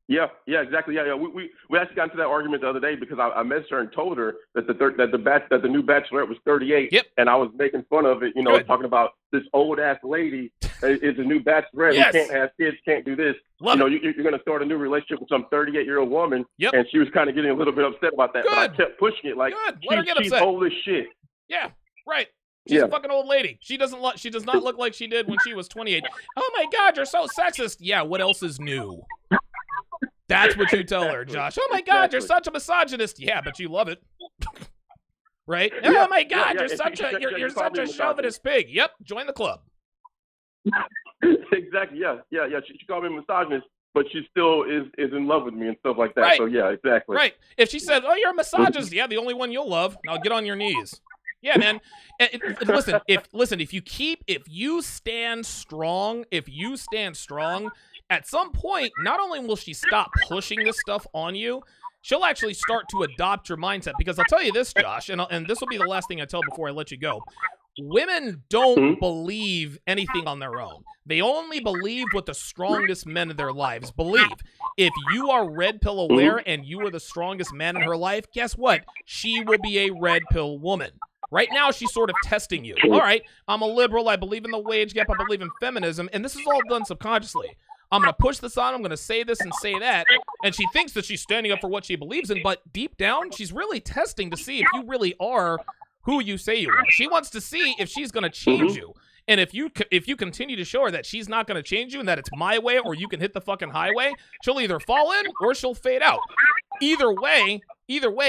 G: Yeah, exactly. Yeah. We actually got into that argument the other day because I messaged her and told her that the new bachelorette was 38.
A: Yep.
G: And I was making fun of it, talking about this old ass lady is a new bachelorette who can't have kids, can't do this. You're going to start a new relationship with some 38-year-old woman.
A: Yep.
G: And she was kind of getting a little bit upset about that.
A: Good.
G: But I kept pushing it like she's old as shit.
A: Yeah, right. She's a fucking old lady. She does not look like she did when she was 28. Oh my God, you're so sexist. Yeah, what else is new? That's what you tell her, Josh. Oh my God, you're such a misogynist. Yeah, but you love it. Right? Oh my God, you're such a chauvinist pig. Yep, join the club.
G: Exactly. Yeah. She called me a misogynist, but she still is in love with me and stuff like that.
A: Right.
G: So yeah, exactly.
A: Right. If she said, "Oh, you're a misogynist," yeah, the only one you'll love. Now get on your knees. Yeah, man. Listen, if you stand strong, at some point, not only will she stop pushing this stuff on you, she'll actually start to adopt your mindset. Because I'll tell you this, Josh, and this will be the last thing I tell before I let you go. Women don't believe anything on their own. They only believe what the strongest men in their lives believe. If you are red pill aware and you are the strongest man in her life, guess what? She will be a red pill woman. Right now, she's sort of testing you. All right, I'm a liberal. I believe in the wage gap. I believe in feminism. And this is all done subconsciously. I'm going to push this on. I'm going to say this and say that. And she thinks that she's standing up for what she believes in. But deep down, she's really testing to see if you really are who you say you are. She wants to see if she's going to change you. And if you continue to show her that she's not going to change you and that it's my way or you can hit the fucking highway, she'll either fall in or she'll fade out. Either way,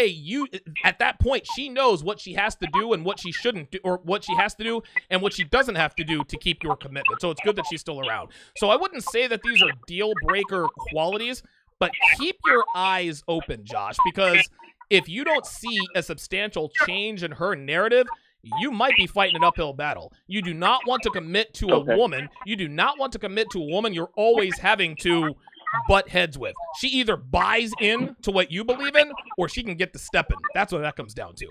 A: you at that point she knows what she has to do and what she shouldn't do, or what she has to do and what she doesn't have to do to keep your commitment. So it's good that she's still around. So I wouldn't say that these are deal breaker qualities, but keep your eyes open, Josh, because if you don't see a substantial change in her narrative, you might be fighting an uphill battle. You do not want to commit to a woman. You do not want to commit to a woman you're always having to butt heads with. She either buys in to what you believe in or she can get to stepping. That's what that comes down to.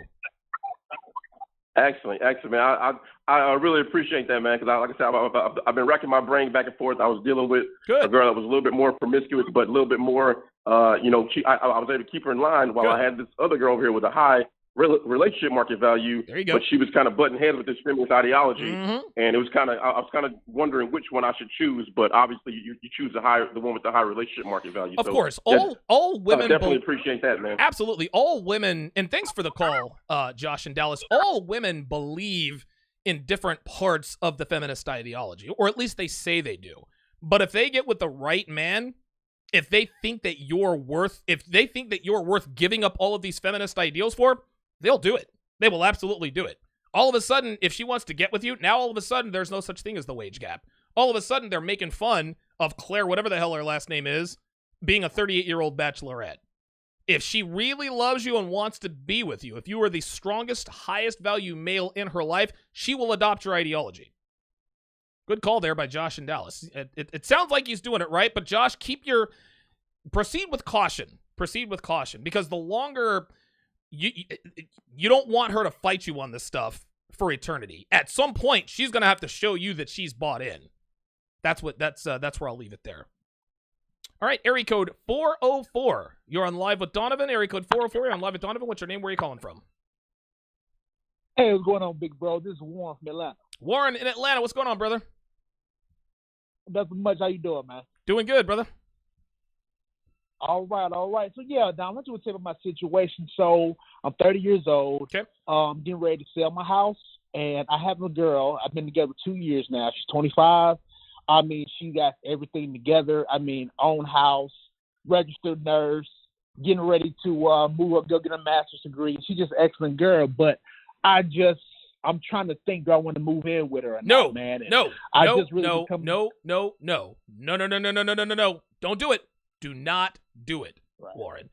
G: Excellent, man. I really appreciate that, man, because like I said, I've been racking my brain back and forth. I was dealing with a girl that was a little bit more promiscuous, but a little bit more, I was able to keep her in line while I had this other girl over here with a high relationship market value.
A: There you go.
G: But she was kind of butting heads with this feminist ideology, and it was I was kind of wondering which one I should choose. But obviously, you choose the one with the high relationship market value.
A: Of course, all women
G: definitely appreciate that, man.
A: Absolutely, all women, and thanks for the call, Josh in Dallas. All women believe in different parts of the feminist ideology, or at least they say they do. But if they get with the right man, if they think that you're worth giving up all of these feminist ideals for, they'll do it. They will absolutely do it. All of a sudden, if she wants to get with you, now all of a sudden there's no such thing as the wage gap. All of a sudden they're making fun of Claire, whatever the hell her last name is, being a 38-year-old bachelorette. If she really loves you and wants to be with you, if you are the strongest, highest value male in her life, she will adopt your ideology. Good call there by Josh in Dallas. It sounds like he's doing it right, but Josh, proceed with caution. Proceed with caution, because the longer you don't want her to fight you on this stuff for eternity. At some point, she's gonna have to show you that she's bought in. That's where I'll leave it there. All right, area code 404. You're on live with Donovan. Area code 404. You're on live with Donovan. What's your name? Where are you calling from?
H: Hey, what's going on, big bro? This is Warren from Atlanta.
A: Warren in Atlanta. What's going on, brother?
H: Nothing much. How you doing, man?
A: Doing good, brother.
H: All right. So, yeah, now let's do a tip of my situation. So, I'm 30 years old.
A: Okay.
H: Getting ready to sell my house, and I have a girl. I've been together 2 years now. She's 25. I mean, she got everything together. I mean, own house, registered nurse, getting ready to move up, go get a master's degree. She's just an excellent girl, but I'm trying to think, do I want to move in with her or not, man?
A: No. Don't do it. Do not do it, right, Warren.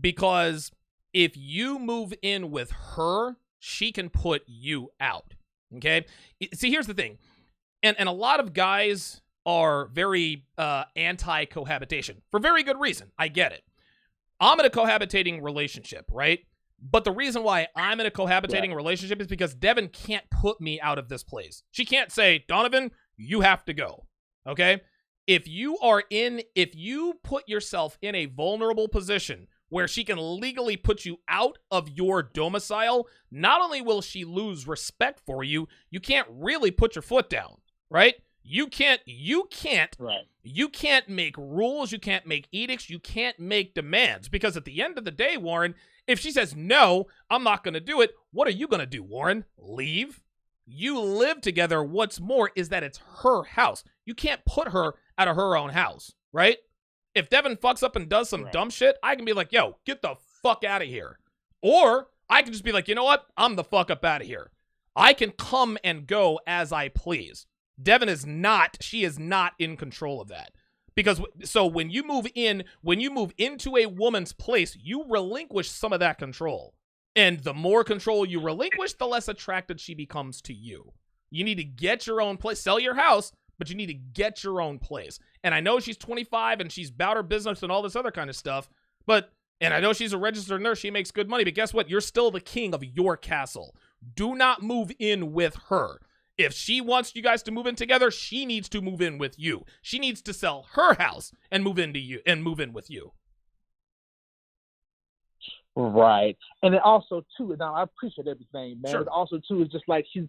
A: Because if you move in with her, she can put you out. Okay? See, here's the thing. And a lot of guys are very anti-cohabitation for very good reason. I get it. I'm in a cohabitating relationship, right? But the reason why I'm in a cohabitating relationship is because Devin can't put me out of this place. She can't say, Donovan, you have to go. Okay? If you put yourself in a vulnerable position where she can legally put you out of your domicile, not only will she lose respect for you, you can't really put your foot down, right? You can't make rules, you can't make edicts, you can't make demands, because at the end of the day, Warren, if she says, no, I'm not going to do it, what are you going to do, Warren? Leave? You live together. What's more is that it's her house. You can't put her out of her own house, right? If Devin fucks up and does some dumb shit, I can be like, yo, get the fuck out of here. Or I can just be like, you know what? I'm the fuck up out of here. I can come and go as I please. Devin is not, she is not in control of that. Because, so when you move into a woman's place, you relinquish some of that control. And the more control you relinquish, the less attracted she becomes to you. You need to get your own place. Sell your house, but you need to get your own place. And I know she's 25 and she's about her business and all this other kind of stuff. And I know she's a registered nurse. She makes good money. But guess what? You're still the king of your castle. Do not move in with her. If she wants you guys to move in together, she needs to move in with you. She needs to sell her house and move in with you.
H: Right. And it also too, now I appreciate everything, man.
A: Sure.
H: But also too, it's just like she's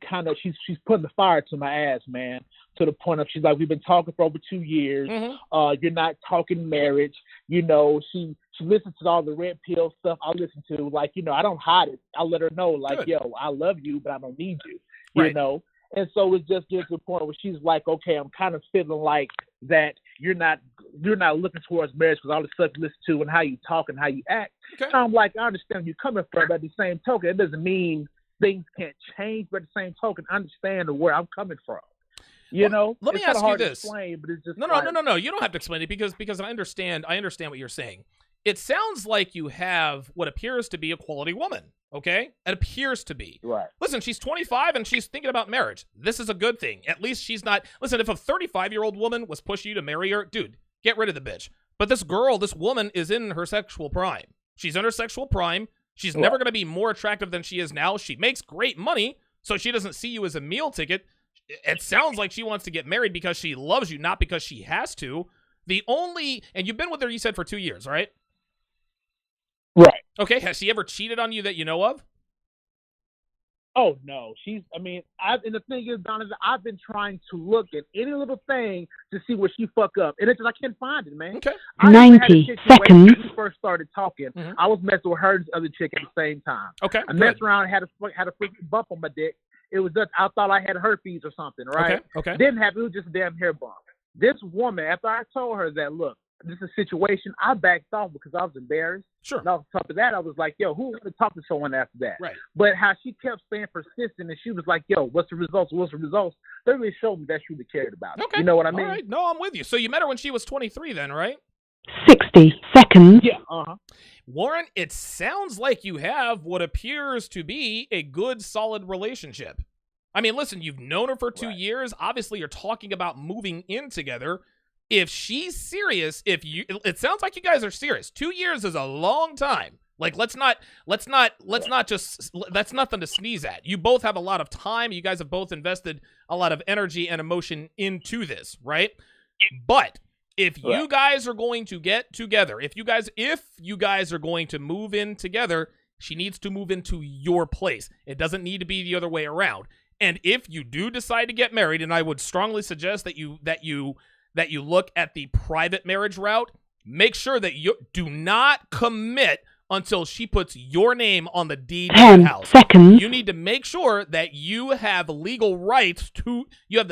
H: putting the fire to my ass, man. To the point of she's like, we've been talking for over 2 years.
A: Mm-hmm.
H: You're not talking marriage. You know, she listens to all the red pill stuff I listen to. Like, you know, I don't hide it. I let her know, like,
A: Good.
H: yo, I love you, but I don't need you.
A: Right.
H: You know? And so it just gets to the point where she's like, okay, I'm kind of feeling like that you're not looking towards marriage because all the stuff you listen to and how you talk and how you act.
A: Okay.
H: So I'm like, I understand where you're coming from, but at the same token, it doesn't mean things can't change, but at the same token, understand where I'm coming from. You know?
A: Let me
H: it's
A: ask you this.
H: To explain, but it's just
A: No. You don't have to explain it because I understand what you're saying. It sounds like you have what appears to be a quality woman, okay? It appears to be.
H: Right.
A: Listen, she's 25 and she's thinking about marriage. This is a good thing. At least she's not... Listen, if a 35-year-old woman was pushing you to marry her, dude, get rid of the bitch. But this woman is in her sexual prime. She's in her sexual prime. She's never going to be more attractive than she is now. She makes great money, so she doesn't see you as a meal ticket. It sounds like she wants to get married because she loves you, not because she has to. And you've been with her, you said, for 2 years, right?
H: Right.
A: Okay, has she ever cheated on you that you know of?
H: Oh, no. And the thing is, Donovan, I've been trying to look at any little thing to see where she fuck up. And it's just, I can't find it, man.
A: Okay.
H: 90 seconds. When we first started talking, I was messing with her and the other chick at the same time.
A: Okay.
H: I messed around and had a freaking bump on my dick. It was just, I thought I had herpes or something, right?
A: Okay.
H: Didn't happen. It was just a damn hair bump. This woman, after I told her that, look, this is a situation, I backed off because I was embarrassed.
A: Sure.
H: And on top of that, I was like, yo, who want to talk to someone after that?
A: Right.
H: But how she kept staying persistent and she was like, yo, what's the results? That really showed me that she really cared about it.
A: Okay.
H: You know what I mean?
A: All right. No, I'm with you. So you met her when she was 23 then, right?
I: 60 seconds.
H: Yeah.
A: Warren, it sounds like you have what appears to be a good, solid relationship. I mean, listen, you've known her for 2 years. Obviously, you're talking about moving in together. If she's serious, it sounds like you guys are serious. 2 years is a long time. Like, let's not just, that's nothing to sneeze at. You both have a lot of time. You guys have both invested a lot of energy and emotion into this, right? But if you guys are going to get together, if you guys are going to move in together, she needs to move into your place. It doesn't need to be the other way around. And if you do decide to get married, and I would strongly suggest that you look at the private marriage route, make sure that you do not commit until she puts your name on the deed of the
I: 10
A: house.
I: seconds.
A: You need to make sure that you have the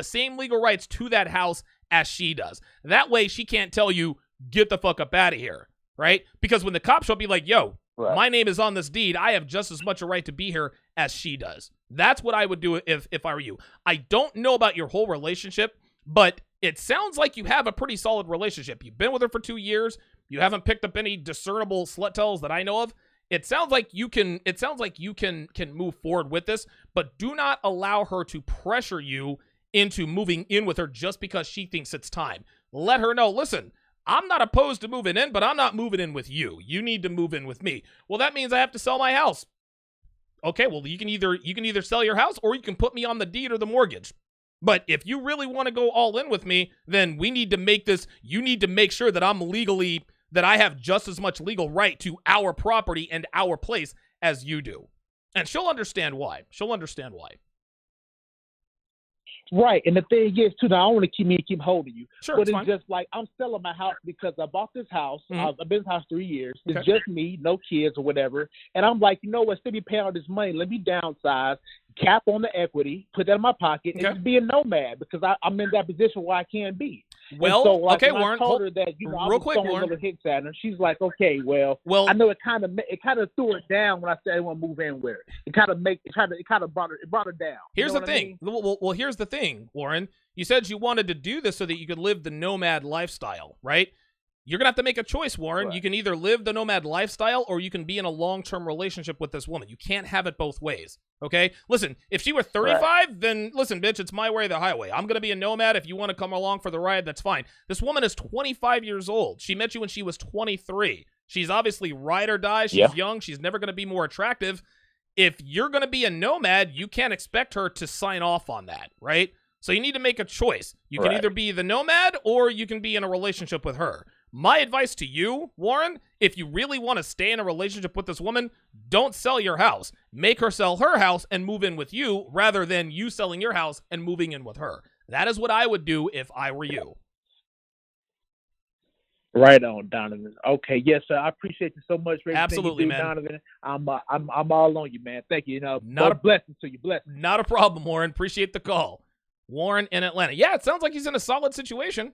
A: same legal rights to that house as she does. That way she can't tell you, get the fuck up out of here, right? Because when the cops will be like, yo, my name is on this deed, I have just as much a right to be here as she does. That's what I would do if I were you. I don't know about your whole relationship, but it sounds like you have a pretty solid relationship. You've been with her for 2 years. You haven't picked up any discernible slut tells that I know of. It sounds like you can move forward with this, but do not allow her to pressure you into moving in with her just because she thinks it's time. Let her know, listen, I'm not opposed to moving in, but I'm not moving in with you. You need to move in with me. Well, that means I have to sell my house. Okay, well, you can either sell your house or you can put me on the deed or the mortgage. But if you really want to go all in with me, then we need to make this, you need to make sure that that I have just as much legal right to our property and our place as you do. And she'll understand why.
H: Right, and the thing is, too, now I don't want to keep holding you.
A: Sure,
H: but it's
A: fine.
H: just like I'm selling my house because I bought this house.
A: Mm-hmm.
H: I've been in this house 3 years. It's
A: Okay.
H: just me, no kids or whatever. And I'm like, you know what, instead of paying all this money, let me downsize, cap on the equity, put that in my pocket, and
A: Okay.
H: just be a nomad because I'm in that position where I can be.
A: Well,
H: and so, like,
A: okay,
H: when
A: Warren.
H: I told her that, I
A: real
H: was
A: quick,
H: throwing
A: Warren.
H: little hits at her. She's like, okay, well, I know it kind of threw it down when I said I want to move in with her. It kind of brought her down.
A: Here's
H: You know
A: the
H: what I
A: thing.
H: mean?
A: Well, here's the thing, Warren. You said you wanted to do this so that you could live the nomad lifestyle, right? You're going to have to make a choice, Warren.
H: Right.
A: You can either live the nomad lifestyle or you can be in a long-term relationship with this woman. You can't have it both ways, okay? Listen, if she were 35, then listen, bitch, it's my way or the highway. I'm going to be a nomad. If you want to come along for the ride, that's fine. This woman is 25 years old. She met you when she was 23. She's obviously ride or die. She's young. She's never going to be more attractive. If you're going to be a nomad, you can't expect her to sign off on that, right? So you need to make a choice. You can either be the nomad or you can be in a relationship with her. My advice to you, Warren, if you really want to stay in a relationship with this woman, don't sell your house. Make her sell her house and move in with you rather than you selling your house and moving in with her. That is what I would do if I were you.
H: Right on, Donovan. Okay, yes, sir. I appreciate you so much for everything
A: Absolutely,
H: you do,
A: man.
H: Donovan. I'm all on you, man. Thank you. Not a blessing to you. Blessing.
A: Not a problem, Warren. Appreciate the call. Warren in Atlanta. Yeah, it sounds like he's in a solid situation.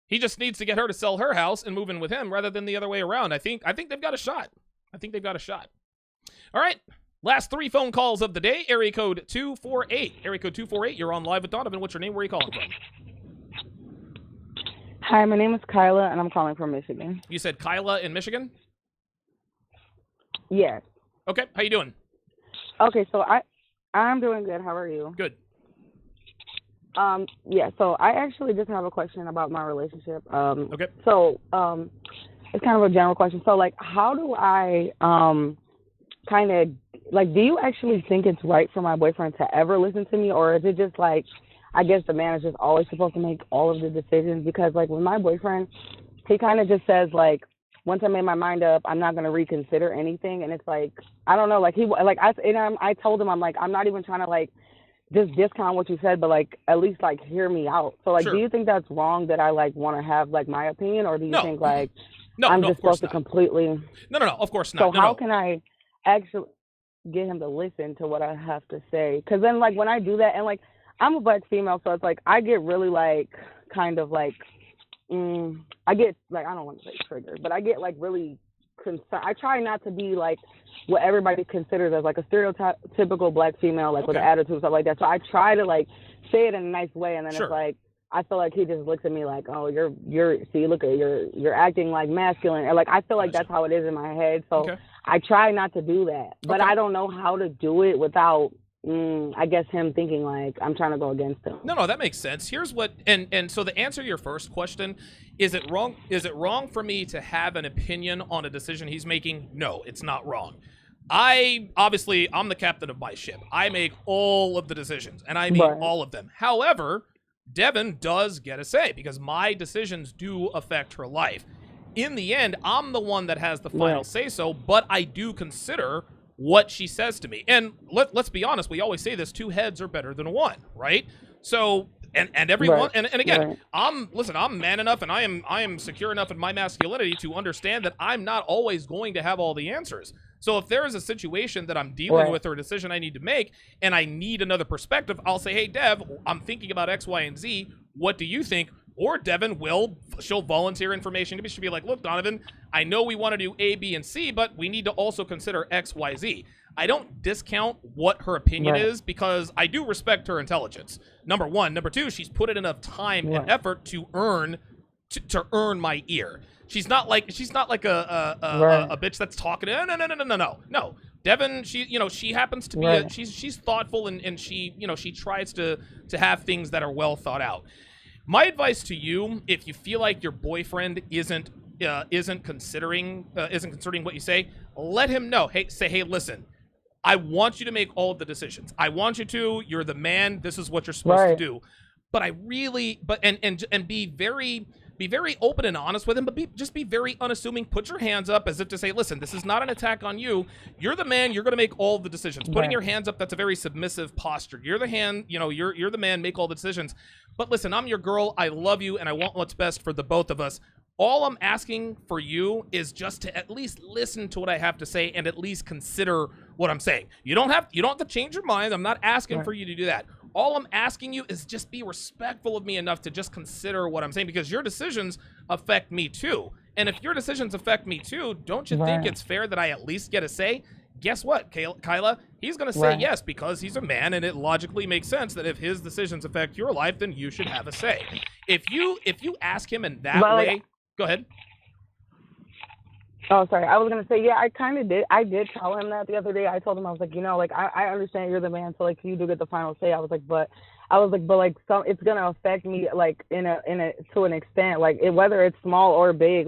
A: He just needs to get her to sell her house and move in with him rather than the other way around. I think they've got a shot. All right. Last 3 phone calls of the day. Area code 248. Area code 248. You're on live with Donovan. What's your name? Where are you calling from?
J: Hi, my name is Kyla, and I'm calling from Michigan.
A: You said Kyla in Michigan?
J: Yes.
A: Okay. How you doing?
J: Okay, so I'm doing good. How are you?
A: Good.
J: Yeah, so I actually just have a question about my relationship.
A: Okay.
J: So, it's kind of a general question. So, like, how do I, kind of, like, do you actually think it's right for my boyfriend to ever listen to me? Or is it just, like, I guess the man is just always supposed to make all of the decisions? Because, like, with my boyfriend, he kind of just says, like, once I made my mind up, I'm not going to reconsider anything. And it's like, I don't know, like, I told him, I'm like, I'm not even trying to, like, just discount what you said, but, like, at least, like, hear me out. So, like,
A: Sure.
J: Do you think that's wrong that I, like, want to have, like, my opinion? Or do you think, like, I'm just supposed to completely...
A: No, of course not.
J: So how can I actually get him to listen to what I have to say? Because then, like, when I do that, and, like, I'm a black female, so it's, like, I get really, like, kind of, like, I get, like, I don't want to say triggered, but I get, like, really concerned. I try not to be, like, what everybody considers as, like, a stereotypical black female, like, with an attitude, stuff like that. So I try to, like, say it in a nice way, and then it's, like, I feel like he just looks at me like, oh, you're acting like masculine. Or, like, I feel like that's how it is in my head. So I try not to do that. But I don't know how to do it without, I guess, him thinking like I'm trying to go against him.
A: No, that makes sense. Here's what, and so the answer to your first question, is it wrong for me to have an opinion on a decision he's making? No, it's not wrong. I'm the captain of my ship. I make all of the decisions, and I mean all of them. However, Devin does get a say because my decisions do affect her life. In the end, I'm the one that has the final say-so, but I do consider what she says to me. And let's be honest, we always say this, 2 heads are better than 1, right? So, and everyone, and again, I'm man enough and I am secure enough in my masculinity to understand that I'm not always going to have all the answers. So if there is a situation that I'm dealing with or a decision I need to make and I need another perspective, I'll say, hey, Dev, I'm thinking about X, Y, and Z. What do you think? Or Devin she'll volunteer information. She'll be like, look, Donovan, I know we want to do A, B, and C, but we need to also consider X, Y, Z. I don't discount what her opinion is because I do respect her intelligence. Number 1. Number 2, she's put in enough time and effort to earn to earn my ear. She's not like a bitch that's talking. No. Devin, she happens to be she's thoughtful and she tries to have things that are well thought out. My advice to you, if you feel like your boyfriend isn't considering what you say, let him know. Hey, listen, I want you to make all of the decisions. I want you to. You're the man. This is what you're supposed to do. But be very open and honest with him, but just be very unassuming. Put your hands up as if to say, listen, this is not an attack on you. You're the man. You're going to make all the decisions. Putting your hands up, that's a very submissive posture. You're the you're the man, make all the decisions. But listen, I'm your girl. I love you, and I want what's best for the both of us. All I'm asking for you is just to at least listen to what I have to say and at least consider what I'm saying. You don't have to change your mind. I'm not asking for you to do that. All I'm asking you is just be respectful of me enough to just consider what I'm saying, because your decisions affect me too. And if your decisions affect me too, don't you think it's fair that I at least get a say? Guess what, Kyla? He's going to say yes because he's a man, and it logically makes sense that if his decisions affect your life, then you should have a say. If you ask him in that way, go ahead.
J: Oh, sorry. I was going to say, yeah, I kind of did. I did tell him that the other day. I told him, I was like, I understand you're the man, so, you do get the final say. I was like, but it's going to affect me, to an extent, whether it's small or big.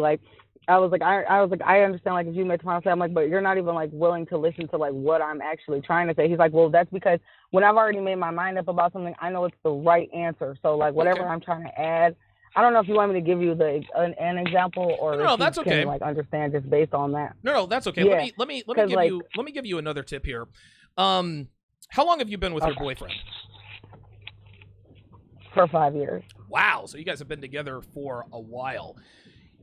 J: I was like, I understand, if you make the final say. I'm like, but you're not even, willing to listen to, what I'm actually trying to say. He's like, well, that's because when I've already made my mind up about something, I know it's the right answer. So, whatever I'm trying to add, I don't know if you want me to give you an example or
A: no, that's okay.
J: Can, understand just based on that.
A: No, that's okay.
J: Yeah.
A: Let me give you another tip here. How long have you been with your boyfriend?
J: For 5 years.
A: Wow, so you guys have been together for a while.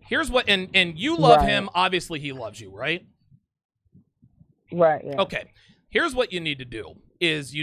A: Here's what, and you love him. Obviously, he loves you, right?
J: Right. Yeah.
A: Okay. Here's what you need to do is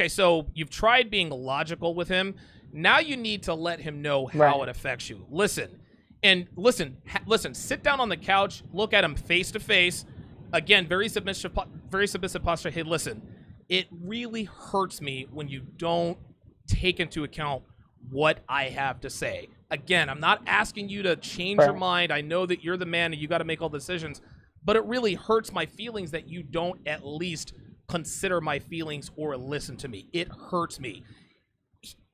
A: so you've tried being logical with him. Now you need to let him know how it affects you. Listen, sit down on the couch, look at him face to face. Again, very submissive posture. Hey, listen, it really hurts me when you don't take into account what I have to say. Again, I'm not asking you to change your mind. I know that you're the man and you got to make all the decisions, but it really hurts my feelings that you don't at least consider my feelings or listen to me. It hurts me.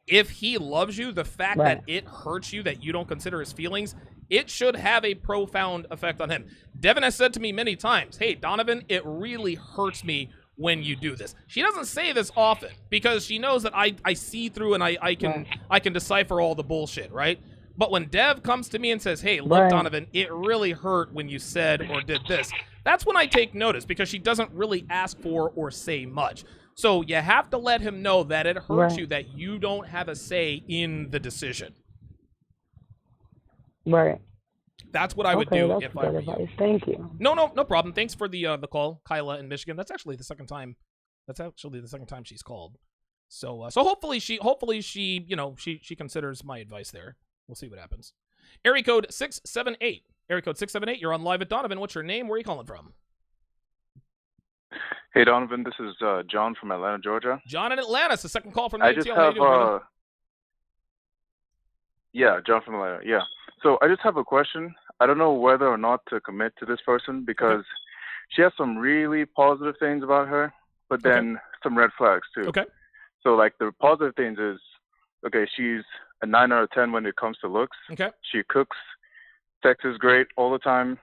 A: If he loves you, the fact that it hurts you that you don't consider his feelings, it should have a profound effect on him. Devin has said to me many times, hey, Donovan, it really hurts me when you do this. She doesn't say this often because she knows that I see through and I can decipher all the bullshit, right? But when Dev comes to me and says, hey, look, Donovan, it really hurt when you said or did this, that's when I take notice because she doesn't really ask for or say much. So you have to let him know that it hurts you that you don't have a say in the decision.
J: Right.
A: That's what I would do if I were
J: you. Thank you.
A: No problem. Thanks for the call, Kyla in Michigan. That's actually the second time. She's called. So hopefully she considers my advice there. We'll see what happens. Area code 678. Area code 678. You're on live at Donovan. What's your name? Where are you calling from?
K: Hey, Donovan, this is John from Atlanta, Georgia.
A: John in Atlanta. It's the second call from the ATL.
K: John from Atlanta, yeah. So I just have a question. I don't know whether or not to commit to this person because she has some really positive things about her, but then some red flags too.
A: Okay.
K: So, the positive things is, she's a 9 out of 10 when it comes to looks.
A: Okay.
K: She cooks. Sex is great all the time.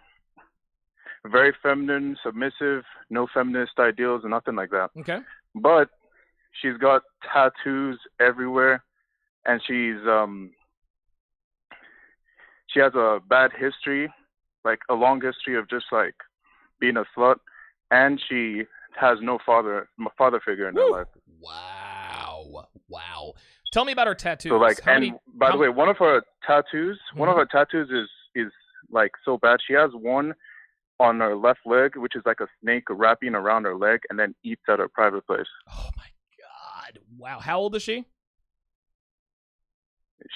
K: Very feminine, submissive, no feminist ideals and nothing like that.
A: Okay.
K: But she's got tattoos everywhere, and she has a bad history, a long history of just being a slut, and she has no father figure in her life.
A: Wow. Tell me about her tattoos.
K: So by the way, one of her tattoos is so bad. She has one on her left leg, which is like a snake wrapping around her leg and then eats at her private place.
A: Oh my God. Wow. How old is she?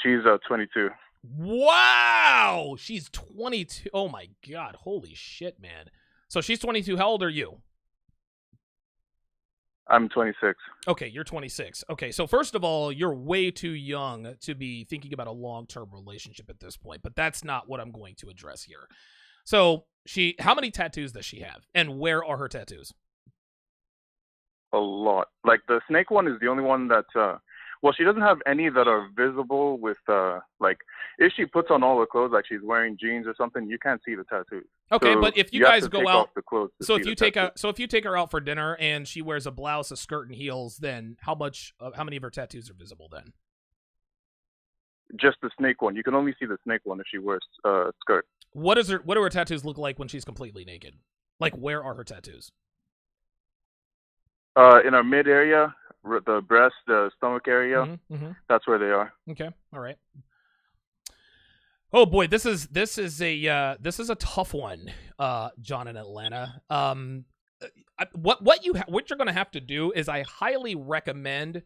K: She's 22.
A: Wow. She's 22. Oh my God. Holy shit, man. So she's 22. How old are you?
K: I'm 26.
A: Okay, you're 26. Okay, so first of all, you're way too young to be thinking about a long-term relationship at this point, but that's not what I'm going to address here. So, how many tattoos does she have, and where are her tattoos?
K: A lot. Like, the snake one is the only one that, well, she doesn't have any that are visible with, like, if she puts on all her clothes, like she's wearing jeans or something, you can't see the tattoos.
A: Okay,
K: so
A: but if you guys go out,
K: so
A: if you take her out for dinner and she wears a blouse, a skirt, and heels, then how many of her tattoos are visible then?
K: Just the snake one. You can only see the snake one if she wears a skirt.
A: What do her tattoos look like when she's completely naked? Like, where are her tattoos?
K: In our mid area, the breast, the stomach area, that's where they are.
A: Okay, all right. Oh boy, this is a tough one, John in Atlanta. What you're gonna have to do is I highly recommend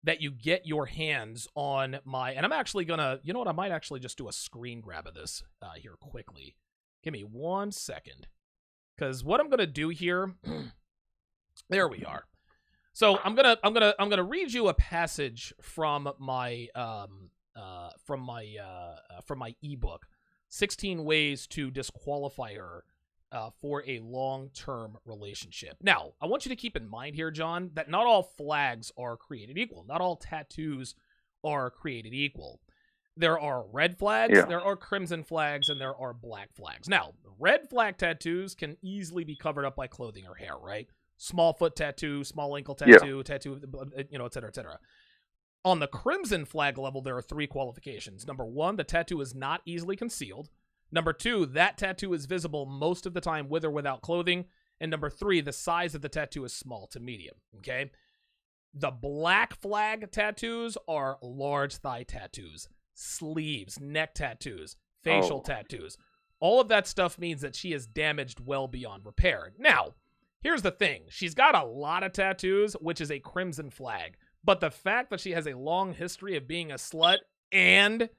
A: that you get your hands on and I'm actually gonna, you know what, I might actually just do a screen grab of this here quickly. Give me 1 second, because what I'm gonna do here, there we are. So I'm gonna read you a passage from my ebook, 16 Ways to Disqualify Her for a Long-Term Relationship. Now, I want you to keep in mind here, John, that not all flags are created equal. Not all tattoos are created equal. There are red flags, there are crimson flags, and there are black flags. Now, red flag tattoos can easily be covered up by clothing or hair, right? Small foot tattoo, small ankle tattoo, tattoo, et cetera, et cetera. On the crimson flag level, there are 3 qualifications. Number 1, the tattoo is not easily concealed. Number 2, that tattoo is visible most of the time with or without clothing. And number 3, the size of the tattoo is small to medium, okay? The black flag tattoos are large thigh tattoos, sleeves, neck tattoos, facial tattoos. All of that stuff means that she is damaged well beyond repair. Now, here's the thing. She's got a lot of tattoos, which is a crimson flag. But the fact that she has a long history of being a slut and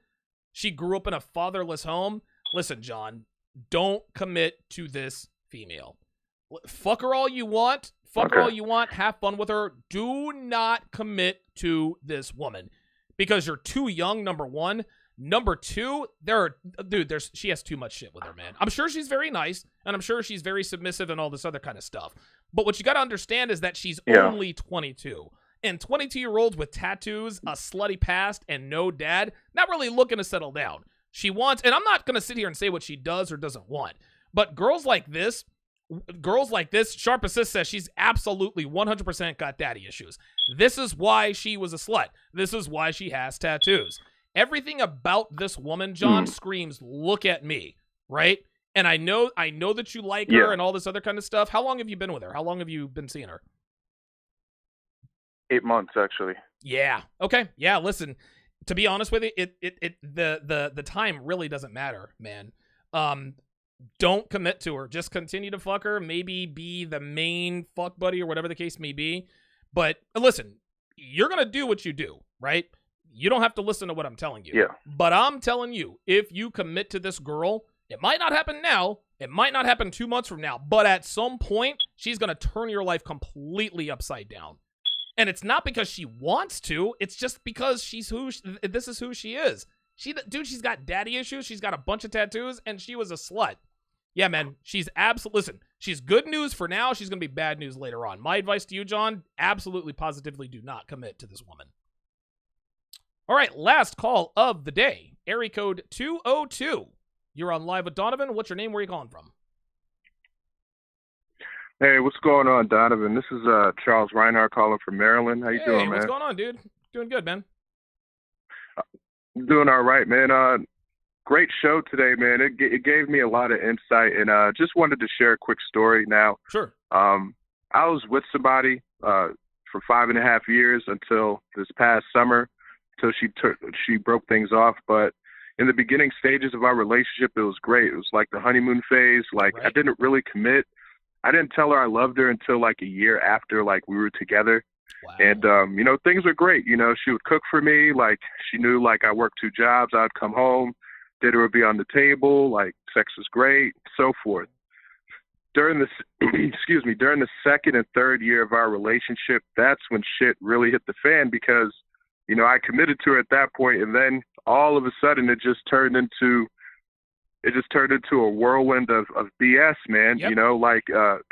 A: she grew up in a fatherless home, listen, John, don't commit to this female. Fuck her all you want. Fuck her all you want. Have fun with her. Do not commit to this woman because you're too young, number 1. Number 2, she has too much shit with her, man. I'm sure she's very nice, and I'm sure she's very submissive and all this other kind of stuff. But what you got to understand is that she's only 22. And 22-year-olds with tattoos, a slutty past, and no dad, not really looking to settle down. She wants, and I'm not going to sit here and say what she does or doesn't want, but girls like this, Sharpe Assist says she's absolutely 100% got daddy issues. This is why she was a slut. This is why she has tattoos. Everything about this woman, John, screams, look at me, right? And I know that you like her and all this other kind of stuff. How long have you been with her? How long have you been seeing her?
K: 8 months, actually.
A: Yeah. Okay. Yeah. Listen, to be honest with you, the time really doesn't matter, man. Don't commit to her. Just continue to fuck her. Maybe be the main fuck buddy or whatever the case may be. But listen, you're gonna do what you do, right? You don't have to listen to what I'm telling you.
K: Yeah.
A: But I'm telling you, if you commit to this girl, it might not happen now. It might not happen 2 months from now. But at some point, she's gonna turn your life completely upside down. And it's not because she wants to. It's just because this is who she is. She's got daddy issues. She's got a bunch of tattoos, and she was a slut. Yeah, man, she's listen, she's good news for now. She's going to be bad news later on. My advice to you, John, absolutely, positively do not commit to this woman. All right, last call of the day. Area code 202. You're on Live with Donovan. What's your name? Where are you calling from?
L: Hey, what's going on, Donovan? This is Charles Reinhardt calling from Maryland. How you doing, man?
A: What's going on, dude? Doing good, man.
L: Doing all right, man. Great show today, man. It gave me a lot of insight, and just wanted to share a quick story now.
A: Sure.
L: I was with somebody for 5.5 years until this past summer, until she broke things off. But in the beginning stages of our relationship, it was great. It was like the honeymoon phase. Like, I didn't really commit. I didn't tell her I loved her until like a year after like we were together. Wow. And, things were great. She would cook for me. Like, she knew like I worked 2 jobs. I'd come home, dinner would be on the table. Like, sex was great, so forth. during the during the second and third year of our relationship, that's when shit really hit the fan because, I committed to her at that point, and then all of a sudden it just turned into a whirlwind of BS, man.
A: Yep.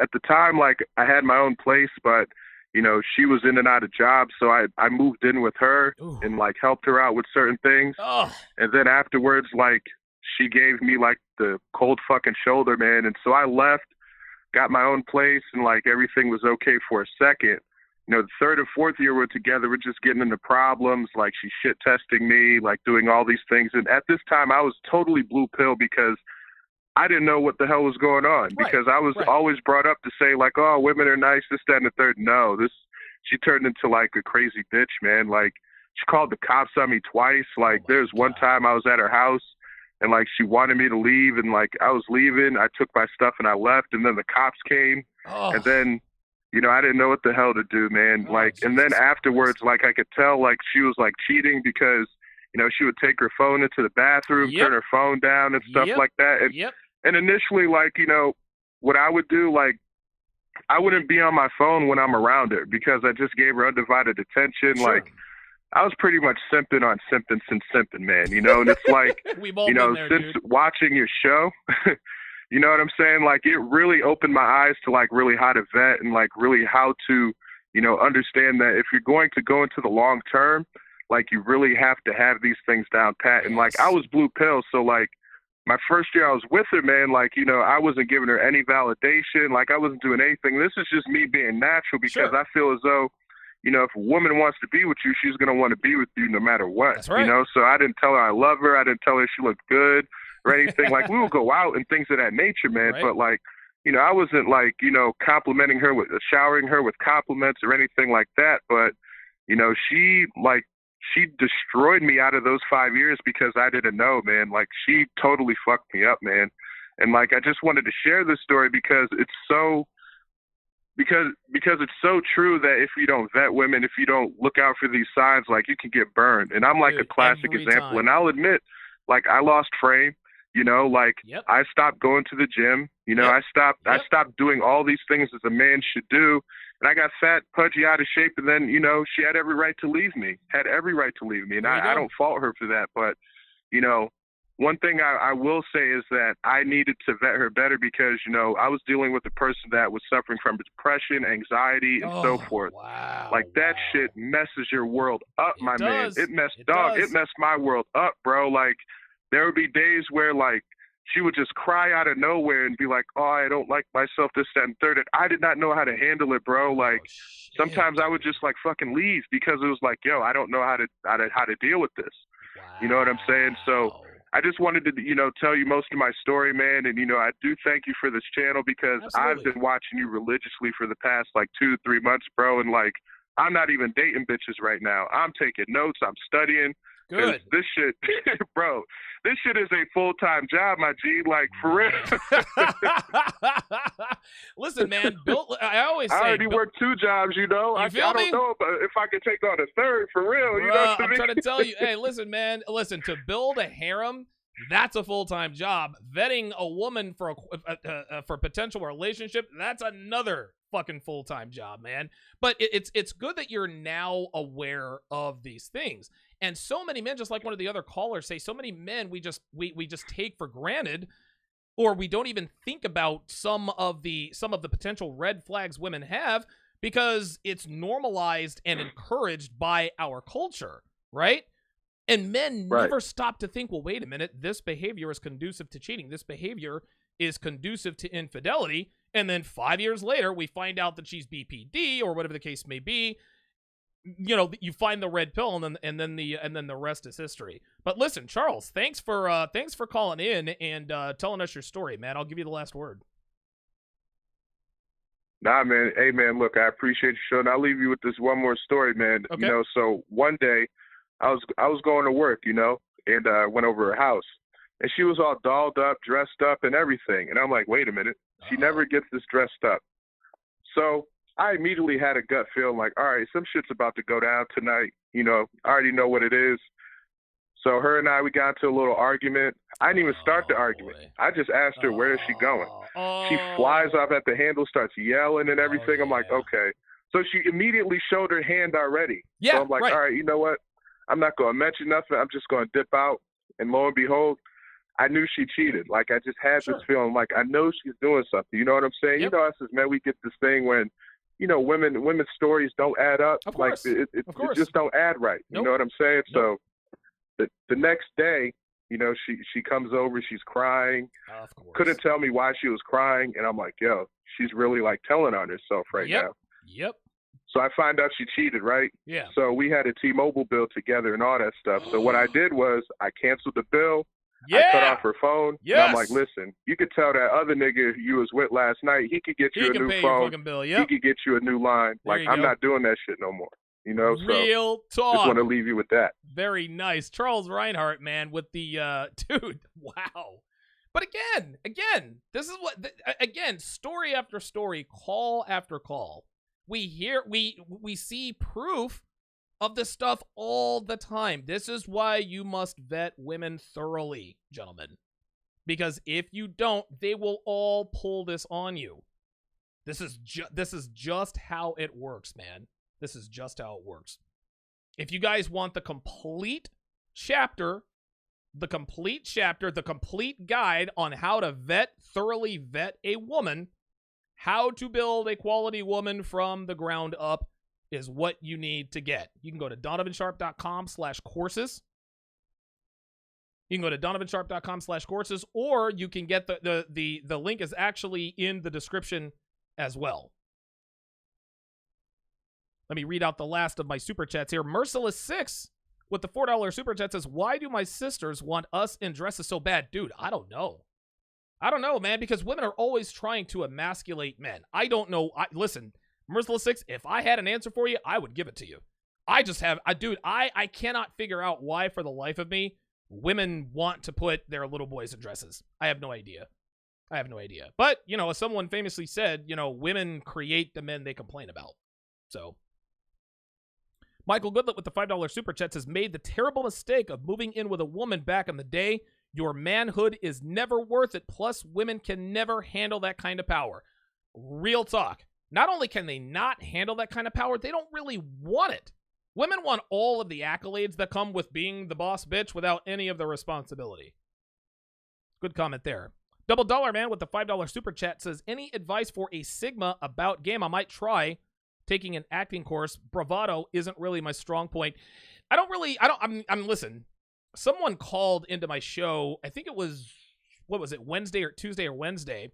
L: At the time, I had my own place, but she was in and out of jobs, so I moved in with her. Ooh. And helped her out with certain things.
A: Oh.
L: And then afterwards, she gave me the cold fucking shoulder, man. And so I left, got my own place, and everything was okay for a second. The third and fourth year we're together, we're just getting into problems, she's shit testing me, doing all these things. And at this time I was totally blue pill because I didn't know what the hell was going on, because I was always brought up to say oh, women are nice, this, that, and the third. No, she turned into a crazy bitch, man. She called the cops on me twice. There's one time I was at her house and she wanted me to leave, and I was leaving. I took my stuff and I left, and then the cops came. Oh. And then, I didn't know what the hell to do, man. And then afterwards, I could tell she was cheating because, she would take her phone into the bathroom, turn her phone down and stuff like that. And, and initially, what I would do, I wouldn't be on my phone when I'm around her because I just gave her undivided attention. Sure. I was pretty much simping on simping since simping, man, and it's
A: We've all been there,
L: since
A: dude.
L: watching your show, you know what I'm saying? It really opened my eyes to really how to vet and really how to, understand that if you're going to go into the long term, you really have to have these things down pat. And I was blue pill. So my first year I was with her, man, I wasn't giving her any validation. I wasn't doing anything. This is just me being natural because I feel as though, if a woman wants to be with you, she's going to want to be with you no matter what.
A: That's right.
L: So I didn't tell her I love her. I didn't tell her she looked good or anything. We would go out and things of that nature, man. Right. But I wasn't complimenting her showering her with compliments or anything like that. But, she destroyed me out of those 5 years because I didn't know, man. She totally fucked me up, man. And I just wanted to share this story because it's so it's so true that if you don't vet women, if you don't look out for these signs, you can get burned. And I'm a classic example.
A: Time.
L: And I'll admit, I lost frame, I stopped going to the gym, I stopped doing all these things as a man should do. And I got fat, pudgy, out of shape. And then, she had every right to leave me, And I don't fault her for that. But, one thing I will say is that I needed to vet her better because, I was dealing with a person that was suffering from depression, anxiety, and so forth.
A: Wow,
L: that shit messes your world up, my man. It messed my world up, bro. There would be days where, she would just cry out of nowhere and be oh, I don't like myself, this, that, and third. And I did not know how to handle it, bro. Sometimes I would just fucking leave because it was yo, I don't know how to deal with this. Wow. You know what I'm saying? So I just wanted to, tell you most of my story, man. And, I do thank you for this channel because I've been watching you religiously for the past 2 to 3 months, bro. And I'm not even dating bitches right now. I'm taking notes. I'm studying.
A: Good.
L: This shit, bro, this shit is a full-time job, my G, for real.
A: Listen, man, Bill, I always say.
L: I already work 2 jobs, I don't know if I can take on a third, for real. You know what I mean?
A: I'm trying to tell you, hey, listen, man, to build a harem, that's a full-time job. Vetting a woman for a potential relationship, that's another fucking full-time job, man. But it's good that you're now aware of these things. And so many men, just like one of the other callers say, so many men we just take for granted, or we don't even think about some of the potential red flags women have because it's normalized and encouraged by our culture, right? And men never stop to think, well, wait a minute, this behavior is conducive to cheating. This behavior is conducive to infidelity. And then 5 years later, we find out that she's BPD or whatever the case may be. You find the red pill, and then the rest is history. But listen, Charles, thanks for calling in and telling us your story, man. I'll give you the last word.
L: Nah, man. Hey, man. Look, I appreciate your show, and I'll leave you with this one more story, man.
A: Okay.
L: So one day, I was going to work, and went over her house, and she was all dolled up, dressed up, and everything. And I'm like, wait a minute, she never gets this dressed up. So I immediately had a gut feeling all right, some shit's about to go down tonight. I already know what it is. So her and we got into a little argument. I didn't even start the argument. I just asked her, where is she going? She flies off at the handle, starts yelling and everything. I'm like, okay. So she immediately showed her hand already.
A: Yeah,
L: so I'm like, all right, you know what? I'm not going to mention nothing. I'm just going to dip out. And lo and behold, I knew she cheated. Like, I just had this feeling, like, I know she's doing something. You know what I'm saying?
A: Yep.
L: You know, us as men, we get this thing when, you know, women's stories don't add up.
A: Of course.
L: Like, it just don't add right. You know what I'm saying? So the next day, you know, she comes over, she's crying.
A: Of course.
L: Couldn't tell me why she was crying. And I'm like, yo, she's really, like, telling on herself right now.
A: Yep.
L: So I find out she cheated, right?
A: Yeah.
L: So we had a T-Mobile bill together and all that stuff. So what I did was I canceled the bill.
A: Yeah.
L: I cut off her phone.
A: Yes.
L: And I'm like, listen, you could tell that other nigga you was with last night, he could get you a new
A: pay
L: phone.
A: Your fucking bill. Yep.
L: He could get you a new line.
A: There
L: Like,
A: you
L: I'm
A: go.
L: not doing that shit no more. You know?
A: Real
L: so
A: talk.
L: just want to leave you with that.
A: Very nice. Charles Reinhardt, man, with the, dude, wow. But again, this is what, again, story after story, call after call. We see proof of this stuff all the time. This is why you must vet women thoroughly, gentlemen. Because if you don't, they will all pull this on you. This is just how it works, man. This is just how it works. If you guys want the complete chapter, the complete guide on how to thoroughly vet a woman, how to build a quality woman from the ground up is what you need to get. You can go to donovansharpe.com/courses. You can go to donovansharpe.com/courses, or you can get the link is actually in the description as well. Let me read out the last of my super chats here. Merciless6 with the $4 super chat says, why do my sisters want us in dresses so bad? Dude, I don't know. I don't know, man, because women are always trying to emasculate men. I don't know. Listen, Merciless6, if I had an answer for you, I would give it to you. I just have, dude, I cannot figure out why, for the life of me, women want to put their little boys in dresses. I have no idea. But, you know, as someone famously said, you know, women create the men they complain about. So, Michael Goodlet with the $5 super chat says, made the terrible mistake of moving in with a woman back in the day. Your manhood is never worth it. Plus, women can never handle that kind of power. Real talk. Not only can they not handle that kind of power, they don't really want it. Women want all of the accolades that come with being the boss bitch without any of the responsibility. Good comment there. Double Dollar Man with the $5 super chat says, any advice for a Sigma about game? I might try taking an acting course. Bravado isn't really my strong point. Listen, someone called into my show, I think it was, Wednesday or Tuesday or Wednesday,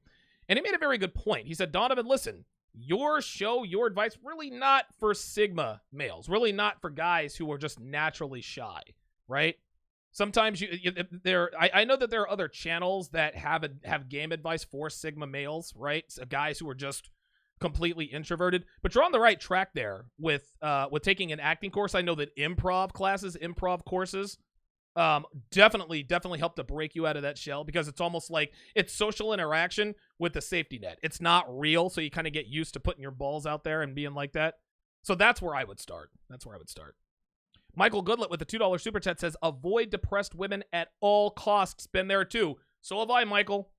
A: and he made a very good point. He said, Donovan, listen, your show, your advice, really not for Sigma males, really not for guys who are just naturally shy, right? Sometimes I know that there are other channels that have game advice for Sigma males, right? So guys who are just completely introverted, but you're on the right track there with taking an acting course. I know that improv courses definitely help to break you out of that shell, because it's almost like it's social interaction with the safety net. It's not real, so you kind of get used to putting your balls out there and being like that. So that's where I would start. Michael Goodlet with the $2 super chat says, avoid depressed women at all costs. Been there too. So have I, Michael.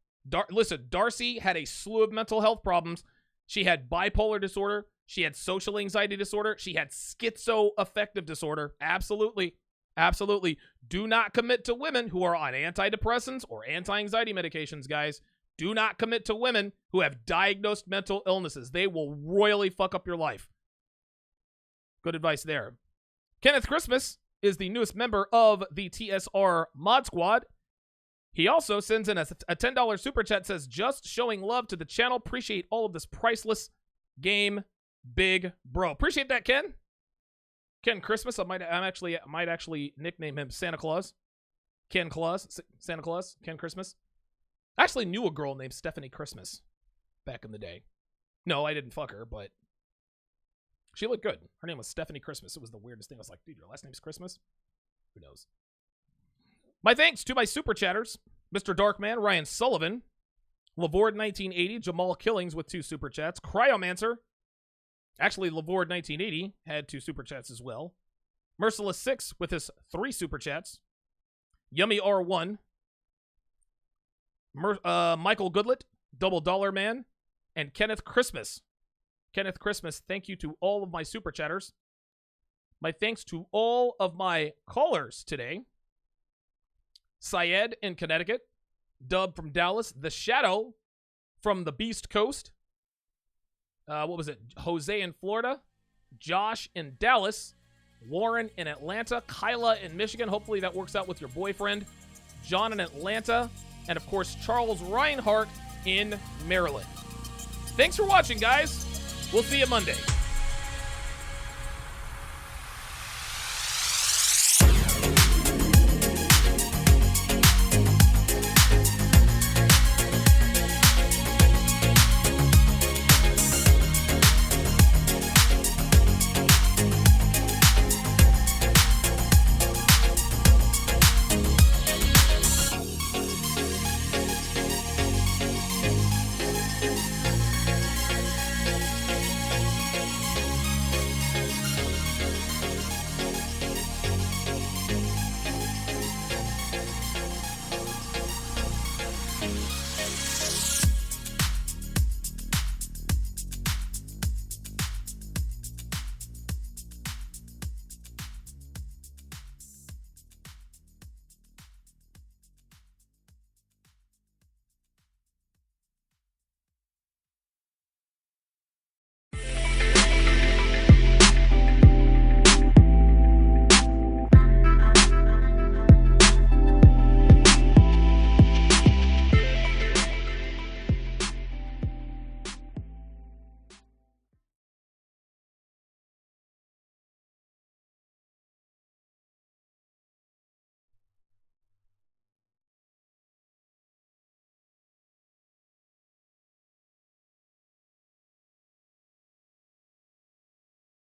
A: Listen, Darcy had a slew of mental health problems. She had bipolar disorder. She had social anxiety disorder. She had schizoaffective disorder. Absolutely. Do not commit to women who are on antidepressants or anti-anxiety medications, guys. Do not commit to women who have diagnosed mental illnesses. They will royally fuck up your life. Good advice there. Kenneth Christmas is the newest member of the TSR Mod Squad. He also sends in a $10 super chat, says, just showing love to the channel. Appreciate all of this priceless game, big bro. Appreciate that, Ken. Ken Christmas. I might actually nickname him Santa Claus. Santa Claus, Ken Christmas. I actually knew a girl named Stephanie Christmas back in the day. No, I didn't fuck her, but she looked good. Her name was Stephanie Christmas. It was the weirdest thing. I was like, dude, your last name's Christmas? Who knows? My thanks to my super chatters, Mr. Darkman, Ryan Sullivan, Lavord1980, Jamal Killings with 2 super chats, Cryomancer. Actually, Lavord1980 had 2 super chats as well. Merciless6 with his 3 super chats. Yummy R1, Michael Goodlet, Double Dollar Man, and Kenneth Christmas. Kenneth Christmas, thank you to all of my super chatters. My thanks to all of my callers today. Syed in Connecticut, Dub from Dallas, The Shadow from the Beast Coast. What was it? Jose in Florida, Josh in Dallas, Warren in Atlanta, Kyla in Michigan. Hopefully that works out with your boyfriend. John in Atlanta, and of course Charles Reinhardt in Maryland. Thanks for watching, guys. We'll see you Monday.